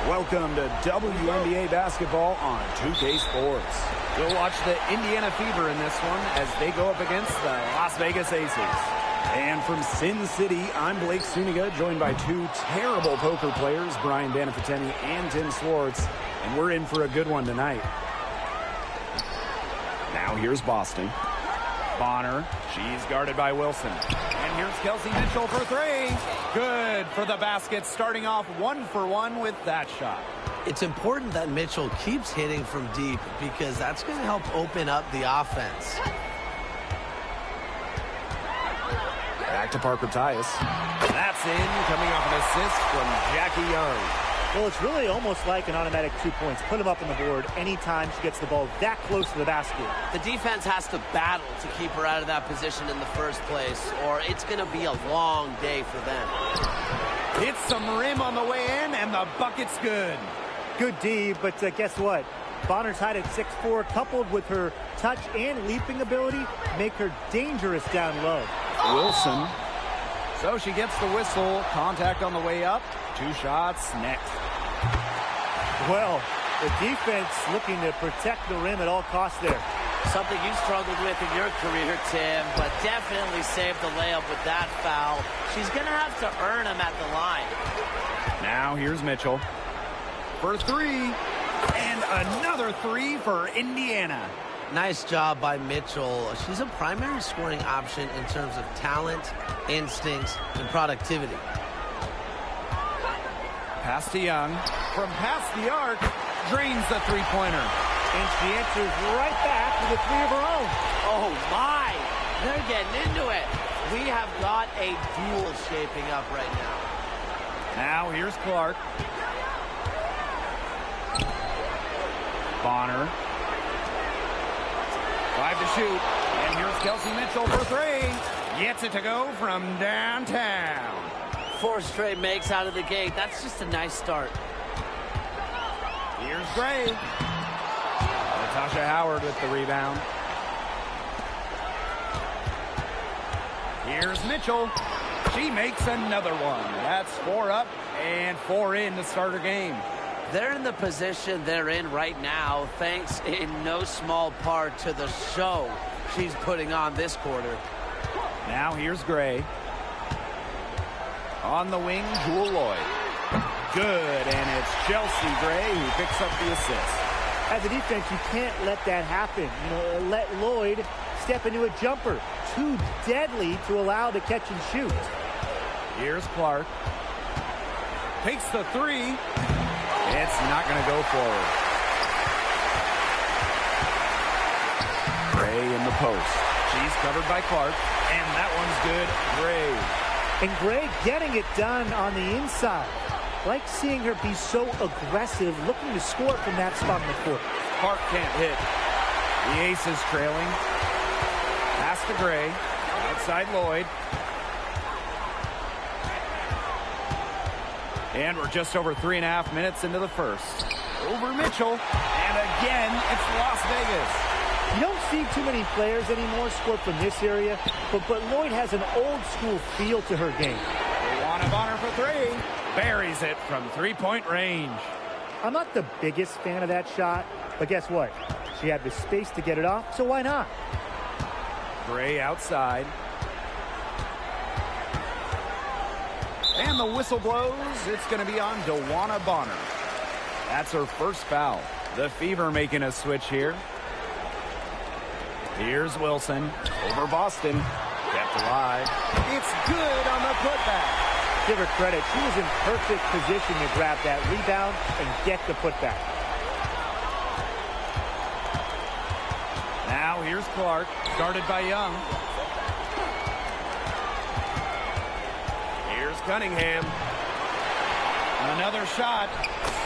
S1: Welcome to WNBA basketball on 2K Sports. We'll watch the Indiana Fever in this one as they go up against the Las Vegas Aces. And from Sin City, I'm Blake Suniga, joined by two terrible poker players, Brian Banafiteni and Tim Swartz. And we're in for a good one tonight. Now here's Boston. Bonner, she's guarded by Wilson. And here's Kelsey Mitchell for three. Good for the basket, starting off 1-for-1 with that shot.
S4: It's important that Mitchell keeps hitting from deep because that's going to help open up the offense.
S1: Back to Parker Tyus. That's in, coming off an assist from Jackie Young.
S3: Well, it's really almost like an automatic 2 points. Put them up on the board anytime she gets the ball that close to the basket.
S2: The defense has to battle to keep her out of that position in the first place, or it's going to be a long day for them.
S1: Hits some rim on the way in, and the bucket's good.
S3: Good D, but guess what? Bonner's height at 6'4", coupled with her touch and leaping ability, make her dangerous down low.
S1: Wilson. So she gets the whistle. Contact on the way up. 2 shots next.
S3: Well, the defense looking to protect the rim at all costs there.
S2: Something you struggled with in your career, Tim, but definitely saved the layup with that foul. She's going to have to earn him at the line.
S1: Now here's Mitchell for 3. And another 3 for Indiana.
S4: Nice job by Mitchell. She's a primary scoring option in terms of talent, instincts, and productivity.
S1: Pass to Young. From past the arc, drains the three-pointer.
S3: And she answers right back with a 3 of her own.
S2: Oh, my. They're getting into it. We have got a duel shaping up right now.
S1: Now here's Clark. Bonner. 5 to shoot. And here's Kelsey Mitchell for 3. Gets it to go from downtown.
S2: 4 straight makes out of the gate. That's just a nice start.
S1: Here's Gray. Natasha Howard with the rebound. Here's Mitchell. She makes another one. That's 4 up and 4 in to start her game.
S2: They're in the position they're in right now, thanks in no small part to the show she's putting on this quarter.
S1: Now here's Gray. On the wing, Jewel Lloyd. Good, and it's Chelsea Gray who picks up the assist.
S3: As a defense, you can't let that happen. Let Lloyd step into a jumper. Too deadly to allow the catch and shoot.
S1: Here's Clark. Takes the 3. It's not going to go forward. Gray in the post. She's covered by Clark, and that one's good. Gray.
S3: And Gray getting it done on the inside. Like seeing her be so aggressive, looking to score from that spot in the court.
S1: Clark can't hit. The ace is trailing. Pass to Gray. Outside Lloyd. And we're just over 3.5 minutes into the first. Over Mitchell. And again, it's Las Vegas.
S3: You don't see too many players anymore score from this area, but Lloyd has an old-school feel to her game.
S1: Luana Bonner for 3. Buries it from three-point range.
S3: I'm not the biggest fan of that shot, but guess what? She had the space to get it off, so why not?
S1: Gray outside. And the whistle blows. It's going to be on Luana Bonner. That's her first foul. The Fever making a switch here. Here's Wilson. Over Boston. Kept alive. It's good on the putback.
S3: Give her credit. She was in perfect position to grab that rebound and get the putback.
S1: Now here's Clark. Started by Young. Here's Cunningham. Another shot.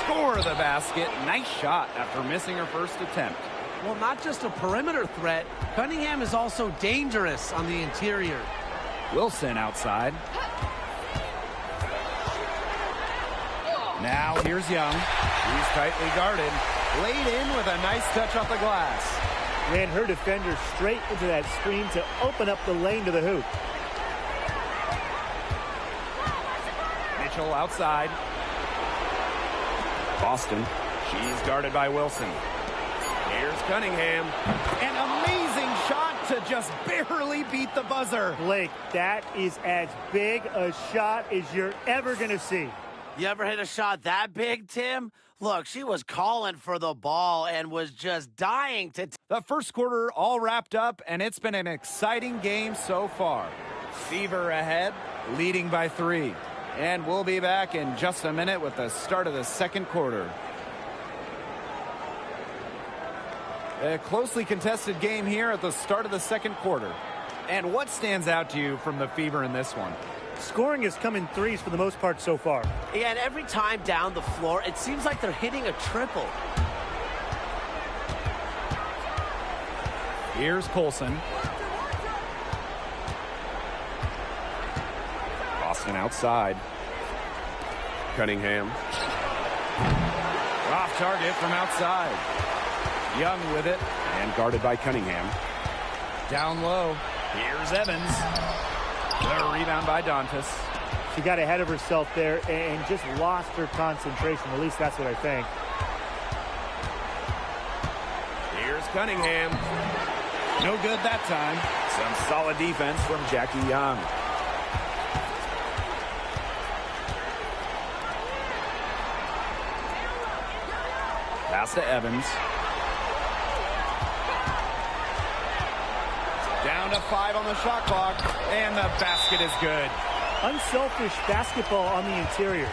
S1: Score the basket. Nice shot after missing her first attempt.
S4: Well, not just a perimeter threat. Cunningham is also dangerous on the interior.
S1: Wilson outside. Now here's Young. He's tightly guarded. Laid in with a nice touch off the glass.
S3: Ran her defender straight into that screen to open up the lane to the hoop.
S1: Mitchell outside. Boston. She's guarded by Wilson. Here's Cunningham. An amazing shot to just barely beat the buzzer.
S3: Blake, that is as big a shot as you're ever going to see.
S2: You ever hit a shot that big, Tim? Look, she was calling for the ball and was just dying to...
S1: The first quarter all wrapped up, and it's been an exciting game so far. Fever ahead, leading by 3. And we'll be back in just a minute with the start of the second quarter. A closely contested game here at the start of the second quarter. And what stands out to you from the Fever in this one?
S3: Scoring has come in threes for the most part so far.
S2: Yeah, and every time down the floor, it seems like they're hitting a triple.
S1: Here's Colson. Boston outside. Cunningham. Off target from outside. Young with it and guarded by Cunningham. Down low. Here's Evans. The rebound by Dantas.
S3: She got ahead of herself there and just lost her concentration. At least that's what I think.
S1: Here's Cunningham. No good that time. Some solid defense from Jackie Young. Pass to Evans. Down to 5 on the shot clock, and the basket is good.
S3: Unselfish basketball on the interior.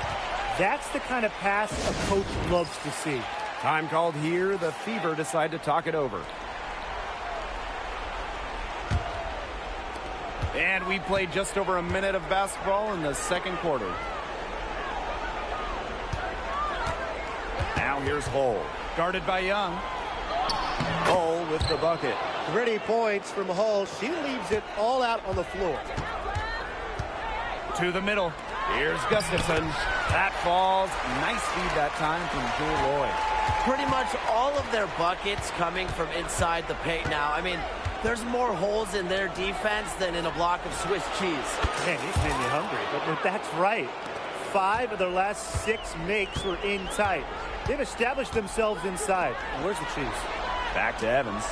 S3: That's the kind of pass a coach loves to see.
S1: Time called here. The Fever decide to talk it over. And we played just over a minute of basketball in the second quarter. Now here's Hull. Guarded by Young. Hull with the bucket.
S5: 3 points from Hull. She leaves it all out on the floor.
S1: To the middle. Here's Gustafson. That falls. Nice feed that time from Jewel Lloyd.
S2: Pretty much all of their buckets coming from inside the paint now. I mean, there's more holes in their defense than in a block of Swiss cheese.
S3: Man, these made me hungry, but that's right. 5 of their last 6 makes were in tight. They've established themselves inside. And where's the cheese?
S1: Back to Evans.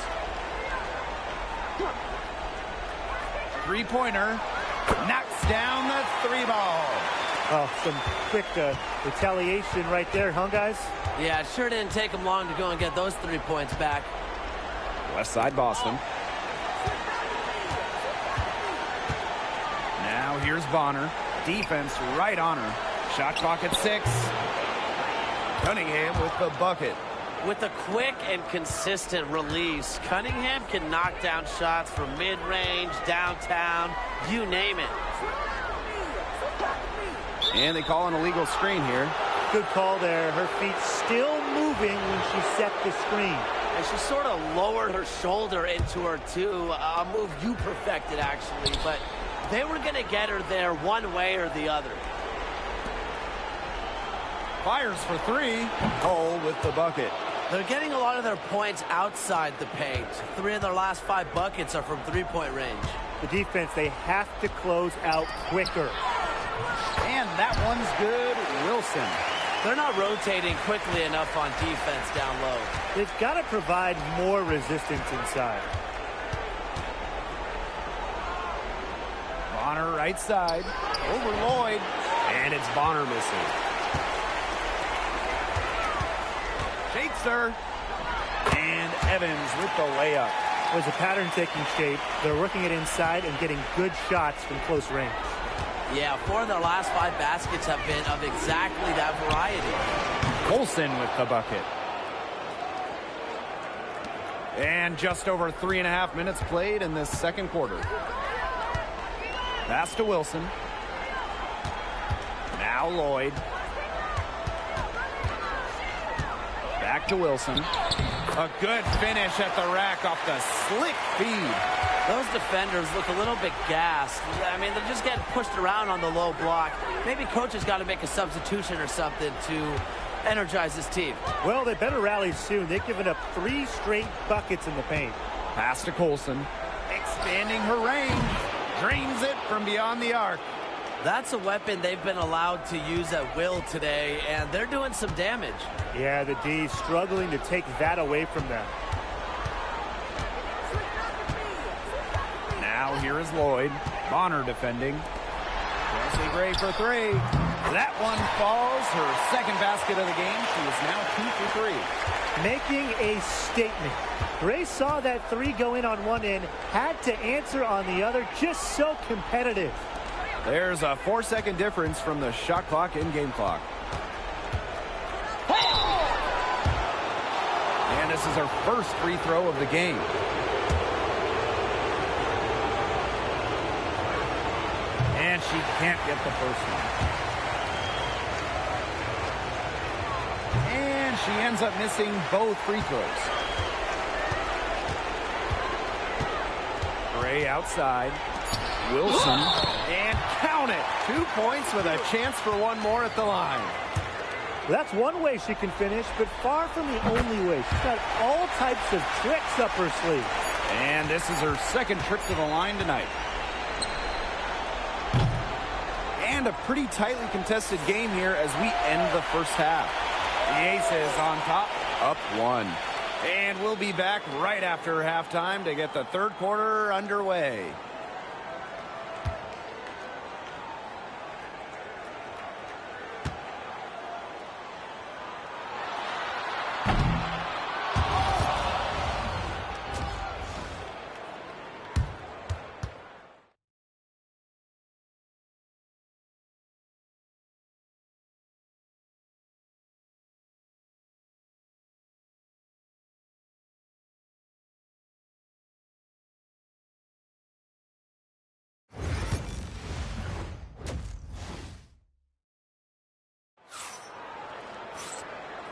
S1: Three-pointer. Knocks down the 3-ball.
S3: Oh, some quick retaliation right there, huh, guys?
S2: Yeah, it sure didn't take them long to go and get those 3 points back.
S1: West side Boston. Now here's Bonner. Defense right on her. Shot clock at 6. Cunningham with the bucket.
S2: With a quick and consistent release, Cunningham can knock down shots from mid-range, downtown, you name it.
S1: And they call an illegal screen here.
S3: Good call there. Her feet still moving when she set the screen.
S2: And she sort of lowered her shoulder into her, too. A move you perfected, actually. But they were going to get her there one way or the other.
S1: Fires for 3. Hull with the bucket.
S2: They're getting a lot of their points outside the paint. 3 of their last 5 buckets are from three-point range.
S3: The defense, they have to close out quicker.
S1: And that one's good. Wilson.
S2: They're not rotating quickly enough on defense down low.
S3: They've got to provide more resistance inside.
S1: Bonner right side. Over Lloyd. And it's Bonner missing. Shakes her. And Evans with the layup.
S3: There's a pattern taking shape. They're working it inside and getting good shots from close range.
S2: Yeah, 4 of their last 5 baskets have been of exactly that variety.
S1: Colson with the bucket. And just over 3.5 minutes played in this second quarter. Pass to Wilson. Now Lloyd. Back to Wilson. A good finish at the rack off the slick feed.
S2: Those defenders look a little bit gassed. I mean, they're just getting pushed around on the low block. Maybe coach has got to make a substitution or something to energize his team.
S3: Well, they better rally soon. They've given up 3 straight buckets in the paint.
S1: Pass to Colson. Expanding her range. Drains it from beyond the arc.
S2: That's a weapon they've been allowed to use at will today, and they're doing some damage.
S3: Yeah, the D struggling to take that away from them.
S1: Now here is Lloyd. Bonner defending. Chelsea Gray for 3. That one falls. Her second basket of the game. She is now 2 for 3.
S3: Making a statement. Gray saw that 3 go in on one end, had to answer on the other. Just so competitive.
S1: There's a 4-second difference from the shot clock and game clock. And this is her first free throw of the game. And she can't get the first one. And she ends up missing both free throws. Gray outside. Wilson. And count it. 2 points with a chance for one more at the line.
S3: That's one way she can finish, but far from the only way. She's got all types of tricks up her sleeve.
S1: And this is her second trip to the line tonight. And a pretty tightly contested game here as we end the first half. The Aces on top, up 1. And we'll be back right after halftime to get the third quarter underway.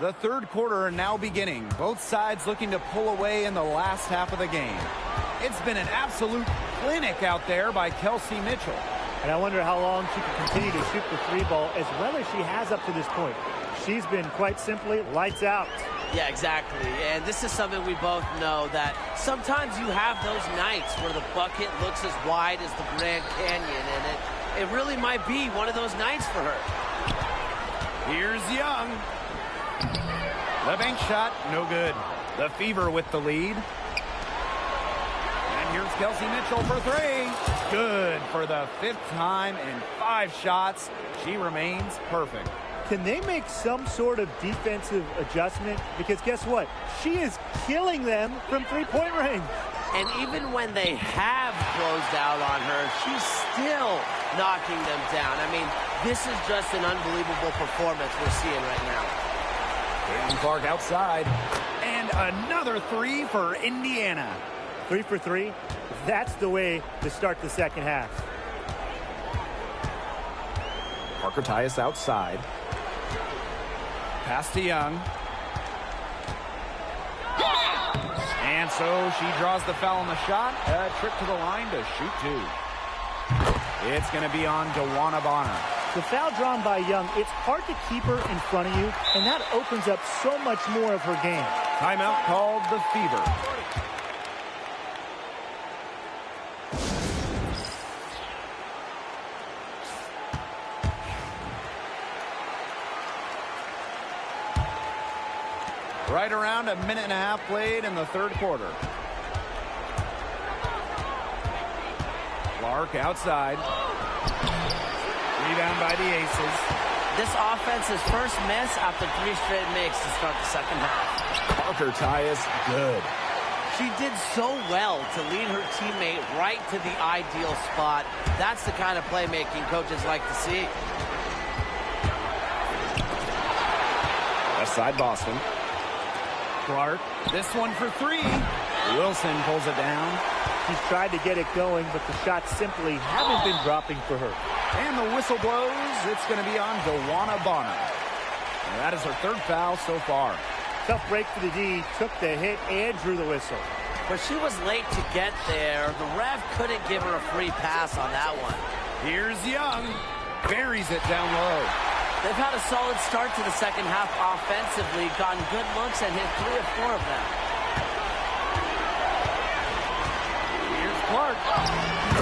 S1: The third quarter now beginning. Both sides looking to pull away in the last half of the game. It's been an absolute clinic out there by Kelsey Mitchell.
S3: And I wonder how long she can continue to shoot the three ball as well as she has up to this point. She's been quite simply lights out.
S2: Yeah, exactly. And this is something we both know, that sometimes you have those nights where the bucket looks as wide as the Grand Canyon, and it really might be one of those nights for her.
S1: Here's Young. The bank shot, no good. The Fever with the lead. And here's Kelsey Mitchell for 3. Good for the 5th time in 5 shots. She remains perfect.
S3: Can they make some sort of defensive adjustment? Because guess what? She is killing them from three-point range.
S2: And even when they have closed out on her, she's still knocking them down. I mean, this is just an unbelievable performance we're seeing right now.
S1: Caitlin Clark outside. And another 3 for Indiana.
S3: 3 for 3. That's the way to start the second half.
S1: Parker Tyus outside. Pass to Young. And so she draws the foul on the shot. A trip to the line to shoot 2. It's going to be on DeWanna Bonner.
S3: The foul drawn by Young, it's hard to keep her in front of you, and that opens up so much more of her game.
S1: Timeout called the Fever. Right around a minute and a half played in the third quarter. Clark outside. Rebound by the Aces.
S2: This offense's first miss after 3 straight makes to start the second half.
S1: Parker Tyus, good.
S2: She did so well to lead her teammate right to the ideal spot. That's the kind of playmaking coaches like to see.
S1: Left side Boston. Clark, this one for 3. Wilson pulls it down.
S3: She's tried to get it going, but the shots simply haven't been dropping for her.
S1: And the whistle blows. It's going to be on DeWanna Bonner. And that is her 3rd foul so far.
S3: Tough break for the D. Took the hit and drew the whistle.
S2: But she was late to get there. The ref couldn't give her a free pass on that one.
S1: Here's Young. Buries it down low.
S2: They've had a solid start to the second half offensively, gotten good looks and hit 3 or 4 of them.
S1: Here's Clark.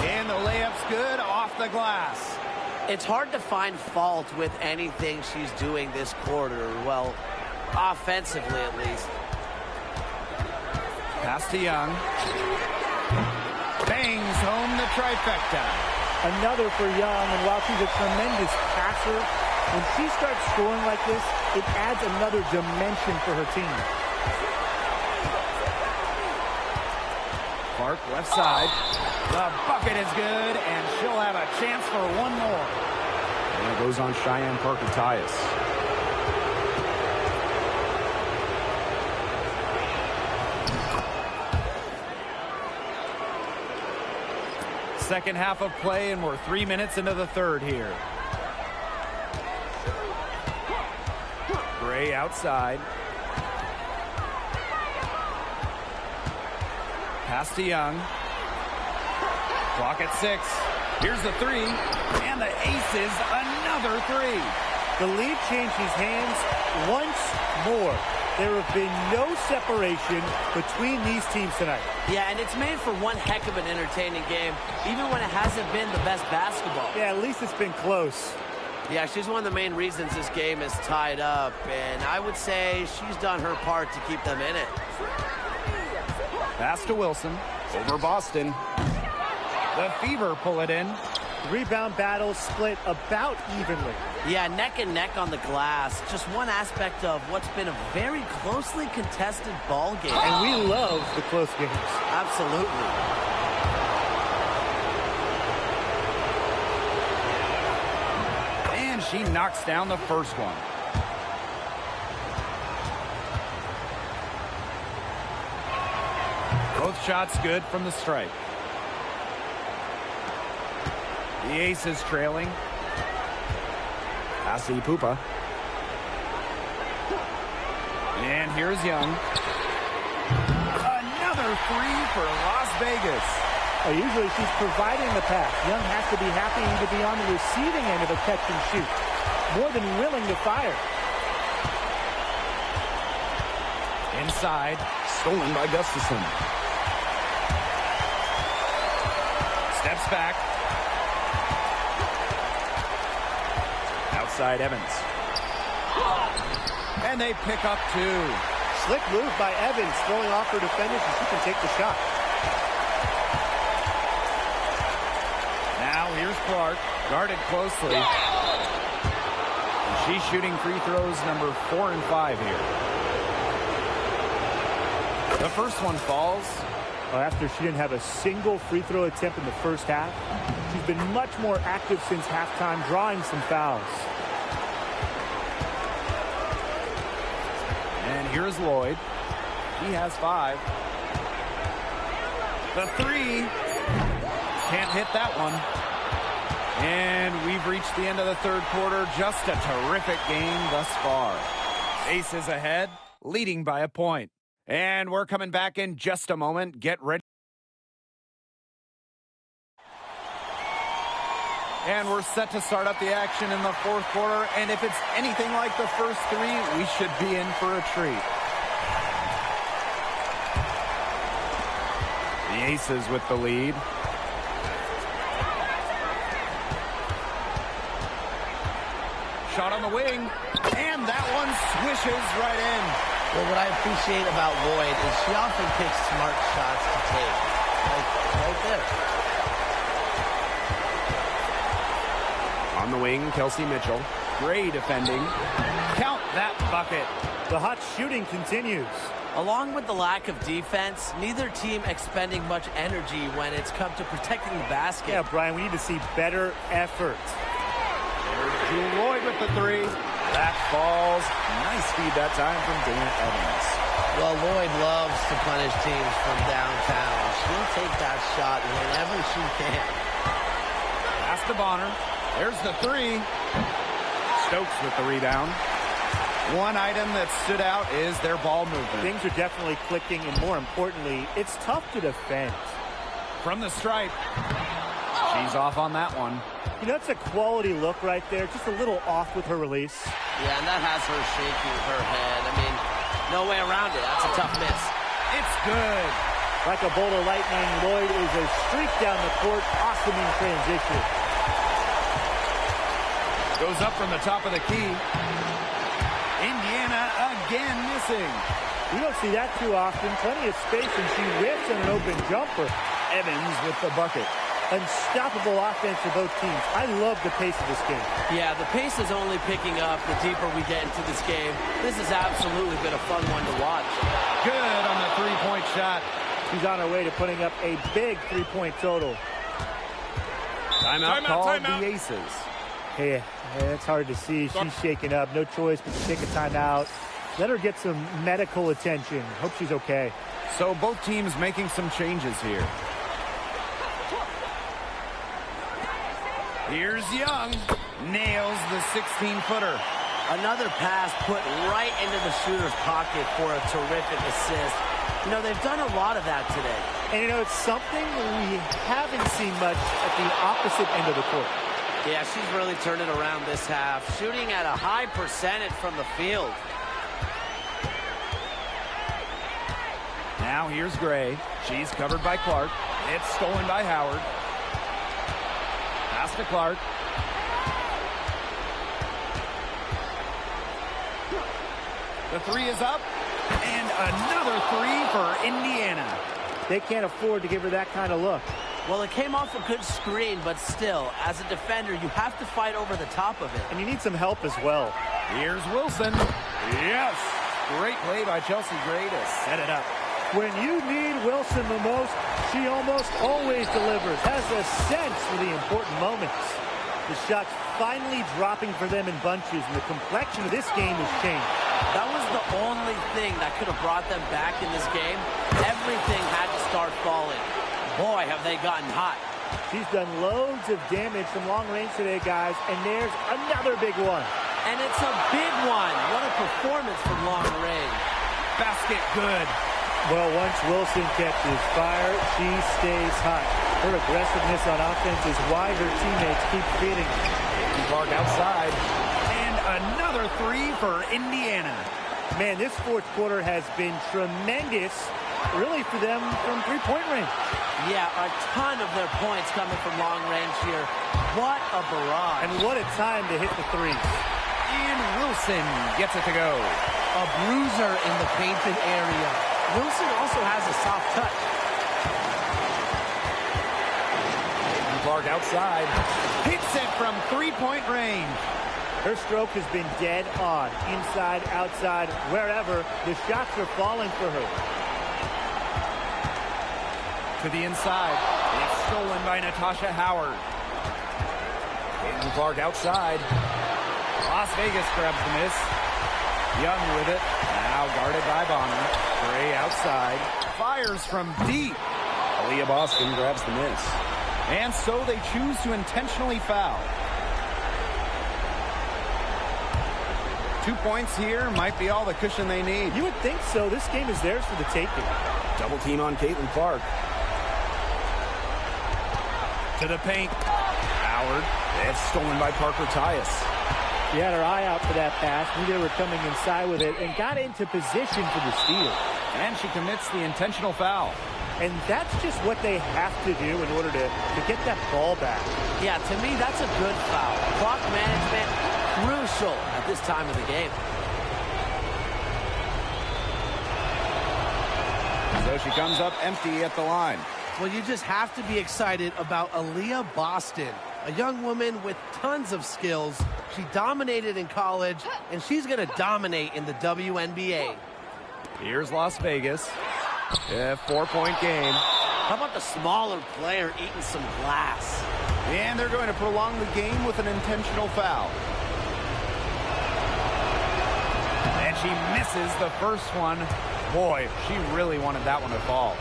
S1: And the layup's good off the glass.
S2: It's hard to find fault with anything she's doing this quarter. Well, offensively at least.
S1: Pass to Young. Bangs home the trifecta.
S3: Another for Young, and while she's a tremendous passer, when she starts scoring like this, it adds another dimension for her team.
S1: Clark left side. The bucket is good, and she'll have a chance for one more. And it goes on Cheyenne Parker Tyus. Second half of play, and we're 3 minutes into the third here. Gray outside. Pass to Young. Clock at 6. Here's the three, and the aces another three.
S3: The lead changes hands once more. There have been no separation between these teams tonight.
S2: Yeah, and it's made for one heck of an entertaining game, even when it hasn't been the best basketball.
S3: Yeah, at least it's been close.
S2: Yeah, she's one of the main reasons this game is tied up, and I would say she's done her part to keep them in it.
S1: Pass to Wilson. Over Boston. The Fever pull it in.
S3: Rebound battle split about evenly.
S2: Yeah, neck and neck on the glass. Just one aspect of what's been a very closely contested ball game.
S3: And we love the close games.
S2: Absolutely.
S1: And she knocks down the first one. Both shots good from the stripe. The Aces trailing. Asi Pupa. And here's Young. Another three for Las Vegas.
S3: Usually she's providing the pass. Young has to be happy to be on the receiving end of a catch and shoot. More than willing to fire.
S1: Inside. Stolen by Gustafson. Steps back. Outside Evans. And they pick up two.
S3: Slick move by Evans, throwing off her defenders so she can take the shot.
S1: Now here's Clark, guarded closely. And she's shooting free throws number 4 and 5 here. The first one falls.
S3: Well, after she didn't have a single free throw attempt in the first half, she's been much more active since halftime, drawing some fouls.
S1: And here's Lloyd. He has 5. The three. Can't hit that one. And we've reached the end of the third quarter. Just a terrific game thus far. Aces ahead, leading by a point. And we're coming back in just a moment. Get ready. And we're set to start up the action in the fourth quarter. And if it's anything like the first three, we should be in for a treat. The Aces with the lead. Shot on the wing. And that one swishes right in.
S4: Well, what I appreciate about Lloyd is she often picks smart shots to take. Like right there.
S1: On the wing, Kelsey Mitchell. Gray defending. Count that bucket.
S3: The hot shooting continues.
S2: Along with the lack of defense, neither team expending much energy when it's come to protecting the basket.
S3: Yeah, Brian, we need to see better effort.
S1: There's Jewel Lloyd with the three. That falls. Nice feed that time from Dana Evans.
S4: Well, Lloyd loves to punish teams from downtown. She'll take that shot whenever she can.
S1: Pass to Bonner. There's the three. Stokes with the rebound. One item that stood out is their ball movement.
S3: Things are definitely clicking, and more importantly, it's tough to defend.
S1: From the stripe. She's off on that one.
S3: You know, it's a quality look right there. Just a little off with her release.
S2: Yeah, and that has her shaking her head. I mean, no way around it. That's a tough miss.
S1: It's good.
S3: Like a bolt of lightning, Lloyd is a streak down the court. Awesome in transition.
S1: Goes up from the top of the key. Indiana again missing.
S3: We don't see that too often. Plenty of space, and she whips on an open jumper.
S1: Evans with the bucket.
S3: Unstoppable offense for both teams. I love the pace of this game.
S2: Yeah, the pace is only picking up the deeper we get into this game. This has absolutely been a fun one to watch.
S1: Good on the three-point shot.
S3: She's on her way to putting up a big three-point total.
S1: Timeout called the Aces.
S3: Hey, it's hard to see. She's shaking up. No choice but to take a timeout. Let her get some medical attention. Hope she's okay.
S1: So both teams making some changes here. Here's Young. Nails the 16-footer.
S2: Another pass put right into the shooter's pocket for a terrific assist. You know, they've done a lot of that today.
S3: And, you know, it's something we haven't seen much at the opposite end of the court.
S2: Yeah, she's really turned it around this half, shooting at a high percentage from the field.
S1: Now here's Gray. She's covered by Clark. It's stolen by Howard. Pass to Clark. The three is up. And another three for Indiana.
S3: They can't afford to give her that kind of look.
S2: Well, it came off a good screen, but still, as a defender, you have to fight over the top of it.
S3: And you need some help as well.
S1: Here's Wilson. Yes. Great play by Chelsea Gray to set it up.
S3: When you need Wilson the most, she almost always delivers. Has a sense for the important moments. The shots finally dropping for them in bunches, and the complexion of this game has changed.
S2: That was the only thing that could have brought them back in this game. Everything had to start falling. Boy, have they gotten hot.
S3: She's done loads of damage from long range today, guys, and there's another big one.
S2: And it's a big one. What a performance from long range.
S1: Basket good.
S3: Well, once Wilson catches fire, she stays hot. Her aggressiveness on offense is why her teammates keep feeding.
S1: Clark outside. And another three for Indiana.
S3: Man, this fourth quarter has been tremendous, really, for them from three-point range.
S2: Yeah, a ton of their points coming from long range here. What a barrage.
S3: And what a time to hit the threes.
S1: And Wilson gets it to go.
S4: A bruiser in the painted area. Wilson also has a soft touch.
S1: Clark outside. Hits it from three-point range.
S3: Her stroke has been dead on. Inside, outside, wherever. The shots are falling for her.
S1: To the inside. It's stolen by Natasha Howard. Caitlin Clark outside. Las Vegas grabs the miss. Young with it. Now guarded by Bonner. Gray outside. Fires from deep. Aaliyah Boston grabs the miss. And so they choose to intentionally foul. 2 points here might be all the cushion they need.
S3: You would think so. This game is theirs for the taking.
S1: Double team on Caitlin Clark. To the paint. Howard. It's stolen by Parker Tyus.
S3: She had her eye out for that pass. Knew they were coming inside with it and got into position for the steal.
S1: And she commits the intentional foul.
S3: And that's just what they have to do in order to get that ball back.
S2: Yeah, to me, that's a good foul. Clock management, crucial at this time of the game.
S1: So she comes up empty at the line.
S4: Well, you just have to be excited about Aaliyah Boston, a young woman with tons of skills. She dominated in college, and she's going to dominate in the WNBA.
S1: Here's Las Vegas. A 4-point game.
S2: How about the smaller player eating some glass?
S1: And they're going to prolong the game with an intentional foul. And she misses the first one. Boy, she really wanted that one to fall.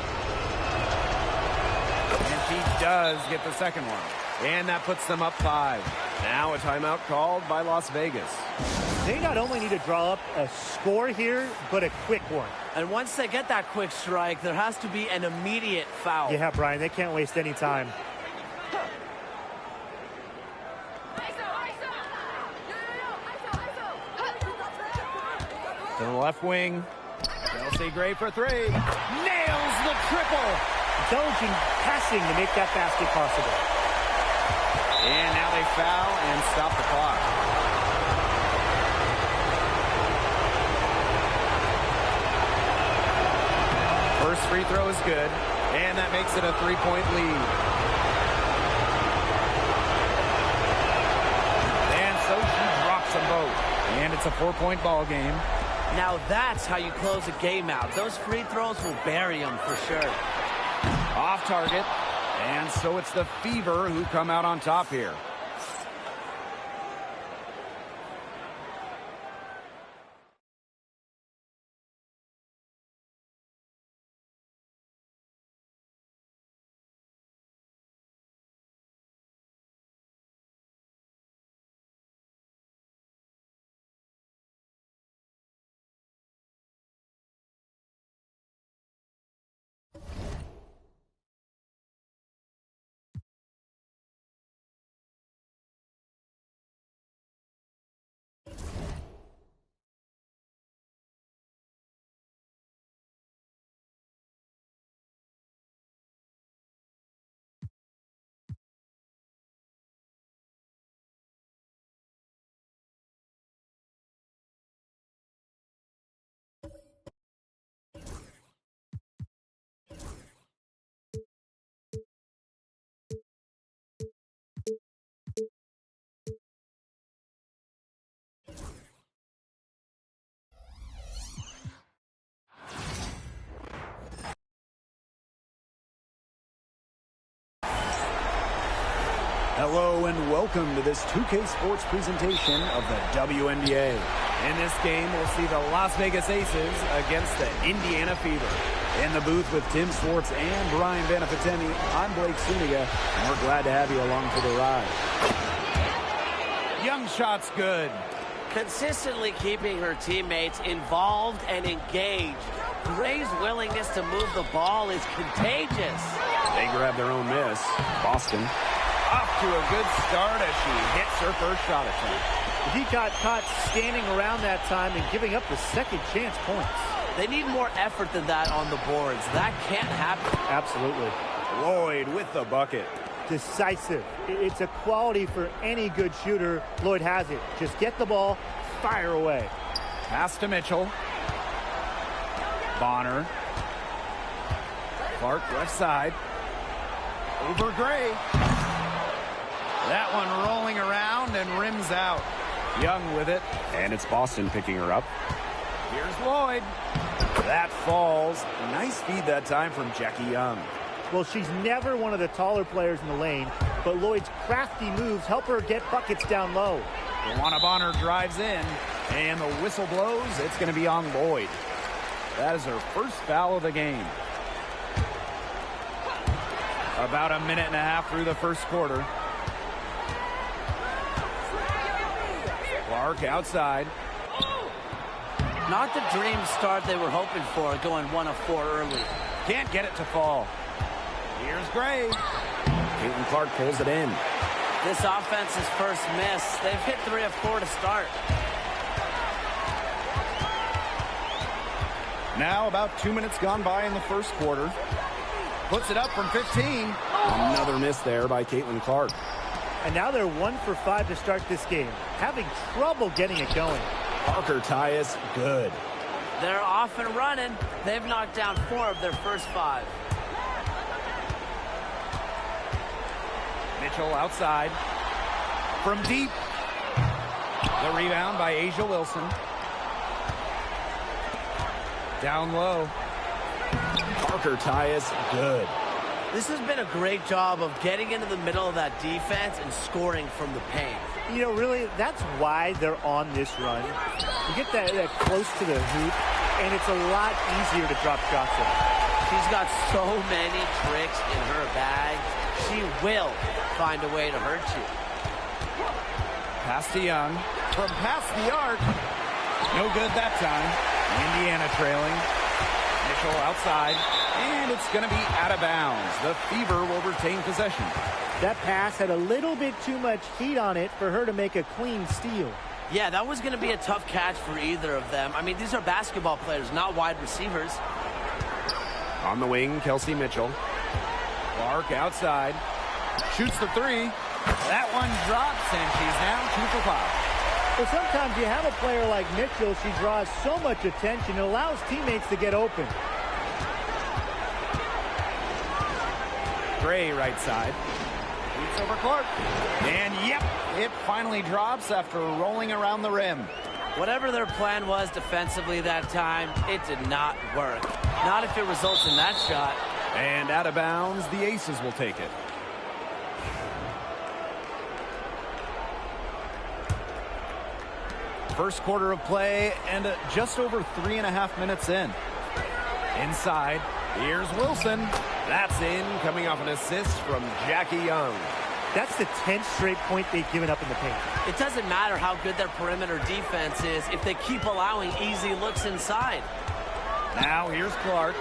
S1: And she does get the second one. And that puts them up 5. Now a timeout called by Las Vegas.
S3: They not only need to draw up a score here, but a quick one.
S2: And once they get that quick strike, there has to be an immediate foul.
S3: Yeah, Brian, they can't waste any time.
S1: To the left wing. Chelsea Gray for 3. Nails the triple.
S3: Intelligent passing to make that basket possible.
S1: And now they foul and stop the clock. First free throw is good, and that makes it a 3-point lead. And so she drops them both. And it's a 4-point ball game.
S2: Now that's how you close a game out. Those free throws will bury them for sure.
S1: Off target. And so it's the Fever who come out on top here. Hello and welcome to this 2K Sports presentation of the WNBA. In this game, we'll see the Las Vegas Aces against the Indiana Fever. In the booth with Tim Swartz and Brian Banafitemi, I'm Blake Suniga, and we're glad to have you along for the ride. Young shot's good.
S2: Consistently keeping her teammates involved and engaged. Gray's willingness to move the ball is contagious.
S1: They grab their own miss. Boston off to a good start as she hits her first shot attempt.
S3: He got caught standing around that time and giving up the second chance points.
S2: They need more effort than that on the boards. That can't happen.
S3: Absolutely.
S1: Lloyd with the bucket.
S3: Decisive. It's a quality for any good shooter. Lloyd has it. Just get the ball, fire away.
S1: Pass to Mitchell. Bonner. Clark left side. Over Gray. That one rolling around and rims out. Young with it. And it's Boston picking her up. Here's Lloyd. That falls. Nice feed that time from Jackie Young.
S3: Well, she's never one of the taller players in the lane, but Lloyd's crafty moves help her get buckets down low.
S1: Luana Bonner drives in, and the whistle blows. It's going to be on Lloyd. That is her first foul of the game. About a minute and a half through the first quarter. Clark outside.
S2: Not the dream start they were hoping for, going 1 of 4 early.
S1: Can't get it to fall. Here's Gray. Caitlin Clark pulls it in.
S2: This offense's first miss. They've hit 3 of 4 to start.
S1: Now about 2 minutes gone by in the first quarter. Puts it up from 15. Another miss there by Caitlin Clark.
S3: And now they're 1 for 5 to start this game. Having trouble getting it going.
S1: Parker Tyus, good.
S2: They're off and running. They've knocked down 4 of their first 5.
S1: Mitchell outside. From deep. The rebound by Asia Wilson. Down low. Parker Tyus, good.
S2: This has been a great job of getting into the middle of that defense and scoring from the paint.
S3: You know, really, that's why they're on this run. You get that close to the hoop, and it's a lot easier to drop shots in.
S2: She's got so many tricks in her bag. She will find a way to hurt you.
S1: Pass to Young. From past the arc. No good that time. Indiana trailing. Mitchell outside. And it's going to be out of bounds. The Fever will retain possession.
S3: That pass had a little bit too much heat on it for her to make a clean steal.
S2: Yeah, that was going to be a tough catch for either of them. I mean, these are basketball players, not wide receivers.
S1: On the wing, Kelsey Mitchell. Clark outside. Shoots the 3. That one drops, and she's now 2 for 5.
S3: Well, sometimes you have a player like Mitchell. She draws so much attention. It allows teammates to get open.
S1: Gray right side. Beats over Clark. And yep, it finally drops after rolling around the rim.
S2: Whatever their plan was defensively that time, it did not work. Not if it results in that shot.
S1: And out of bounds, the Aces will take it. First quarter of play and just over 3.5 minutes in. Inside, here's Wilson. That's in, coming off an assist from Jackie Young.
S3: That's the 10th straight point they've given up in the paint.
S2: It doesn't matter how good their perimeter defense is if they keep allowing easy looks inside.
S1: Now here's Clark.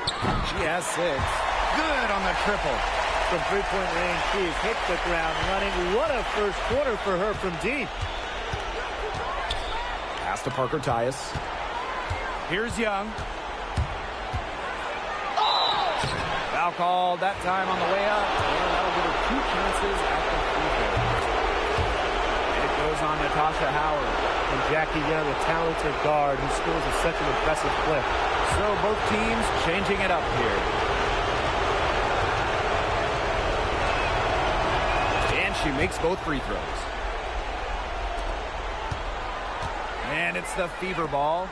S1: She has 6. Good on the triple.
S3: From 3-point range, she's hit the ground running. What a first quarter for her from deep.
S1: Pass to Parker Tyus. Here's Young. Foul called that time on the way up. And that'll give her 2 chances at the free throw. It goes on Natasha Howard.
S3: And Jackie Young, a talented guard who scores at such an impressive clip.
S1: So both teams changing it up here. And she makes both free throws. And it's the Fever ball.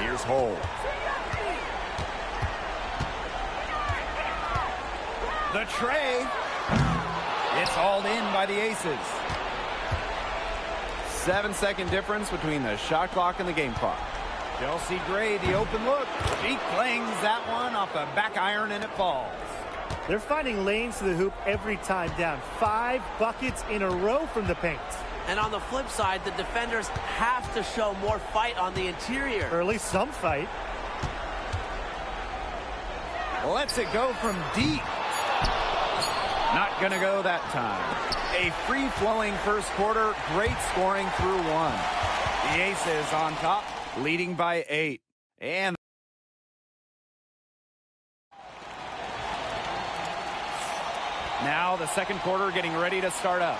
S1: Here's Hull. The tray. It's hauled in by the Aces. 7-second difference between the shot clock and the game clock. Chelsea Gray, the open look. She clings that one off the back iron and it falls.
S3: They're finding lanes to the hoop every time down. 5 buckets in a row from the paint.
S2: And on the flip side, the defenders have to show more fight on the interior.
S3: Or at least some fight.
S1: Lets it go from deep. Not going to go that time. A free-flowing first quarter. Great scoring through 1. The Aces on top, leading by 8. And now the second quarter getting ready to start up.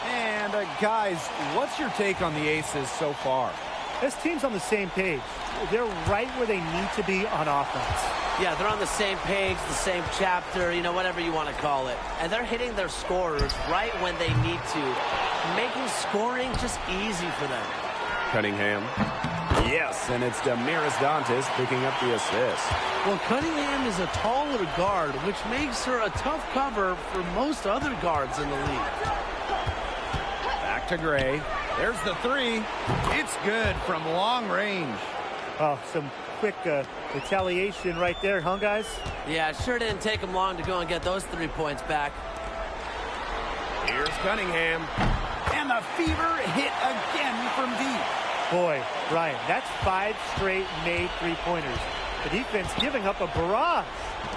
S1: And guys, what's your take on the Aces so far?
S3: This team's on the same page. They're right where they need to be on offense.
S2: Yeah, they're on the same page, the same chapter, you know, whatever you want to call it. And they're hitting their scorers right when they need to, making scoring just easy for them.
S1: Cunningham. Yes, and it's Damaris Dantas picking up the assist.
S4: Well, Cunningham is a taller guard, which makes her a tough cover for most other guards in the league.
S1: Back to Gray. There's the 3. It's good from long range.
S3: Oh, some quick retaliation right there, huh, guys?
S2: Yeah, it sure didn't take them long to go and get those 3 points back.
S1: Here's Cunningham. And the Fever hit again from deep.
S3: Boy, Ryan, that's 5 straight made 3-pointers. The defense giving up a barrage.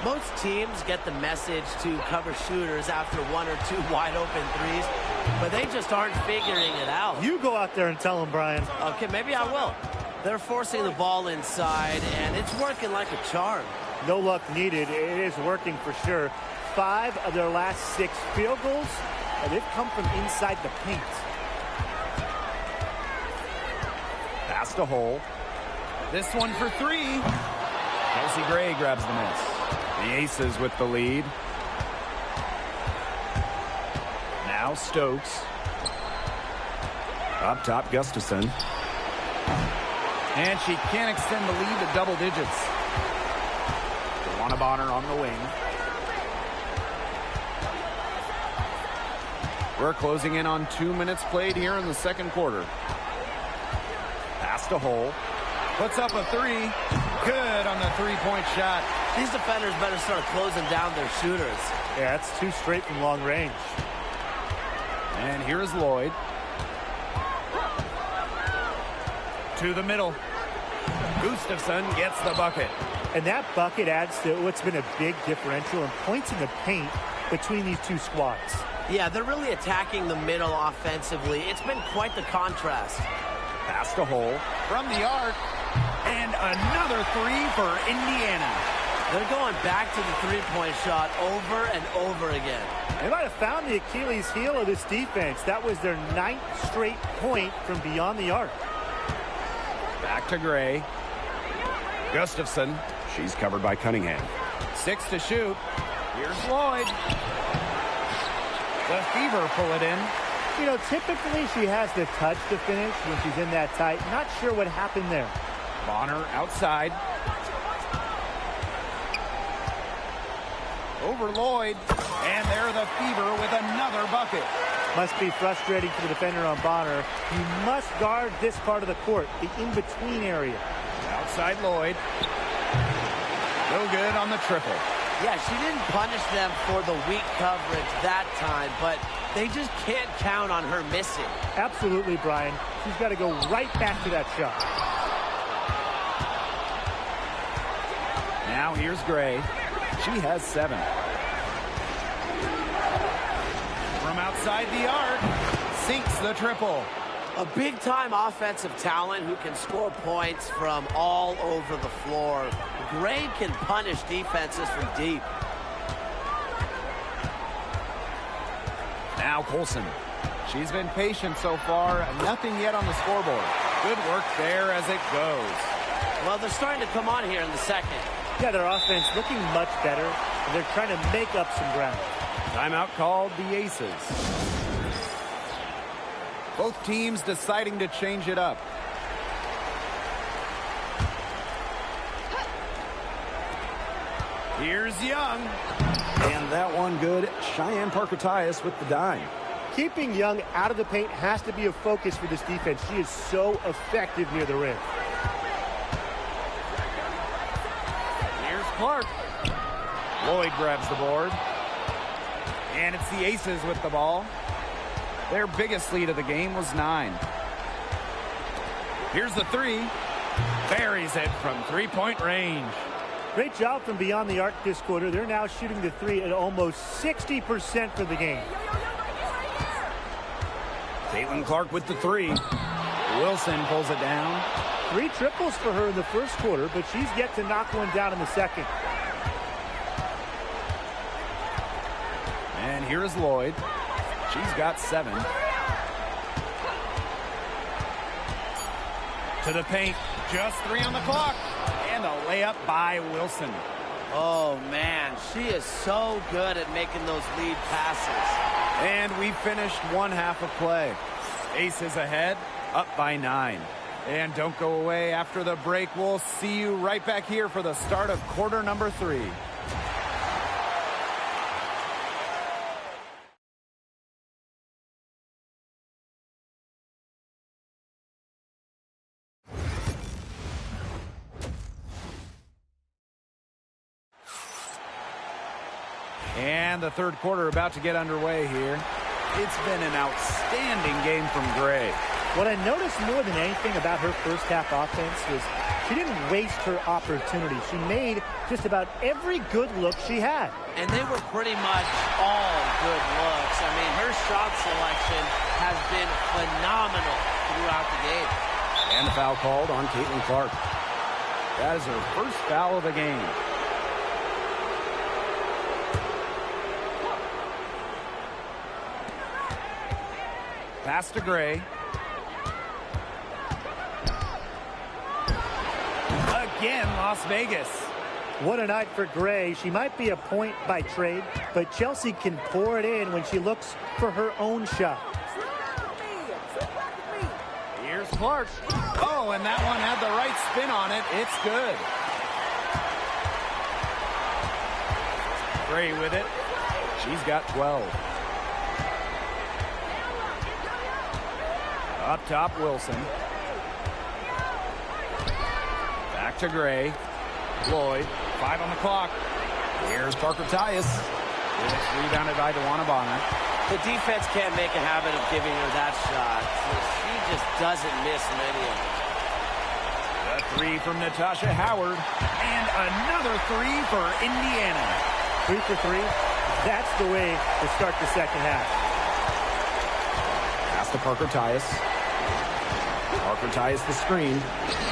S2: Most teams get the message to cover shooters after 1 or 2 wide-open threes, but they just aren't figuring it out.
S3: You go out there and tell them, Brian.
S2: Okay, maybe I will. They're forcing the ball inside, and it's working like a charm.
S3: No luck needed. It is working for sure. 5 of their last 6 field goals, and they've come from inside the paint.
S1: Pass to Hole. This one for 3. Chelsea Gray grabs the miss. The Aces with the lead. Now Stokes. Up top, Gustafson. And she can't extend the lead to double digits. DeWanna Bonner on the wing. We're closing in on 2 minutes played here in the second quarter. Pass to Hole. Puts up a 3. Good on the 3-point shot.
S2: These defenders better start closing down their shooters.
S3: Yeah, that's 2 straight from long range.
S1: And here is Lloyd. To the middle. Gustafson gets the bucket.
S3: And that bucket adds to what's been a big differential in points in the paint between these 2 squads.
S2: Yeah, they're really attacking the middle offensively. It's been quite the contrast.
S1: Pass to Hole from the arc. And another 3 for Indiana.
S2: They're going back to the 3-point shot over and over again.
S3: They might have found the Achilles heel of this defense. That was their 9th straight point from beyond the arc.
S1: Back to Gray. Gustafson. She's covered by Cunningham. 6 to shoot. Here's Lloyd. The Fever pull it in.
S3: You know, typically she has the touch to finish when she's in that tight. Not sure what happened there.
S1: Bonner outside. Over Lloyd. And there the Fever with another bucket.
S3: Must be frustrating for the defender on Bonner. You must guard this part of the court, the in-between area.
S1: Outside Lloyd. No good on the triple.
S2: Yeah, she didn't punish them for the weak coverage that time, but they just can't count on her missing.
S3: Absolutely, Brian. She's got to go right back to that shot.
S1: Now here's Gray. She has 7. From outside the arc, sinks the triple.
S2: A big-time offensive talent who can score points from all over the floor. Gray can punish defenses from deep.
S1: Now Colson. She's been patient so far. Nothing yet on the scoreboard. Good work there as it goes.
S2: Well, they're starting to come on here in the second.
S3: Yeah, their offense looking much better, and they're trying to make up some ground.
S1: Timeout called the Aces. Both teams deciding to change it up. Here's Young. And that one good. Cheyenne Parker-Tyus with the dime.
S5: Keeping Young out of the paint has to be a focus for this defense. She is so effective near the rim.
S1: Here's Clark. Lloyd grabs the board. And it's the Aces with the ball. Their biggest lead of the game was 9. Here's the three. Buries it from three-point range.
S5: Great job from beyond the arc this quarter. They're now shooting the three at almost 60% for the game.
S1: Caitlin Clark with the three. Wilson pulls it down.
S5: 3 triples for her in the first quarter, but she's yet to knock one down in the second.
S1: And here is Lloyd. She's got 7. To the paint. Just 3 on the clock. And a layup by Wilson.
S2: Oh, man, she is so good at making those lead passes.
S1: And we finished one half of play. Aces ahead, up by 9. And don't go away after the break. We'll see you right back here for the start of quarter number 3. And the third quarter about to get underway here. It's been an outstanding game from Gray.
S3: What I noticed more than anything about her first half offense was she didn't waste her opportunity. She made just about every good look she had.
S2: And they were pretty much all good looks. I mean, her shot selection has been phenomenal throughout the game.
S1: And the foul called on Caitlin Clark. That is her first foul of the game. Pass to Gray. Again, Las Vegas.
S3: What a night for Gray. She might be a point by trade, but Chelsea can pour it in when she looks for her own shot.
S1: Here's Clark. Oh, and that one had the right spin on it. It's good. Gray with it. She's got 12. Up top, Wilson. Back to Gray. Lloyd. 5 on the clock. Here's Parker-Tyus. It's rebounded by DeWanna Bonner.
S2: The defense can't make a habit of giving her that shot. She just doesn't miss many of them.
S1: The three from Natasha Howard. And another 3 for Indiana.
S3: 3 for 3. That's the way to start the second half.
S1: Pass to Parker-Tyus. Parker-Tyus the screen.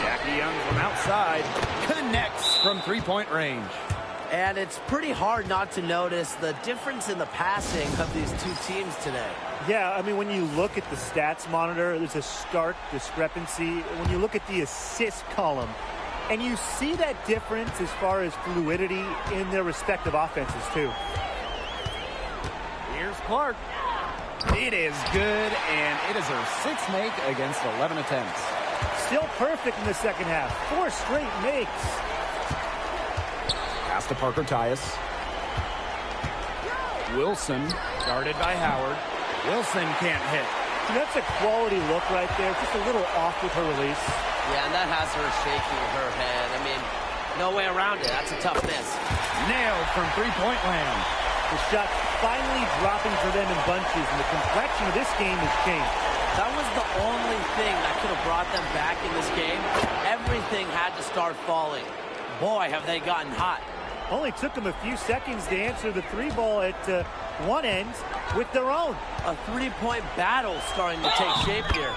S1: Jackie Young from outside. Connects from three-point range.
S2: And it's pretty hard not to notice the difference in the passing of these two teams today.
S3: Yeah, I mean, when you look at the stats monitor, there's a stark discrepancy. When you look at the assist column, and you see that difference as far as fluidity in their respective offenses, too.
S1: Here's Clark. It is good, and it is her 6th make against 11 attempts.
S3: Still perfect in the second half. 4 straight makes.
S1: Pass to Parker-Tyus. Wilson, guarded by Howard. Wilson can't hit.
S3: That's a quality look right there. Just a little off with her release.
S2: Yeah, and that has her shaking her head. I mean, no way around it. That's a tough miss.
S1: Nailed from three-point land.
S3: The shot finally dropping for them in bunches, and the complexion of this game has changed.
S2: That was the only thing that could have brought them back in this game. Everything had to start falling. Boy, have they gotten hot.
S3: Only took them a few seconds to answer the 3 ball at one end with their own.
S2: A 3-point battle starting to take shape here.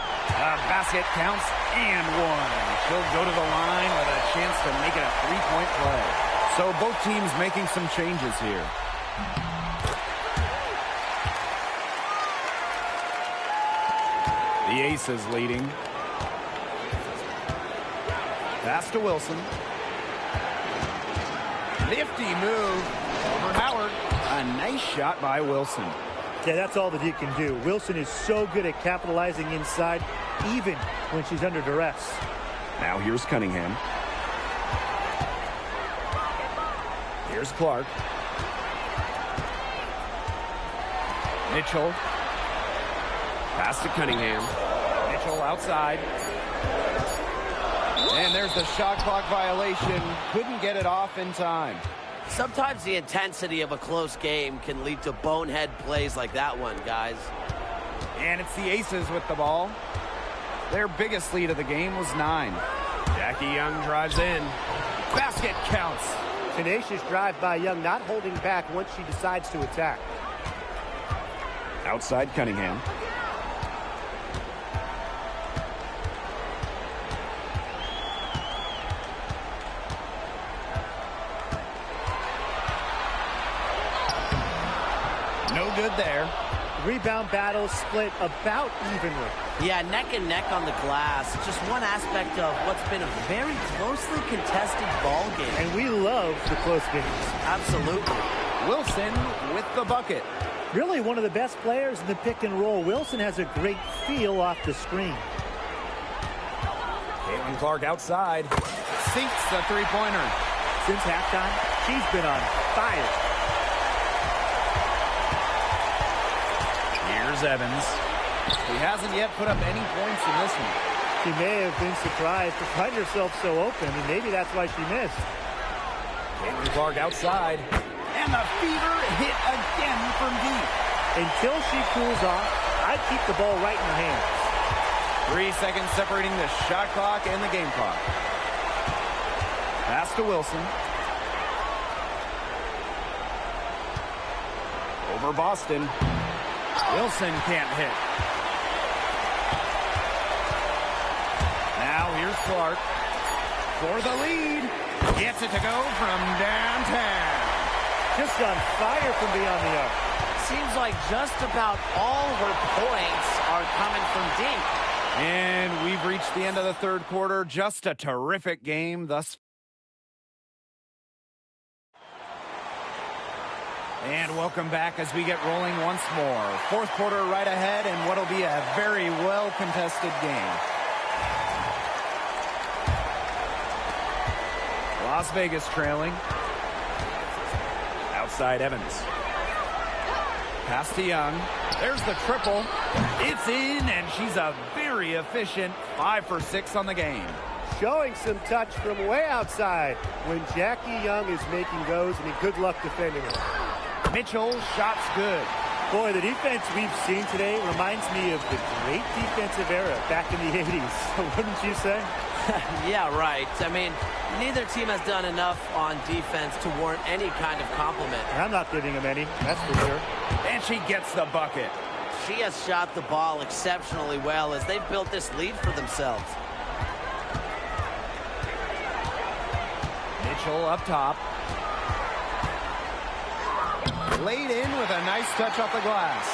S1: Basket counts and 1. She'll go to the line with a chance to make it a 3-point play. So both teams making some changes here. The Aces leading. Pass to Wilson. Nifty move over Howard. A nice shot by Wilson.
S3: Yeah, that's all that he can do. Wilson is so good at capitalizing inside, even when she's under duress.
S1: Now here's Cunningham. Here's Clark. Mitchell. Pass to Cunningham. Mitchell outside. And there's the shot clock violation. Couldn't get it off in time.
S2: Sometimes the intensity of a close game can lead to bonehead plays like that one, guys.
S1: And it's the Aces with the ball. Their biggest lead of the game was 9. Jackie Young drives in. Basket counts.
S5: Tenacious drive by Young, not holding back once she decides to attack.
S1: Outside Cunningham. No good there.
S5: Rebound battle split about evenly.
S2: Yeah, neck and neck on the glass. Just one aspect of what's been a very closely contested ball game.
S5: And we love the close games.
S2: Absolutely.
S1: Wilson with the bucket.
S3: Really one of the best players in the pick and roll. Wilson has a great feel off the screen.
S1: Caitlin Clark outside. Sinks the three-pointer.
S3: Since halftime, she's been on fire.
S1: Here's Evans. He hasn't yet put up any points in this one.
S3: She may have been surprised to find herself so open, and maybe that's why she missed.
S1: Caitlin Clark outside. And the fever hit again from deep.
S3: Until she cools off, I'd keep the ball right in her hands.
S1: 3 seconds separating the shot clock and the game clock. Pass to Wilson. Over Boston. Wilson can't hit. Now here's Clark for the lead. Gets it to go from downtown.
S3: Just on fire from beyond the arc.
S2: Seems like just about all her points are coming from deep.
S1: And we've reached the end of the third quarter. Just a terrific game thus far. And welcome back as we get rolling once more. Fourth quarter right ahead and what'll be a very well-contested game. Las Vegas trailing. Outside Evans. Pass to Young. There's the triple. It's in, and she's a very efficient 5 for 6 on the game.
S5: Showing some touch from way outside when Jackie Young is making those, and good luck defending her.
S1: Mitchell, shots good.
S3: Boy, the defense we've seen today reminds me of the great defensive era back in the 80s, wouldn't you say?
S2: Yeah, right. I mean, neither team has done enough on defense to warrant any kind of compliment.
S3: And I'm not giving them any, that's for sure.
S1: And she gets the bucket.
S2: She has shot the ball exceptionally well as they've built this lead for themselves.
S1: Mitchell up top. Laid in with a nice touch off the glass.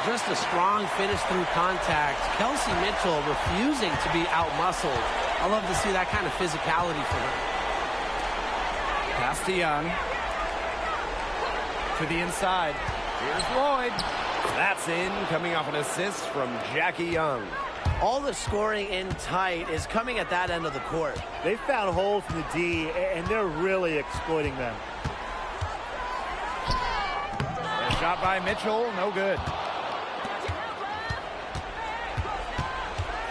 S4: Just a strong finish through contact. Kelsey Mitchell refusing to be out-muscled. I love to see that kind of physicality for her.
S1: Pass to Young. To the inside. Here's Lloyd. That's in, coming off an assist from Jackie Young.
S2: All the scoring in tight is coming at that end of the court.
S3: They found holes in the D, and they're really exploiting them.
S1: A shot by Mitchell, no good.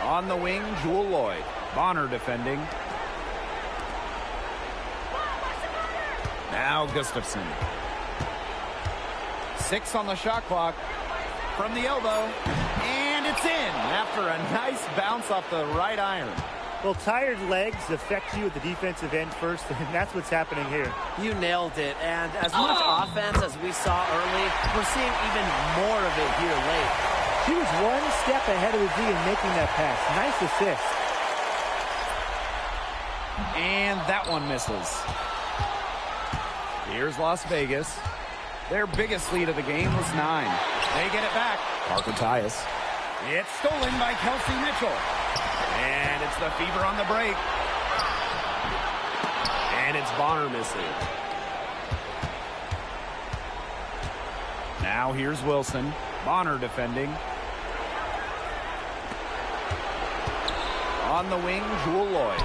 S1: On the wing, Jewel Lloyd. Bonner defending. Now Gustafson. 6 on the shot clock. From the elbow. And it's in after a nice bounce off the right iron.
S3: Well, tired legs affect you at the defensive end first, and that's what's happening here.
S2: You nailed it. And as much offense as we saw early, we're seeing even more of it here late.
S3: She was one step ahead of the D in making that pass. Nice assist.
S1: And that one misses. Here's Las Vegas. Their biggest lead of the game was 9. They get it back. Parker Tyus. It's stolen by Kelsey Mitchell. And it's the Fever on the break. And it's Bonner missing. Now here's Wilson. Bonner defending. On the wing, Jewel Lloyd.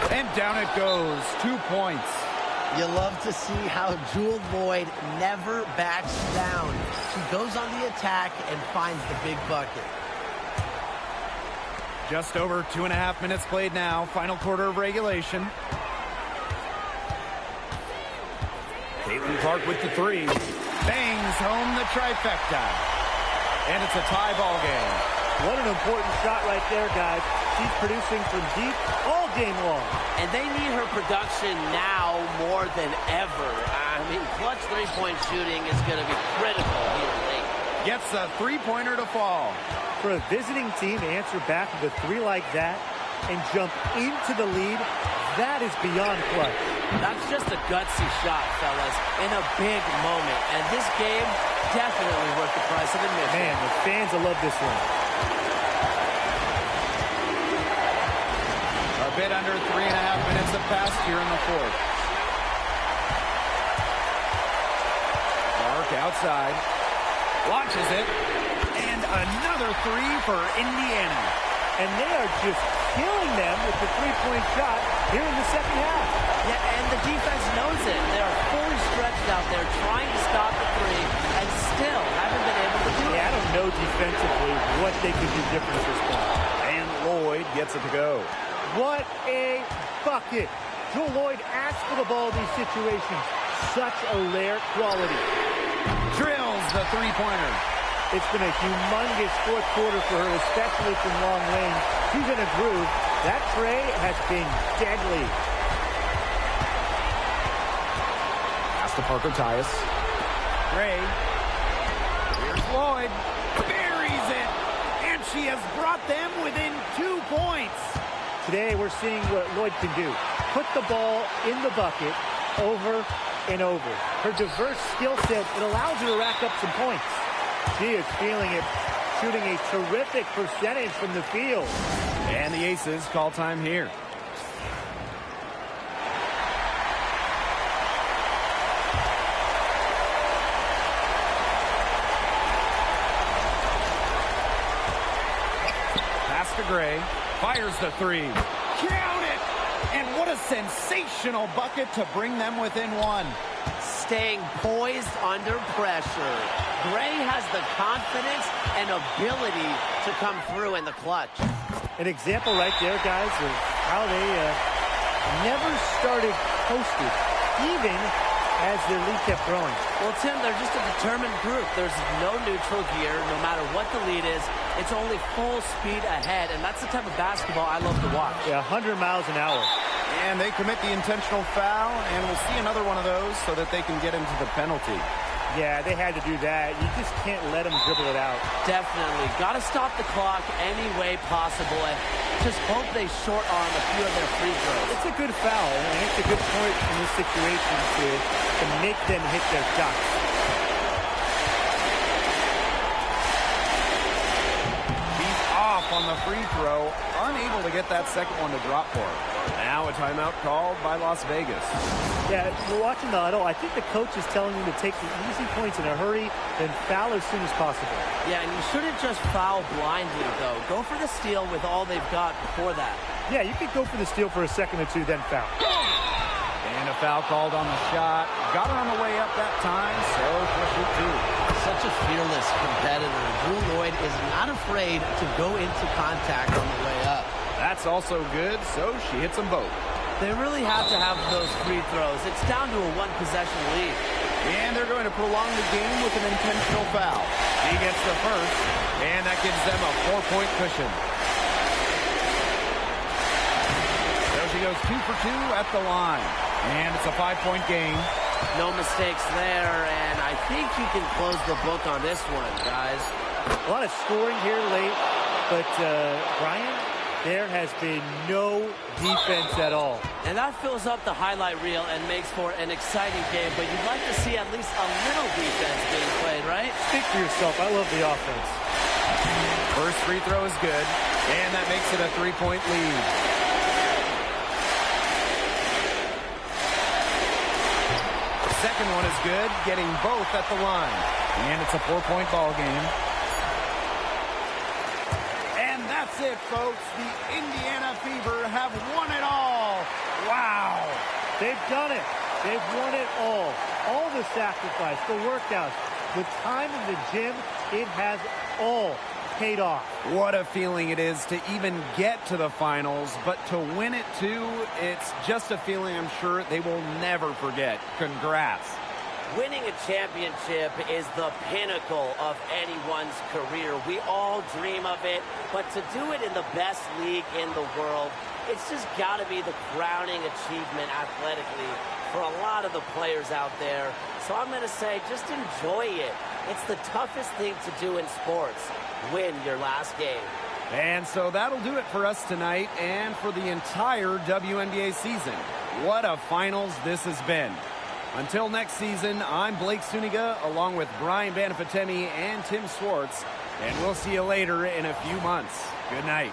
S1: And down it goes. 2 points.
S4: You love to see how Jewel Lloyd never backs down. She goes on the attack and finds the big bucket.
S1: Just over 2.5 minutes played now. Final quarter of regulation. Caitlin Clark with the three. Bangs home the trifecta. And it's a tie ball game.
S3: What an important shot right there, guys. She's producing from deep all game long.
S2: And they need her production now more than ever. I mean, clutch three-point shooting is going to be critical here late.
S1: Gets a three-pointer to fall.
S3: For a visiting team to answer back with a three like that and jump into the lead, that is beyond clutch.
S2: That's just a gutsy shot, fellas, in a big moment. And this game, definitely worth the price of admission.
S3: Man, the fans will love this one.
S1: A bit under 3.5 minutes have passed here in the fourth. Clark outside. Launches it. And another three for Indiana.
S3: And they are just killing them with the three-point shot here in the second half.
S2: Yeah, and the defense knows it. They are fully stretched out there trying to stop the three and still haven't been able to do it.
S3: Yeah, I don't know defensively what they could do different this point.
S1: And Lloyd gets it to go.
S3: What a bucket. Jewel Lloyd asks for the ball in these situations. Such a rare quality.
S1: Drills the three-pointer.
S3: It's been a humongous fourth quarter for her, especially from long range. She's in a groove. That tray has been deadly.
S1: Pass to Parker Tyus. Gray. Here's Lloyd. Buries it. And she has brought them within 2 points.
S3: Today we're seeing what Lloyd can do. Put the ball in the bucket over and over. Her diverse skill set, it allows her to rack up some points. She is feeling it, shooting a terrific percentage from the field.
S1: And the Aces call time here. Pass to Gray. Fires the three. Count it! And what a sensational bucket to bring them within one.
S2: Staying poised under pressure. Gray has the confidence and ability to come through in the clutch.
S3: An example right there, guys, of how they never started posted, even as their lead kept growing.
S2: Well, Tim, they're just a determined group. There's no neutral gear. No matter what the lead is, it's only full speed ahead, and that's the type of basketball I love to watch.
S3: Yeah, 100 miles an hour.
S1: And they commit the intentional foul, and we'll see another one of those so that they can get into the penalty.
S3: Yeah, they had to do that. You just can't let them dribble it out.
S2: Definitely. Got to stop the clock any way possible and just hope they short arm a few of their free throws.
S3: It's a good foul, and it's a good point in this situation to make them hit their shots.
S1: He's off on the free throw, unable to get that second one to drop for him. Now a timeout called by Las Vegas.
S3: Yeah, we're watching the huddle. I think the coach is telling them to take the easy points in a hurry, then foul as soon as possible.
S2: Yeah, and you shouldn't just foul blindly, though. Go for the steal with all they've got before that.
S3: Yeah, you could go for the steal for a second or two, then foul.
S1: And a foul called on the shot. Got her on the way up that time, so she'll shoot two.
S4: Such a fearless competitor. Jewel Lloyd is not afraid to go into contact on the way up.
S1: That's also good, so she hits them both.
S2: They really have to have those free throws. It's down to a one-possession lead.
S1: And they're going to prolong the game with an intentional foul. He gets the first, and that gives them a 4-point cushion. So she goes 2 for 2 at the line. And it's a 5-point game.
S2: No mistakes there, and I think you can close the book on this one, guys.
S3: A lot of scoring here late, but Brian, there has been no defense at all.
S2: And that fills up the highlight reel and makes for an exciting game, but you'd like to see at least a little defense being played, right?
S3: Speak for yourself. I love the offense.
S1: First free throw is good, and that makes it a 3-point lead. Second one is good, getting both at the line. And it's a 4-point ball game. And that's it, folks. The Indiana Fever have won it all. Wow.
S3: They've done it. They've won it all. All the sacrifice, the workouts, the time in the gym, it has all paid off.
S1: What a feeling it is to even get to the finals, but to win it too, it's just a feeling I'm sure they will never forget. Congrats.
S2: Winning a championship is the pinnacle of anyone's career. We all dream of it, but to do it in the best league in the world, it's just got to be the crowning achievement athletically for a lot of the players out there. So I'm going to say just enjoy it. It's the toughest thing to do in sports. Win your last game.
S1: And so that'll do it for us tonight and for the entire WNBA season. What a finals this has been. Until next season, I'm Blake Suniga along with Brian Banafitemi and Tim Swartz, and we'll see you later in a few months. Good night.